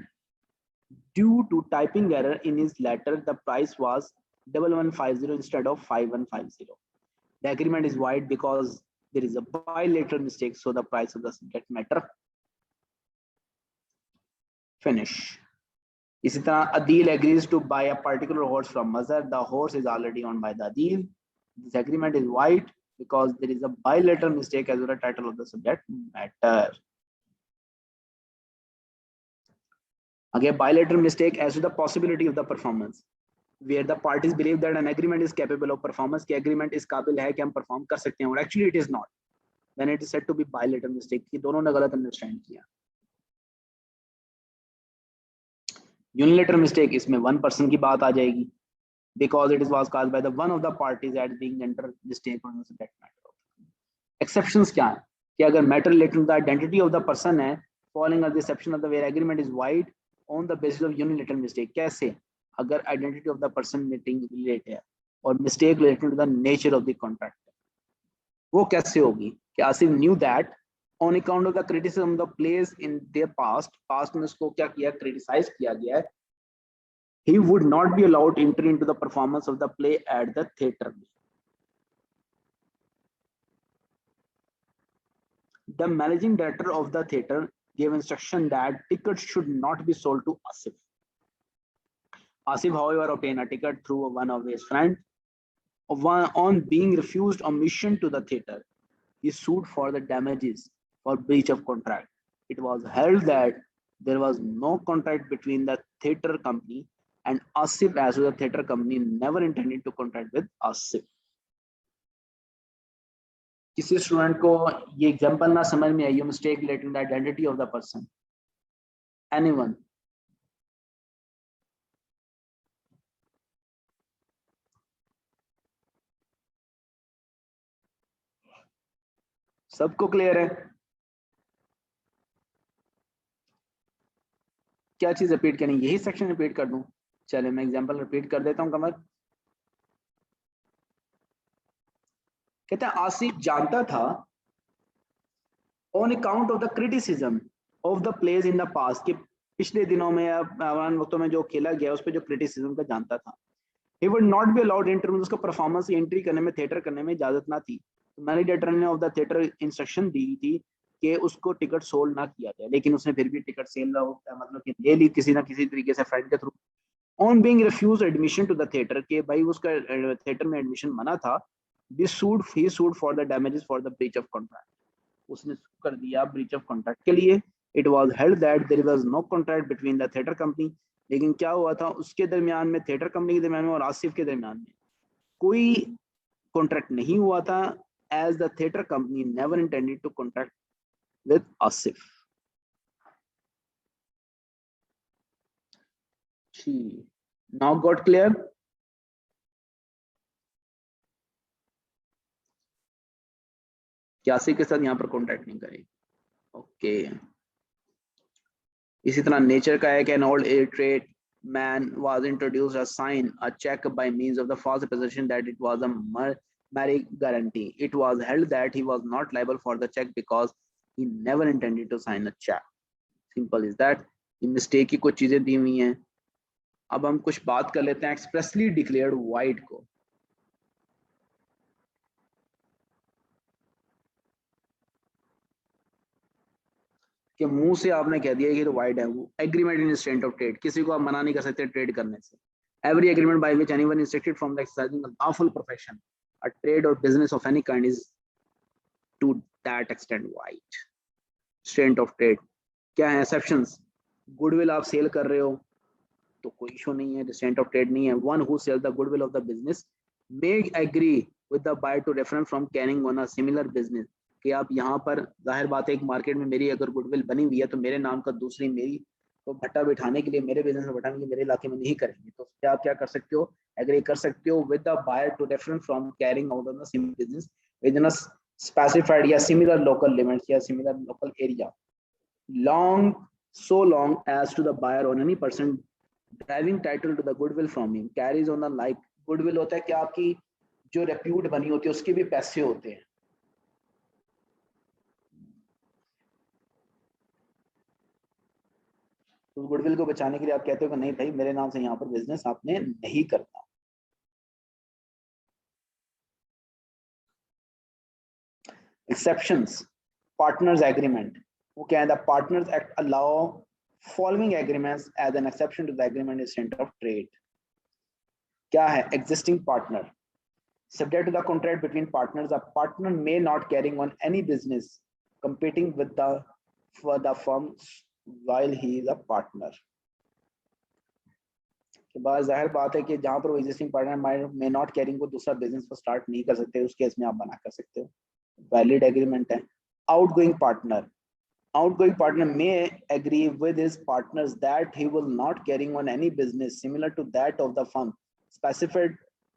due to typing error in his letter the price was 1150 instead of 5150. The agreement is void because there is a bilateral mistake, so the price of the subject matter finish. इसी तरह Adil agrees to buy a particular horse from Mazhar. The horse is already owned by the Adil. This agreement is void because there is a bilateral mistake as well as the title of the subject matter. Again, bilateral mistake as to the possibility of the performance, where the parties believe that an agreement is capable of performance, कि agreement इस काबिल है कि हम perform कर सकते हैं और actually it is not. Then it is said to be bilateral mistake. कि दोनों ने गलत understand किया. यूनिलेटरल मिस्टेक, इसमें वन पर्सन की बात आ जाएगी because it is was caused by the one of the parties at being under mistake on the subject matter. Exceptions क्या है कि अगर matter related to the identity of the person है following the exception of the where agreement is void on the basis of unilateral mistake. कैसे, अगर identity of the person meeting relate है और mistake related to the nature of the contract, वो कैसे होगी कि Asif knew that on account of the criticism of the plays in their past में उसको क्या किया, क्रिटिसाइज किया गया है, he would not be allowed to enter into the performance of the play at the theater. The managing director of the theater gave instruction that tickets should not be sold to Asif. Asif, however, obtained a ticket through one of his friends. On being refused admission to the theatre, he sued for the damages for breach of contract. It was held that there was no contract between the theatre company and Asif, as well as the theatre company never intended to contract with Asif. किसी student को ये example ना समझ में आई, mistake relating the identity of the person? Anyone? सबको clear है? क्या चीज रिपीट करनी? यही सेक्शन रिपीट कर दूं? चले मैं एग्जांपल रिपीट कर देता हूं। कमर कहता है आसिफ जानता था on account of the criticism of the place in the past, कि पिछले दिनों में या पुराने वक्तों में जो खेला गया उस पर जो क्रिटिसिज्म का जानता था। He would not be allowed enter, उसको परफॉर्मेंस की एंट्री करने में, थिएटर करने में इजाजत ना थी। मैनेजर ने ऑफ द थिएटर इंस्ट्रक्शन दी थी कि उसको टिकट सोल्ड ना किया जाए, लेकिन उसने फिर भी टिकट सेल मतलब कि ले ली किसी ना किसी तरीके से फ्रेंड के through. On being refused admission to the theatre, के भाई उसका थिएटर में एडमिशन मना था। he sued for the damages for the breach of contract, उसने कर दिया ब्रीच ऑफ कॉन्ट्रैक्ट के लिए। It was held that there was no contract between the theatre company, लेकिन क्या हुआ था उसके दरमियान में, थिएटर कंपनी के दरमियान में और आसिफ के दरमियान में कोई कॉन्ट्रैक्ट नहीं हुआ था, as the theatre company never intended to contract with Asif. Now got clear? क्या आसिफ के साथ यहाँ पर कॉन्ट्रैक्ट नहीं करेगी? ओके। इसी तरह नेचर का है कि an old illiterate man was introduced a sign a check by means of the false representation that it was a marriage guarantee. It was held that he was not liable for the check because he never intended to sign a check. Simple is that. ये mistake की कुछ चीजें दी हुई हैं। अब हम कुछ बात कर लेते हैं एक्सप्रेसली डिक्लेयर्ड वाइड को। कि मुंह से आपने कह दिया कि तो वाइड है, वो agreement in state of trade, किसी को आप मना नहीं कर सकते ट्रेड करने से। Every agreement by which anyone is restricted from the exercising a lawful profession, a trade or business of any kind is to that extent void. State of trade क्या है? एक्सेप्शंस, गुडविल आप cell कर रहे हो तो कोई issue नहीं है, स्टेट ऑफ ट्रेड नहीं है। One who sells the goodwill of the business may agree with the buyer to reference from carrying on a similar business, कि आप यहाँ पर जाहिर बात है एक मार्केट में मेरी अगर गुडविल बनी हुई है तो मेरे नाम का दूसरी मेरी तो भट्टा बिठाने के लिए, मेरे बिजनेस में बैठाने के लिए मेरे इलाके में नहीं करेंगे, तो क्या आप क्या कर सकते हो? एग्री कर सकते हो with the buyer to reference from carrying out of the same business within a specified या सिमिलर लोकल लिमिट्स या similar local area, long so long as to the buyer or any person driving title to the goodwill from him carries on the like goodwill होता है कि आपकी जो repute बनी होती है उसके भी पैसे होते हैं। तो गुडविल को बचाने के लिए आप कहते हो कि नहीं भाई मेरे नाम से यहाँ पर बिजनेस आपने नहीं करना। एक्सेप्शंस, पार्टनर्स एग्रीमेंट, वो क्या है? The partners act allow following agreements as an exception to the agreement in state of trade. क्या है? Existing partner, subject to the contract between partners, a partner may not carrying on any business competing with the firm while he is a partner। के बाद जाहिर बात है कि जहां पर वो existing partner may not carrying को दूसरा बिजनेस को स्टार्ट नहीं कर सकते, उस केस में आप बना कर सकते हो, वैलिड एग्रीमेंट है। Outgoing partner, outgoing partner may agree with his partners that he will not carrying on any business similar to that of the firm specified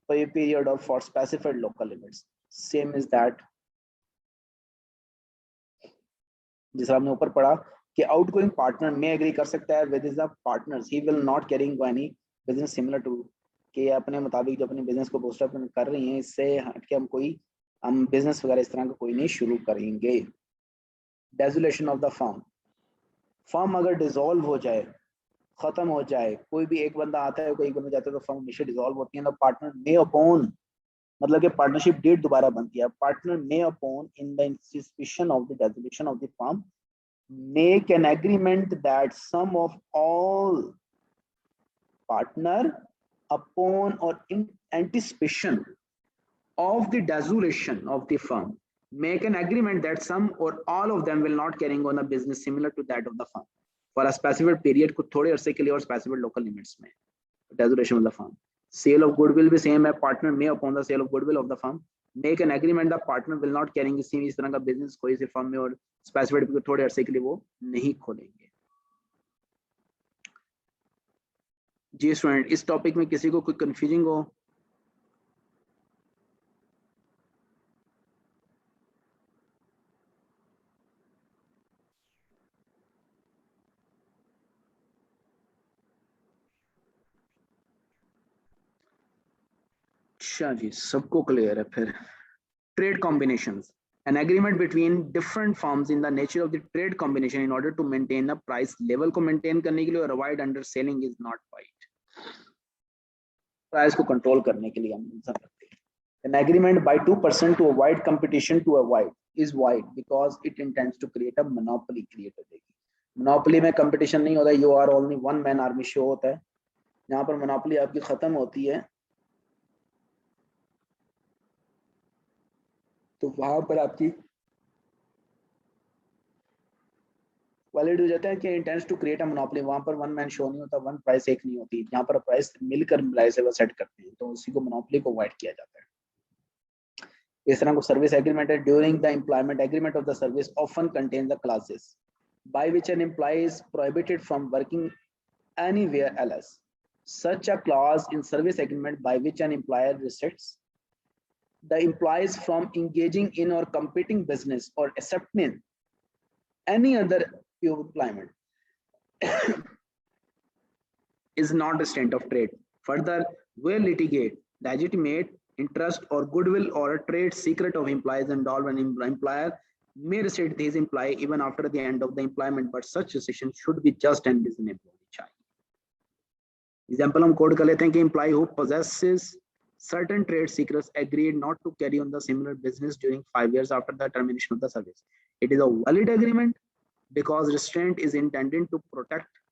period or for specified local limits, same is that। जिस हमने ऊपर पढ़ा कि outgoing partner में agree कर सकता है with his partners, he will not carrying any business similar to, कि अपने मुताबिक जो अपने बिजनेस को बूस्ट अप कर रही हैं इससे हटके हम बिजनेस वगैरह इस तरह का कोई नहीं शुरू करेंगे। डेजोलेशन ऑफ द फर्म, फर्म अगर डिसॉल्व हो जाए, खत्म हो जाए, कोई भी एक बंदा आता है कोई बंदा जाता है तो फर्म हमेशा डिसॉल्व होती है ना। पार्टनर मे अपॉन, मतलब कि पार्टनरशिप डेट दोबारा बनती है। Partner may upon in the institution of the desolation of the firm make an agreement that some of all partner, upon or in anticipation of the dissolution of the firm, make an agreement that some or all of them will not carrying on a business similar to that of the firm for a specified period, कुछ थोड़े अरसे के लिए और specified local limits में, dissolution of the firm. Sale of goodwill भी same है, partner may upon the sale of goodwill of the firm make an agreement the partner will not carrying इस तरह का business कोई से firm में और specified थोड़े अरसे के लिए वो नहीं खोलेंगे. जी स्टूडेंट, इस टॉपिक में किसी को कोई कंफ्यूजिंग हो? अच्छा जी, सबको क्लियर है. फिर trade combinations, an agreement between different firms in the nature of the trade combination in order to maintain a price level को maintain करने के लिए और avoid underselling is not right. Price को कंट्रोल करने के लिए हम ऐसा करते हैं. An agreement by two person to avoid competition to avoid is void because it intends to create a monopoly create हो जाएगी. मोनोपोली में कंपटीशन नहीं होता, you are only one man army show होता है. यहाँ पर मोनोपोली आपकी खत्म होती है तो वहां पर आपकी वैलिड हो जाता है कि intends to create a monopoly. वहां पर वन मैन शो नहीं होता, वन प्राइस एक नहीं होती. यहाँ पर प्राइस मिलकर प्राइस वो सेट करते हैं तो उसी को मोनोपोली को अवॉइड किया जाता है. इस तरह को सर्विस एग्रीमेंट है. During the employment agreement of the service often contain the clauses by which an employ is prohibited from working anywhere else. Such a clause in service agreement by which an employer restricts the employees from engaging in or competing business or accepting any other employment is not a restraint of trade. Further, will litigate the legitimate interest or goodwill or a trade secret of employees involved. An employer may restrict his employee even after the end of the employment, but such restriction should be just and reasonable. Example हम code कर लेते हैं कि employee who possesses certain trade secrets agreed not to carry on the similar business during 5 years after the termination of the service. It is a valid agreement because restraint is intended to protect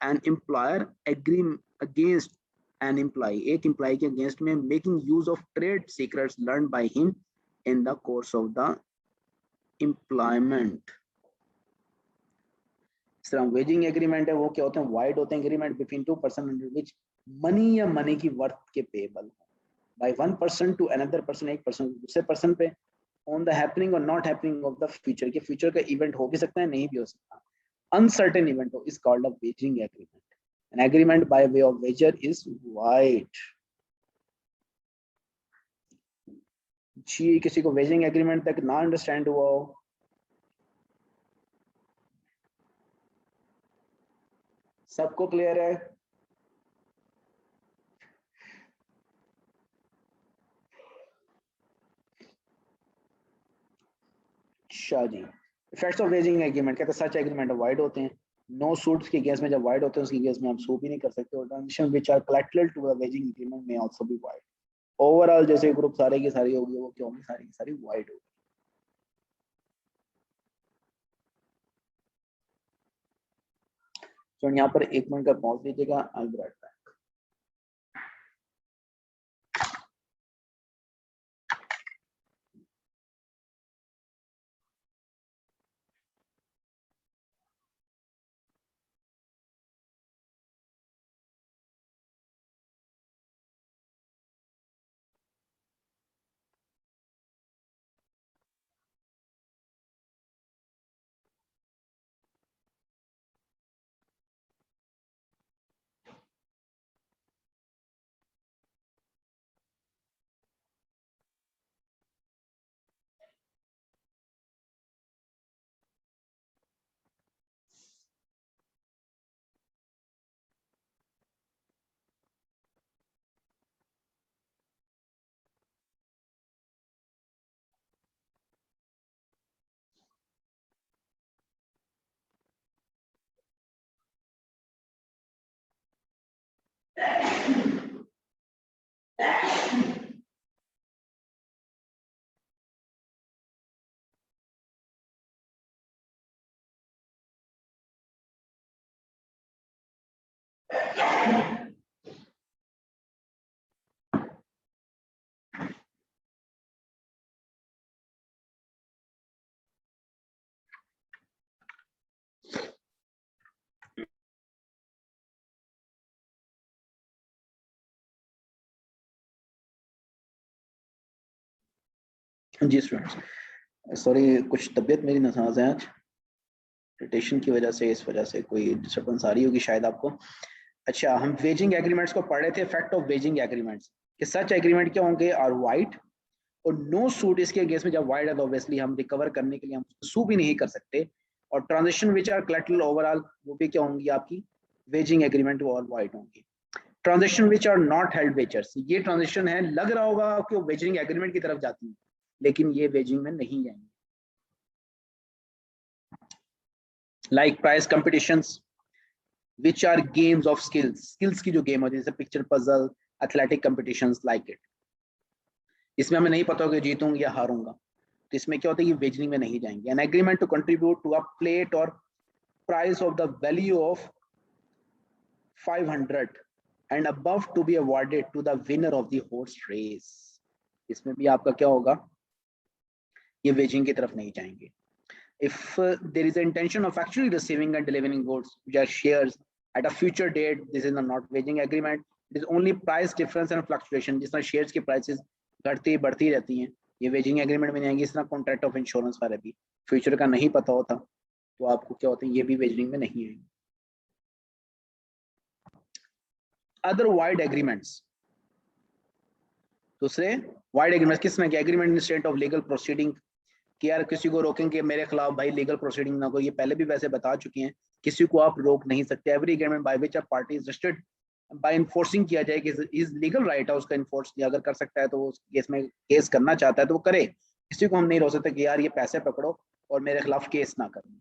an employer against an employee. एक employee के against में making use of trade secrets learned by him in the course of the employment. इस तरह wagering agreement है वो क्या होते हैं? वाइड होते हैं agreement between two person under which money या मनी की वर्थ के payable by one person to another person, एक पर्सन दूसरे पर्सन पे on the happening or not happening of the future, के फ्यूचर का इवेंट हो भी सकता है नहीं भी हो सकता. अनसर्टेन इवेंट हो is called a wagering agreement. An agreement by way of wager is void. जी किसी को वेजिंग एग्रीमेंट तक ना अंडरस्टैंड हुआ हो? सबको क्लियर है? अच्छा जी, इफेक्ट्स ऑफ वेजिंग एग्रीमेंट कहते हैं सच एग्रीमेंट वाइड होते हैं. नो सूट्स के केस में जब वाइड होते हैं उसकी केस में हम सू भी नहीं कर सकते. और transaction which are collateral to the wagering agreement में आल्सो बी वाइड. ओवरऑल जैसे ग्रुप सारे की सारी होगी वो क्यों होगी? सारी की सारी वाइड होगी. तो यहाँ पर 1 मिनट का पॉज लीजिएगा. I will right back. जी स्टूडेंट्स, सॉरी कुछ तबीयत मेरी नासाज है आज, इरिटेशन की वजह से, इस वजह से कोई डिस्टर्बेंस आ रही होगी शायद आपको। अच्छा, हम वेजिंग एग्रीमेंट्स को पढ़ रहे थे, फैक्ट ऑफ वेजिंग एग्रीमेंट्स कि सच एग्रीमेंट क्या होंगे आर वाइड और नो सूट, इसके अगेंस्ट में जब वाइड है तो ऑब्वियसली हम रिकवर करने के लिए हम सू भी नहीं कर सकते, और transaction which are collateral overall वो भी क्या होंगी आपकी वेजिंग एग्रीमेंट और वाइड होंगी। Transaction which are not held wagers, ये ट्रांजेक्शन है लग रहा होगा कि वो वेजिंग एग्रीमेंट की तरफ जाती है लेकिन ये वेजिंग में नहीं जाएंगे। Like price competitions which are games of skills, skills की जो गेम होती है जैसे picture puzzle, athletic competitions like it, इसमें हमें नहीं पता होगा जीतूंगा या हारूंगा, तो इसमें क्या होता है ये वेजिंग में नहीं जाएंगे। An agreement to contribute to a plate or prize of the value of 500 and above to be awarded to the winner of the horse race, इसमें भी आपका क्या होगा ये वेजिंग की तरफ नहीं जाएंगे। If there is an intention of actually receiving and delivering goods which are shares at a future date, this is a not waging agreement. It is only price difference and fluctuation. जिस तरह shares की prices घटती बढ़ती रहती हैं, ये waging agreement में नहीं आएंगी। इस तरह कॉन्ट्रैक्ट ऑफ इंश्योरेंस वाले भी फ्यूचर का नहीं पता होता तो आपको क्या होता है ये भी वेजिंग में नहीं आएंगे। अदर वाइड एग्रीमेंट्स, दूसरे वाइड एग्रीमेंट किस में क्या agreement in state of legal proceeding कि यार किसी को रोकेंगे मेरे खिलाफ भाई लीगल प्रोसीडिंग ना को, ये पहले भी वैसे बता चुके हैं, किसी को आप रोक नहीं सकते। Every agreement by which a party is registered bye enforcing किया जाए कि इज लीगल राइट है उसका इन्फोर्स, अगर कर सकता है तो उस केस में केस करना चाहता है तो वो करे, किसी को हम नहीं रोक सकते कि यार ये पैसे पकड़ो और मेरे खिलाफ केस ना करें।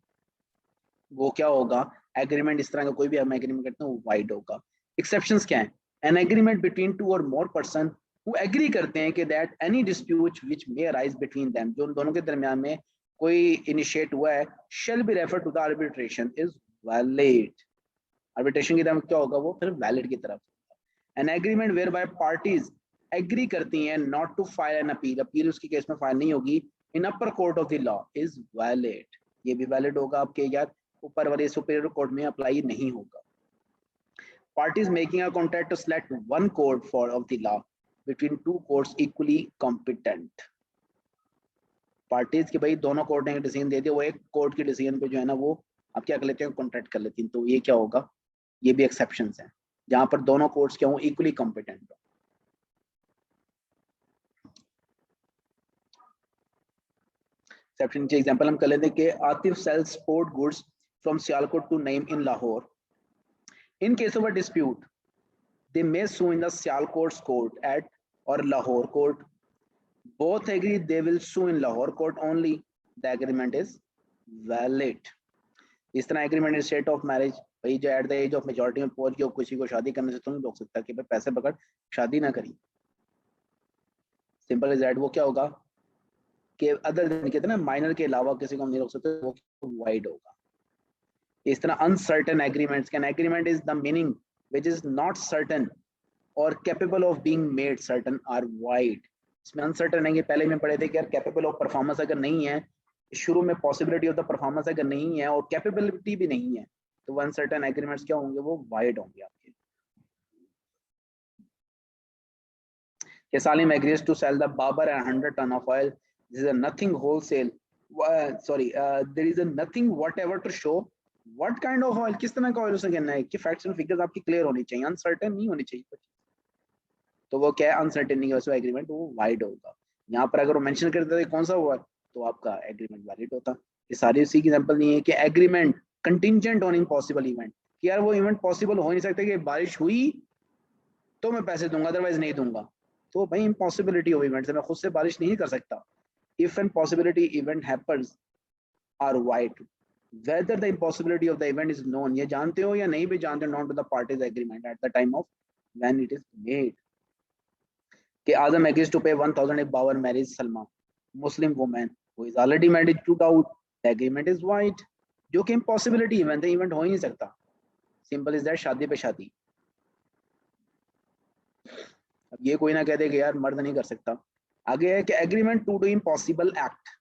वो क्या होगा एग्रीमेंट, इस तरह का कोई भी हम एग्रीमेंट करते हैं वो वाइड होगा। एक्सेप्शंस क्या है, एन एग्रीमेंट बिटवीन टू और मोर पर्सन वो एग्री करते हैं कि that any dispute which may arise between them, जो उन दोनों के दरमियान में कोई इनिशिएट हुआ है, shall be refer to the arbitration is valid, arbitration की तरफ क्या होगा वो फिर वैलिड की तरफ। An agreement where by parties agree करती हैं not to file an appeal, appeal उसकी केस में फाइल नहीं होगी, in upper court of the law is valid, ये भी वैलिड होगा आपके यार ऊपर वाले सुपीरियर कोर्ट में अप्लाई नहीं होगा। Parties making a contract to select one court for of the law between two courts equally competent, parties के भाई दोनों कोर्ट ने डिसीजन दे दिया, वो एक कोर्ट के डिसीजन पे जो है ना वो आप क्या कर लेते हैं कॉन्ट्रैक्ट कर लेती हैं, तो ये क्या होगा ये भी एक्सेप्शंस हैं जहां पर दोनों कोर्ट्स क्या हो इक्वली कॉम्पिटेंट हो। एक्सेप्शन के एग्जांपल हम कर लेते हैं कि Atif sells sport goods from Sialkot to Naeem in Lahore, in case of a dispute they may sue in the Sialkot court at or Lahore court, both agree they will sue in Lahore court only, the agreement is valid। इस तरह agreement in state of marriage, भाई जो at the age of majority में पहुंच गया किसी को शादी करने से तो नहीं रोक सकता कि भाई पैसे पकड़ शादी ना करी, सिंपल इज दैट। वो क्या होगा कि अदर देन कहते हैं ना माइनर के अलावा किसी को हम नहीं रोक सकते, वो वाइड होगा। इस तरह uncertain agreements, can agreement is the meaning which is not certain or capable of being made certain are wide। इसमें uncertain है कि पहले में पढ़े थे कि यार capable of performance अगर नहीं है, शुरू में possibility of the performance अगर नहीं है और capability भी नहीं है तो uncertain agreements क्या होंगे वो wide होंगे आपके। कि सालिम agrees to sell the Babar 100 ton of oil, this is a nothing wholesale, there is a nothing whatever to show what kind of oil, किस तरह का ऑयल उसे कहना है कि फैक्ट्स एंड फिगर्स आपकी क्लियर होनी चाहिए, अनसर्टेन नहीं होनी चाहिए, तो वो क्या है अनसर्टेन की वजह से एग्रीमेंट वो वाइड होगा। यहाँ पर अगर वो मेंशन कर देते कौन सा हुआ तो आपका एग्रीमेंट वैलिड होता। ये सारी उसी की एग्जांपल नहीं है कि agreement contingent on impossible event, कि यार वो इवेंट पॉसिबल हो नहीं सकता कि बारिश हुई तो मैं पैसे दूंगा अदरवाइज नहीं दूंगा, तो भाई इम्पॉसिबिलिटी ऑफ इवेंट से मैं खुद से बारिश नहीं कर सकता। If an possibility event happens are void whether the impossibility of the event is known, ये जानते हो या नहीं भी जानते हो, known to the parties agreement at the time of when it is made। कि आजम agrees to pay 1000 if Babar marries Salma, Muslim woman who is already married to doubt, the agreement is void, जो कि impossibility event है, event हो ही नहीं सकता, simple is that, शादी पे शादी। अब ये कोई ना कह दे कि यार मर्द नहीं कर सकता। आगे है कि agreement to do impossible act,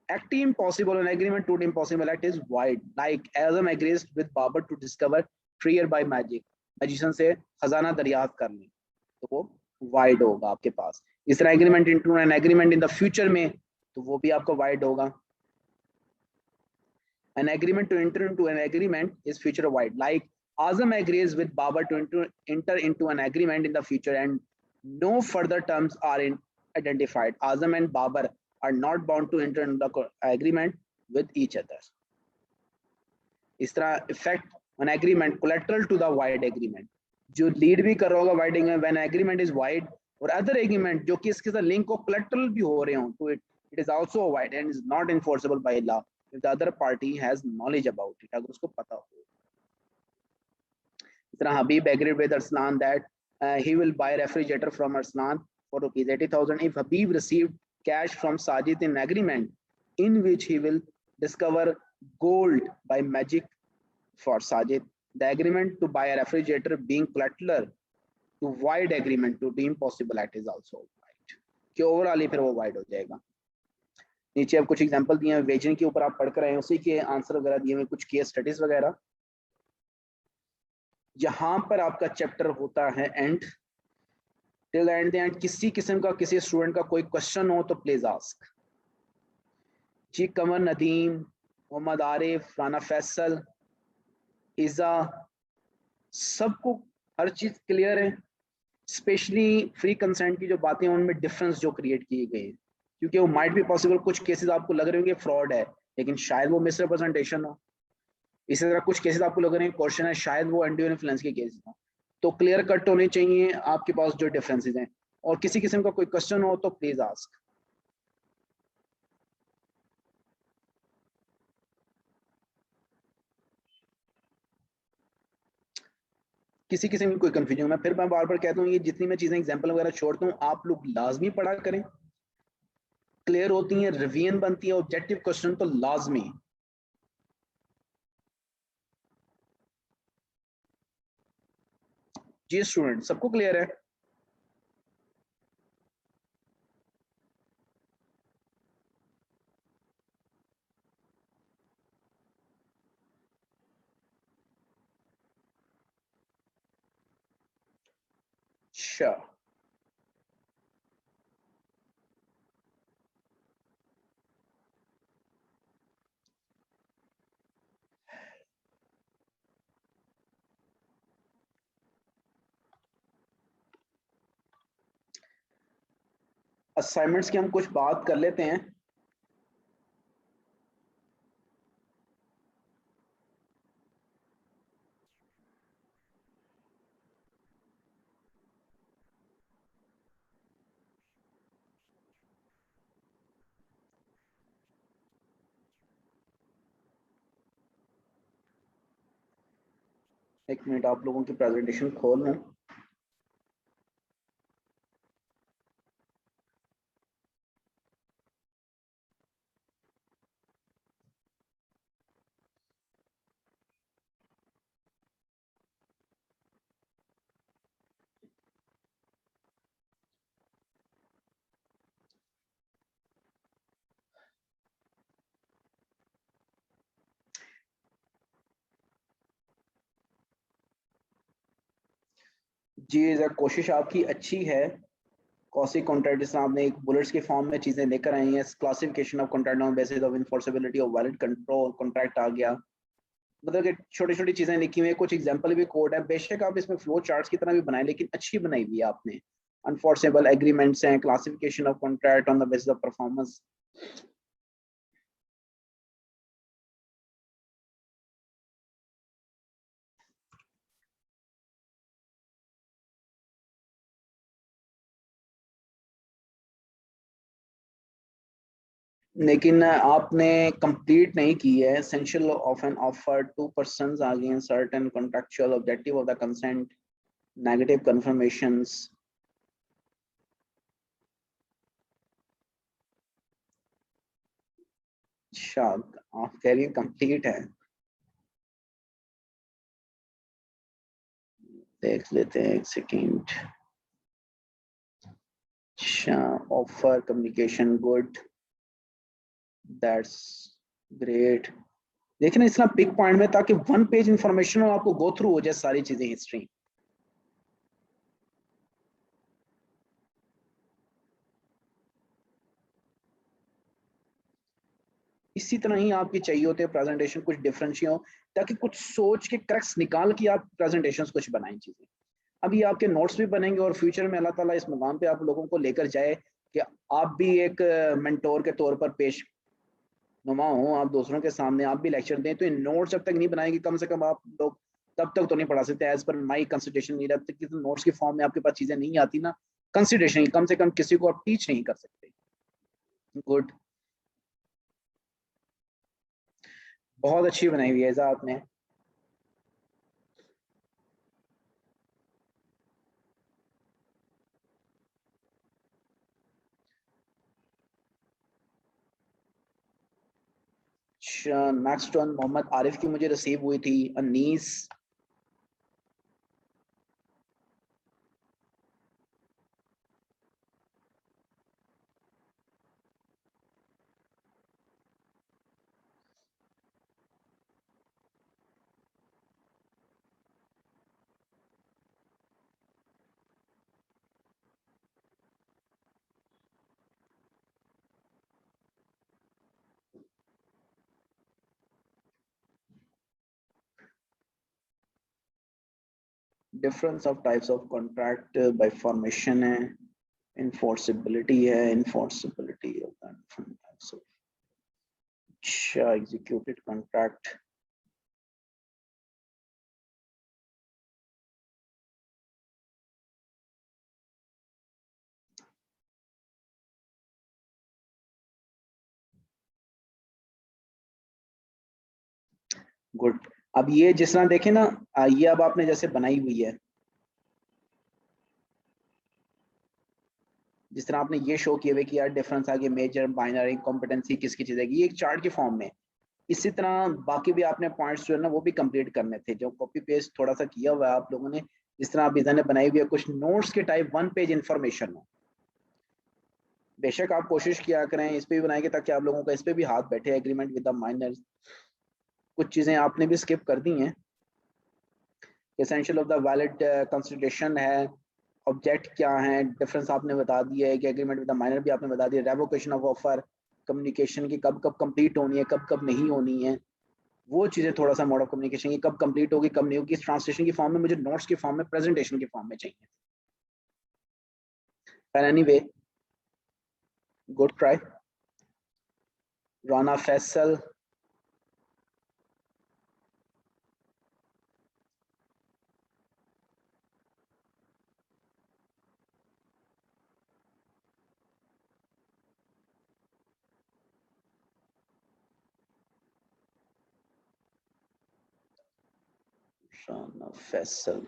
acting impossible, an agreement to do impossible act is wide, like Azam agrees with Babar to discover treasure by magic, magician से खजाना दरियाफ्त कर लें तो वो wide होगा आपके पास। इस तरह agreement into an agreement in the future में, तो वो भी आपका वाइड होगा। An agreement to enter into an agreement is future wide. Like Azam agrees with Babar to enter into an agreement in the future and no further terms are identified. Azam and Babar are not bound to enter into the agreement with each other. इस तरह effect an agreement collateral to the wide agreement. जो lead भी कर रहा होगा wide agreement, when agreement is wide और other agreement जो कि इसके साथ link को collateral भी हो रहे हों to it, it is also wide and is not enforceable by law if the other party has knowledge about it, अगर उसको पता हो। इस तरह Habib agreed with Arslan that he will buy a refrigerator from Arslan for rupees 80,000 if Habib received cash from Sajid in agreement in which he will discover gold by magic for Sajid. The agreement to buy a refrigerator being collateral to wide agreement to deem possible act is also wide, कि overall ही फिर वो wide हो जाएगा। नीचे अब कुछ example दिए हैं वेजन के ऊपर, आप पढ़ कर आए उसी के आंसर वगैरह दिए हुए, कुछ केस स्टडीज वगैरह। जहां पर आपका चैप्टर होता है एंड टिल एंड एंड, किसी किस्म का किसी स्टूडेंट का कोई क्वेश्चन हो तो प्लीज आस्क। जी कमर नदीम, मोहम्मद आरिफ, राना फैसल, इज़ा, सबको हर चीज क्लियर है। स्पेशली फ्री कंसेंट की जो बातें हैं उनमें डिफरेंस जो क्रिएट किए गए हैं, क्योंकि वो माइट भी पॉसिबल कुछ केसेस आपको लग रहे होंगे फ्रॉड है लेकिन शायद वो मिसरिप्रेजेंटेशन हो। इसी तरह कुछ केसेस आपको लग रहे हैं क्वेश्चन है, शायद वो अनड्यू इन्फ्लुएंस के केसेस हो। तो क्लियर कट होने चाहिए आपके पास जो डिफरेंसेस हैं, और किसी किस्म का कोई क्वेश्चन हो तो प्लीज आस्क। किसी किस्म की कोई कंफ्यूजन, मैं फिर बार बार कहता हूँ ये जितनी मैं चीजें एग्जांपल वगैरह छोड़ता हूँ आप लोग लाजमी पढ़ा करें, क्लियर होती है, रिवीजन बनती है, ऑब्जेक्टिव क्वेश्चन तो लाजमी। जी स्टूडेंट सबको क्लियर है? अच्छा, असाइनमेंट्स की हम कुछ बात कर लेते हैं। एक मिनट आप लोगों की प्रेजेंटेशन खोल लूं। जी कोशिश आपकी अच्छी है। कॉसी कॉन्ट्रैक्ट जिस आपने एक बुलेट्स के फॉर्म में चीजें लेकर आई हैं, classification of contract on basis of enforceability of valid control contract आ गया, मतलब कि छोटी छोटी चीजें लिखी हुई है, कुछ एग्जांपल भी कोड है। बेशक आप इसमें फ्लो चार्ट्स की तरह भी बनाए लेकिन अच्छी बनाई हुई है आपने। अनफोर्सेबल एग्रीमेंट्स हैं, classification of contract on the basis of performance. लेकिन आपने कंप्लीट नहीं की है। Essential of an offer, two persons आ गए, certain contractual objective of the consent, negative confirmations. अच्छा आप कह रही कंप्लीट है, देख लेते हैं एक सेकेंड। अच्छा offer communication good, that's great. देखना इसका पिक पॉइंट में ताकि वन पेज इंफॉर्मेशन हो, आपको गो थ्रू हो जाए सारी चीजें, हिस्ट्री। इसी तरह ही आपकी चाहिए होते हैं प्रेजेंटेशन, कुछ डिफरेंशियल हो, ताकि कुछ सोच के क्रक्स निकाल के आप प्रेजेंटेशंस कुछ बनाएं चीजें। अभी आपके नोट्स भी बनेंगे और फ्यूचर में अल्लाह ताला इस मुकाम पे आप लोगों को लेकर जाए कि आप भी एक मेंटोर के तौर पर पेश नुमा हो, आप दूसरों के सामने आप भी लेक्चर दें। तो इन नोट्स जब तक नहीं बनाएंगे, कम से कम आप लोग तब तक तो नहीं पढ़ा सकते। एज पर माई कंसिडरेशन नहीं रहता कि नोट्स की फॉर्म में आपके पास चीजें नहीं आती ना, कंसिडरेशन कम से कम किसी को आप टीच नहीं कर सकते। गुड, बहुत अच्छी बनाई हुई है आपने। नेक्स्ट वन मोहम्मद आरिफ की मुझे रिसीव हुई थी, Anees. Difference of types of contract by formation है, इनफोर्सिबिलिटी है, इनफोर्सिबिलिटी अच्छा एग्जीक्यूटेड कॉन्ट्रैक्ट। गुड, अब ये जिस तरह देखें ना, ये अब आपने जैसे बनाई हुई है, जिस तरह आपने ये शो किए हुए कि यार डिफरेंस आगे मेजर बाइनरी कॉम्पिटेंसी किसकी चीज है, ये एक चार्ट के फॉर्म में। इसी तरह बाकी भी आपने पॉइंट्स जो है ना वो भी कंप्लीट करने थे, जो कॉपी पेस्ट थोड़ा सा किया हुआ है आप लोगों ने। जिस तरह आप इधर ने बनाई हुई है कुछ नोट्स के टाइप, वन पेज इंफॉर्मेशन हो। बेशक आप कोशिश किया करें इस पे भी बनाएंगे ताकि आप लोगों का इस पे भी हाथ बैठे। एग्रीमेंट विद द माइनर्स, कुछ चीजें आपने भी स्किप कर दी हैं। Essential of the valid consideration है, ऑब्जेक्ट क्या है, डिफरेंस आपने बता दिया है कि एग्रीमेंट विद द माइनर भी आपने बता दिया। रेवोकेशन ऑफ ऑफर, कम्युनिकेशन की कब कब कंप्लीट होनी है, कब कब नहीं होनी है, वो चीजें थोड़ा सा मोड ऑफ कम्युनिकेशन की कब कंप्लीट होगी कब नहीं होगी, ट्रांसलेशन की फॉर्म में, मुझे नोट्स की फॉर्म में, प्रेजेंटेशन की फॉर्म में चाहिए। पर anyway, good try. Rana Faisal, Rana Faisal.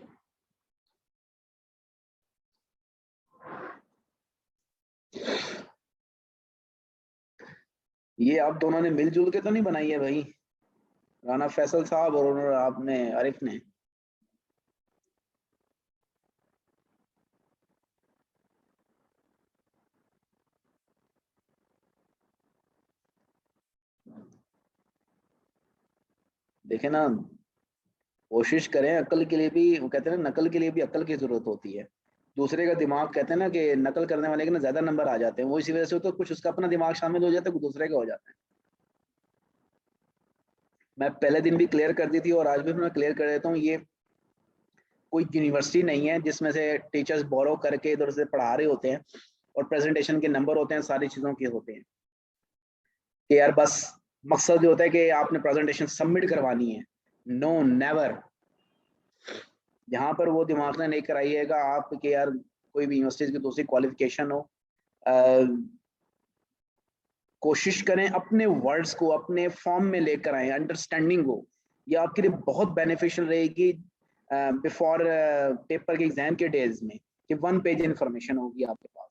ये आप दोनों ने मिलजुल के तो नहीं बनाई है भाई, राना फैसल साहब और आपने आरिफ ने? देखे ना, कोशिश करें। अकल के लिए भी वो कहते हैं ना, नकल के लिए भी अकल की जरूरत होती है। दूसरे का दिमाग कहते हैं ना कि नकल करने वाले के ना ज्यादा नंबर आ जाते हैं, वो इसी वजह से तो कुछ उसका अपना दिमाग शामिल हो जाता है, कुछ दूसरे का हो जाता है। मैं पहले दिन भी क्लियर कर दी थी और आज भी मैं क्लियर कर देता हूँ, ये कोई यूनिवर्सिटी नहीं है जिसमें से टीचर्स बोरो करके इधर से पढ़ा रहे होते हैं और प्रेजेंटेशन के नंबर होते हैं, सारी चीजों के होते हैं कि यार बस मकसद ये होता है कि आपने प्रेजेंटेशन सबमिट करवानी है। No, never. यहाँ पर वो दिमाग में नहीं कराइएगा आप कि यार कोई भी यूनिवर्सिटी की दूसरी क्वालिफिकेशन हो। कोशिश करें अपने वर्ड्स को अपने फॉर्म में लेकर आए, अंडरस्टैंडिंग हो। ये आपके लिए बहुत बेनिफिशियल रहेगी बिफोर पेपर के एग्जाम के डेज में, कि वन पेज इंफॉर्मेशन होगी आपके पास।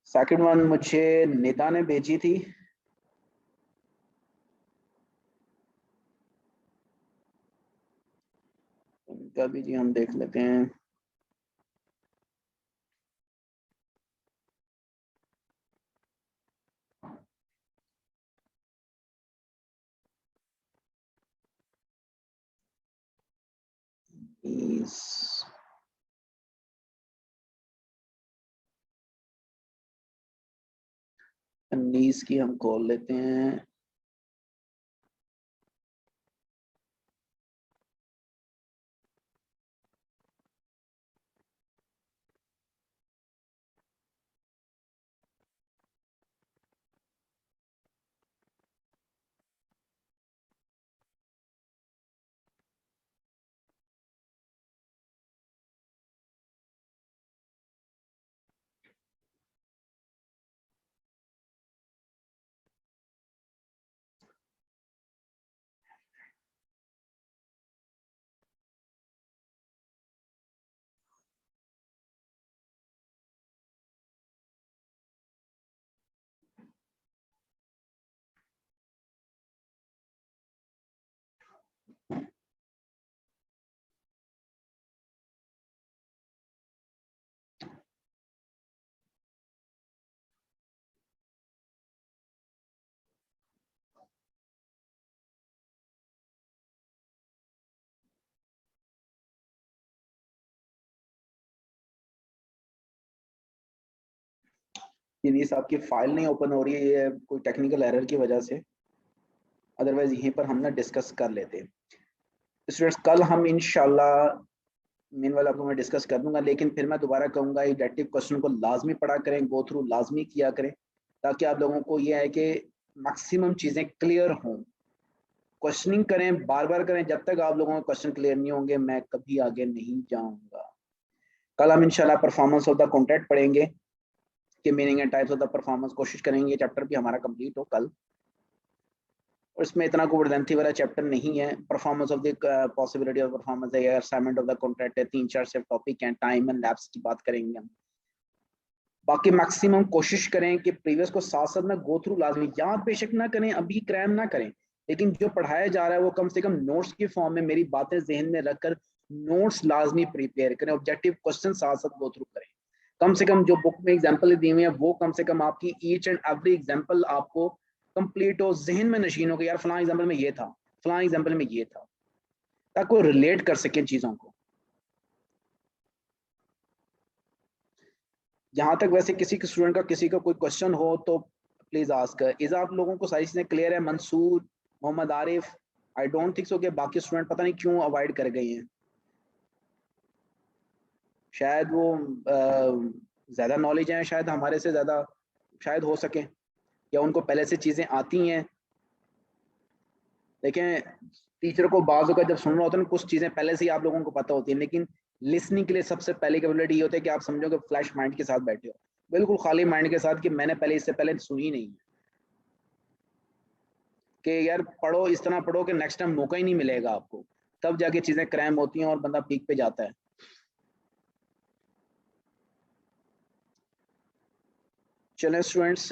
सेकंड वन मुझे नेता ने भेजी थी, उनका भी जी हम देख लेते हैं। अनीस की हम कॉल लेते हैं। आपकी फाइल नहीं ओपन हो रही है, ये कोई टेक्निकल एरर की वजह से, अदरवाइज यहीं पर हम ना डिस्कस कर लेते हैं। स्टूडेंट्स कल हम इंशाल्लाह मेन वाला आपको मैं डिस्कस कर दूंगा, लेकिन फिर मैं दोबारा कहूंगा डिडक्टिव क्वेश्चन को लाजमी पढ़ा करें, गो थ्रू लाजमी किया करें, ताकि आप लोगों को ये है कि मैक्सिमम चीजें क्लियर हों। क्वेश्चनिंग करें, बार बार करें, जब तक आप लोगों को क्वेश्चन क्लियर नहीं होंगे मैं कभी आगे नहीं जाऊंगा। कल हम इंशाल्लाह परफॉर्मेंस ऑफ द कॉन्ट्रैक्ट पढ़ेंगे कि meaning and types of the performance, कोशिश करेंगे ये चैप्टर भी हमारा कंप्लीट हो कल। और इसमें इतना कोई लेंथी वाला चैप्टर नहीं है। Performance of the possibility of performance है, असाइनमेंट ऑफ द कॉन्ट्रैक्ट है, 3-4 सिर्फ टॉपिक हैं, टाइम एंड लैप्स की बात करेंगे हम। बाकी मैक्सिमम कोशिश करें कि प्रीवियस को साथ साथ में गो थ्रू लाजमी, याद बेशक ना करें, अभी क्रैम ना करें, लेकिन जो पढ़ाया जा रहा है वो कम से कम नोट्स की फॉर्म में मेरी बातें जहन में रखकर नोट्स लाजमी प्रिपेयर करें, ऑब्जेक्टिव क्वेश्चन साथ साथ गो थ्रू करें। कम से कम जो बुक में एग्जाम्पल दी हुई है वो कम से कम आपकी ईच एंड एवरी एग्जाम्पल आपको कंप्लीट हो, जहन में नशीन हो कि यार फलां एग्जाम्पल में ये था, फलां एग्जाम्पल में ये था, ताकि वो रिलेट कर सके चीजों को। जहां तक वैसे किसी स्टूडेंट का किसी का कोई क्वेश्चन हो तो प्लीज आस्क। इज आप लोगों को सारी चीजें क्लियर है? Mansoor, Mohammad Arif, I don't think so कि बाकी स्टूडेंट पता नहीं क्यों अवॉइड कर गए हैं। शायद वो ज्यादा नॉलेज है, शायद हमारे से ज्यादा शायद हो सके, या उनको पहले से चीजें आती हैं। लेकिन टीचर को बाज़ का जब सुनना होता है ना, कुछ चीजें पहले से ही आप लोगों को पता होती है, लेकिन लिसनिंग के लिए सबसे पहले कैपेबिलिटी ये होती है कि आप समझो कि फ्लैश माइंड के साथ बैठे हो, बिल्कुल खाली माइंड के साथ कि मैंने पहले इससे पहले सुनी नहीं है, कि यार पढ़ो, इस तरह पढ़ो कि नेक्स्ट टाइम मौका ही नहीं मिलेगा आपको, तब जाके चीजें क्रैम होती हैं और बंदा पीक पे जाता है। चलें स्टूडेंट्स,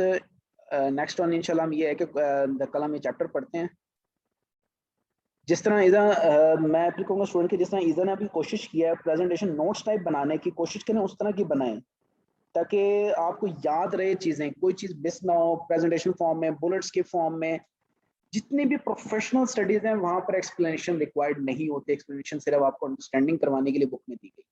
नेक्स्ट वन इंशाल्लाह हम ये है कि कल हम ये चैप्टर पढ़ते हैं। जिस तरह ईजा मैं फिर कहूँगा स्टूडेंट की, जिस तरह ईजा ने अभी कोशिश किया है प्रेजेंटेशन नोट्स टाइप बनाने की, कोशिश करें उस तरह की बनाएं ताकि आपको याद रहे चीजें, कोई चीज मिस ना हो। प्रेजेंटेशन फॉर्म में, बुलेट्स के फॉर्म में, जितनी भी प्रोफेशनल स्टडीज हैं वहां पर एक्सप्लेनेशन रिक्वायर्ड नहीं होती। एक्सप्लेनेशन सिर्फ आपको अंडरस्टैंडिंग करवाने के लिए बुक में दी गई है।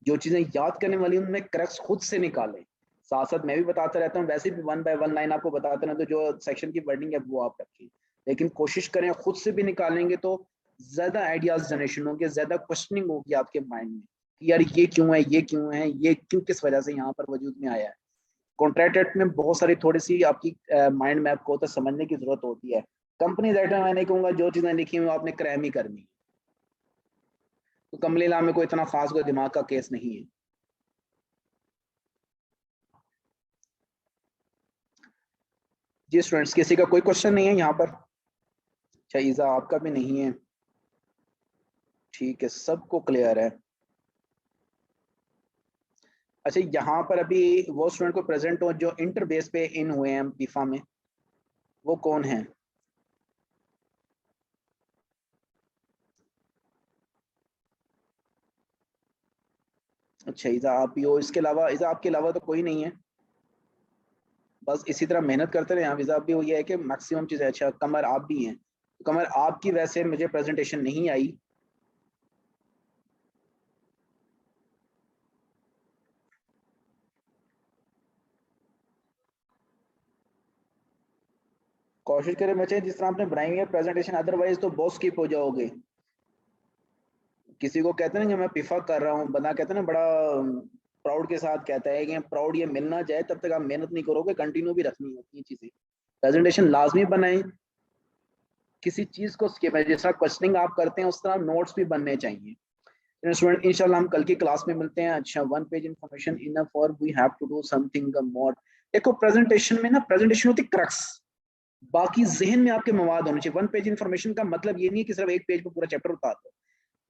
जो चीजें याद करने वाली उनमें क्रैक्स खुद से निकालें। साथ साथ मैं भी बताता रहता हूँ, वैसे भी 1 बाय 1 लाइन आपको बताते रहते, तो जो सेक्शन की वर्डिंग है वो आप रखें, लेकिन कोशिश करें खुद से भी निकालेंगे तो ज्यादा आइडियाज जनरेशन होंगे, ज्यादा क्वेश्चनिंग होगी आपके माइंड में कि यार ये क्यों है, ये क्यों है, ये क्यों, किस वजह से यहाँ पर वजूद में आया है। कॉन्ट्रैक्ट एक्ट में बहुत सारी थोड़ी सी आपकी माइंड मैप को तो समझने की जरूरत होती है। कंपनी एक्ट में मैं नहीं कहूँगा जो चीजें लिखी हुई आपने क्रैम ही करनी है, तो कंपनी लॉ में कोई इतना खास कोई दिमाग का केस नहीं है। जी स्टूडेंट्स, किसी का कोई क्वेश्चन नहीं है यहाँ पर? अच्छा ईजा आपका भी नहीं है, ठीक है, सबको क्लियर है। अच्छा यहाँ पर अभी वो स्टूडेंट को प्रेजेंट हो जो इंटर बेस पे इन हुए हैं बीफा में, वो कौन है? अच्छा ईजा आप ही हो, इसके अलावा ईजा आपके अलावा तो कोई नहीं है? बस इसी तरह मेहनत करते रहे। यहाँ वीजा भी वही है कि मैक्सिमम चीजें। अच्छा कमर आप भी हैं, कमर आपकी वैसे मुझे प्रेजेंटेशन नहीं आई, कोशिश करें बच्चे जिस तरह आपने बनाई हुई है प्रेजेंटेशन, अदरवाइज तो बहुत स्किप हो जाओगे। किसी को कहते हैं ना कि मैं पिफा कर रहा हूँ, बंदा कहते हैं ना बड़ा प्राउड के साथ कहता है कि प्राउड ये मिल ना जाए तब तक आप मेहनत नहीं करोगे, कंटिन्यू भी रखनी होती है चीजें। प्रेजेंटेशन लाजमी बनाएं, किसी चीज को स्किप है, जिस तरह क्वेश्चनिंग आप करते हैं उस तरह नोट्स भी बनने चाहिए। स्टूडेंट इंशाल्लाह हम कल की क्लास में मिलते हैं। अच्छा, 1 पेज इंफॉर्मेशन इनफ और we have to do something more. देखो प्रेजेंटेशन में ना, प्रेजेंटेशन होती क्रक्स, बाकी जहन में आपके मवाद होने चाहिए। 1 पेज इंफॉर्मेशन का मतलब ये नहीं है कि सिर्फ 1 पेज पर पूरा चैप्टर उतार दो।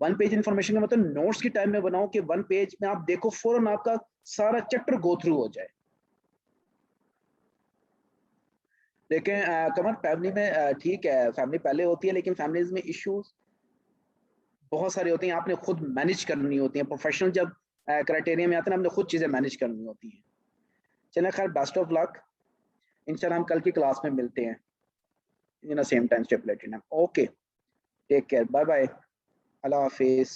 1 पेज इंफॉर्मेशन का मतलब नोट्स की टाइम में बनाओ कि 1 पेज में आप देखो फौरन आपका सारा चैप्टर गो थ्रू हो जाए। देखें कमर, फैमिली में ठीक है, फैमिली पहले होती है, लेकिन फैमिलीज में इश्यूज बहुत सारे होते हैं, आपने खुद मैनेज करनी होती है। प्रोफेशनल जब क्राइटेरिया में आते हैं, आपने खुद चीजें मैनेज करनी होती हैं। चलिए खैर, बेस्ट ऑफ लक, इंशाल्लाह हम कल की क्लास में मिलते हैं in same time stipulated. Okay, take care, bye bye, अल्लाह हाफिज।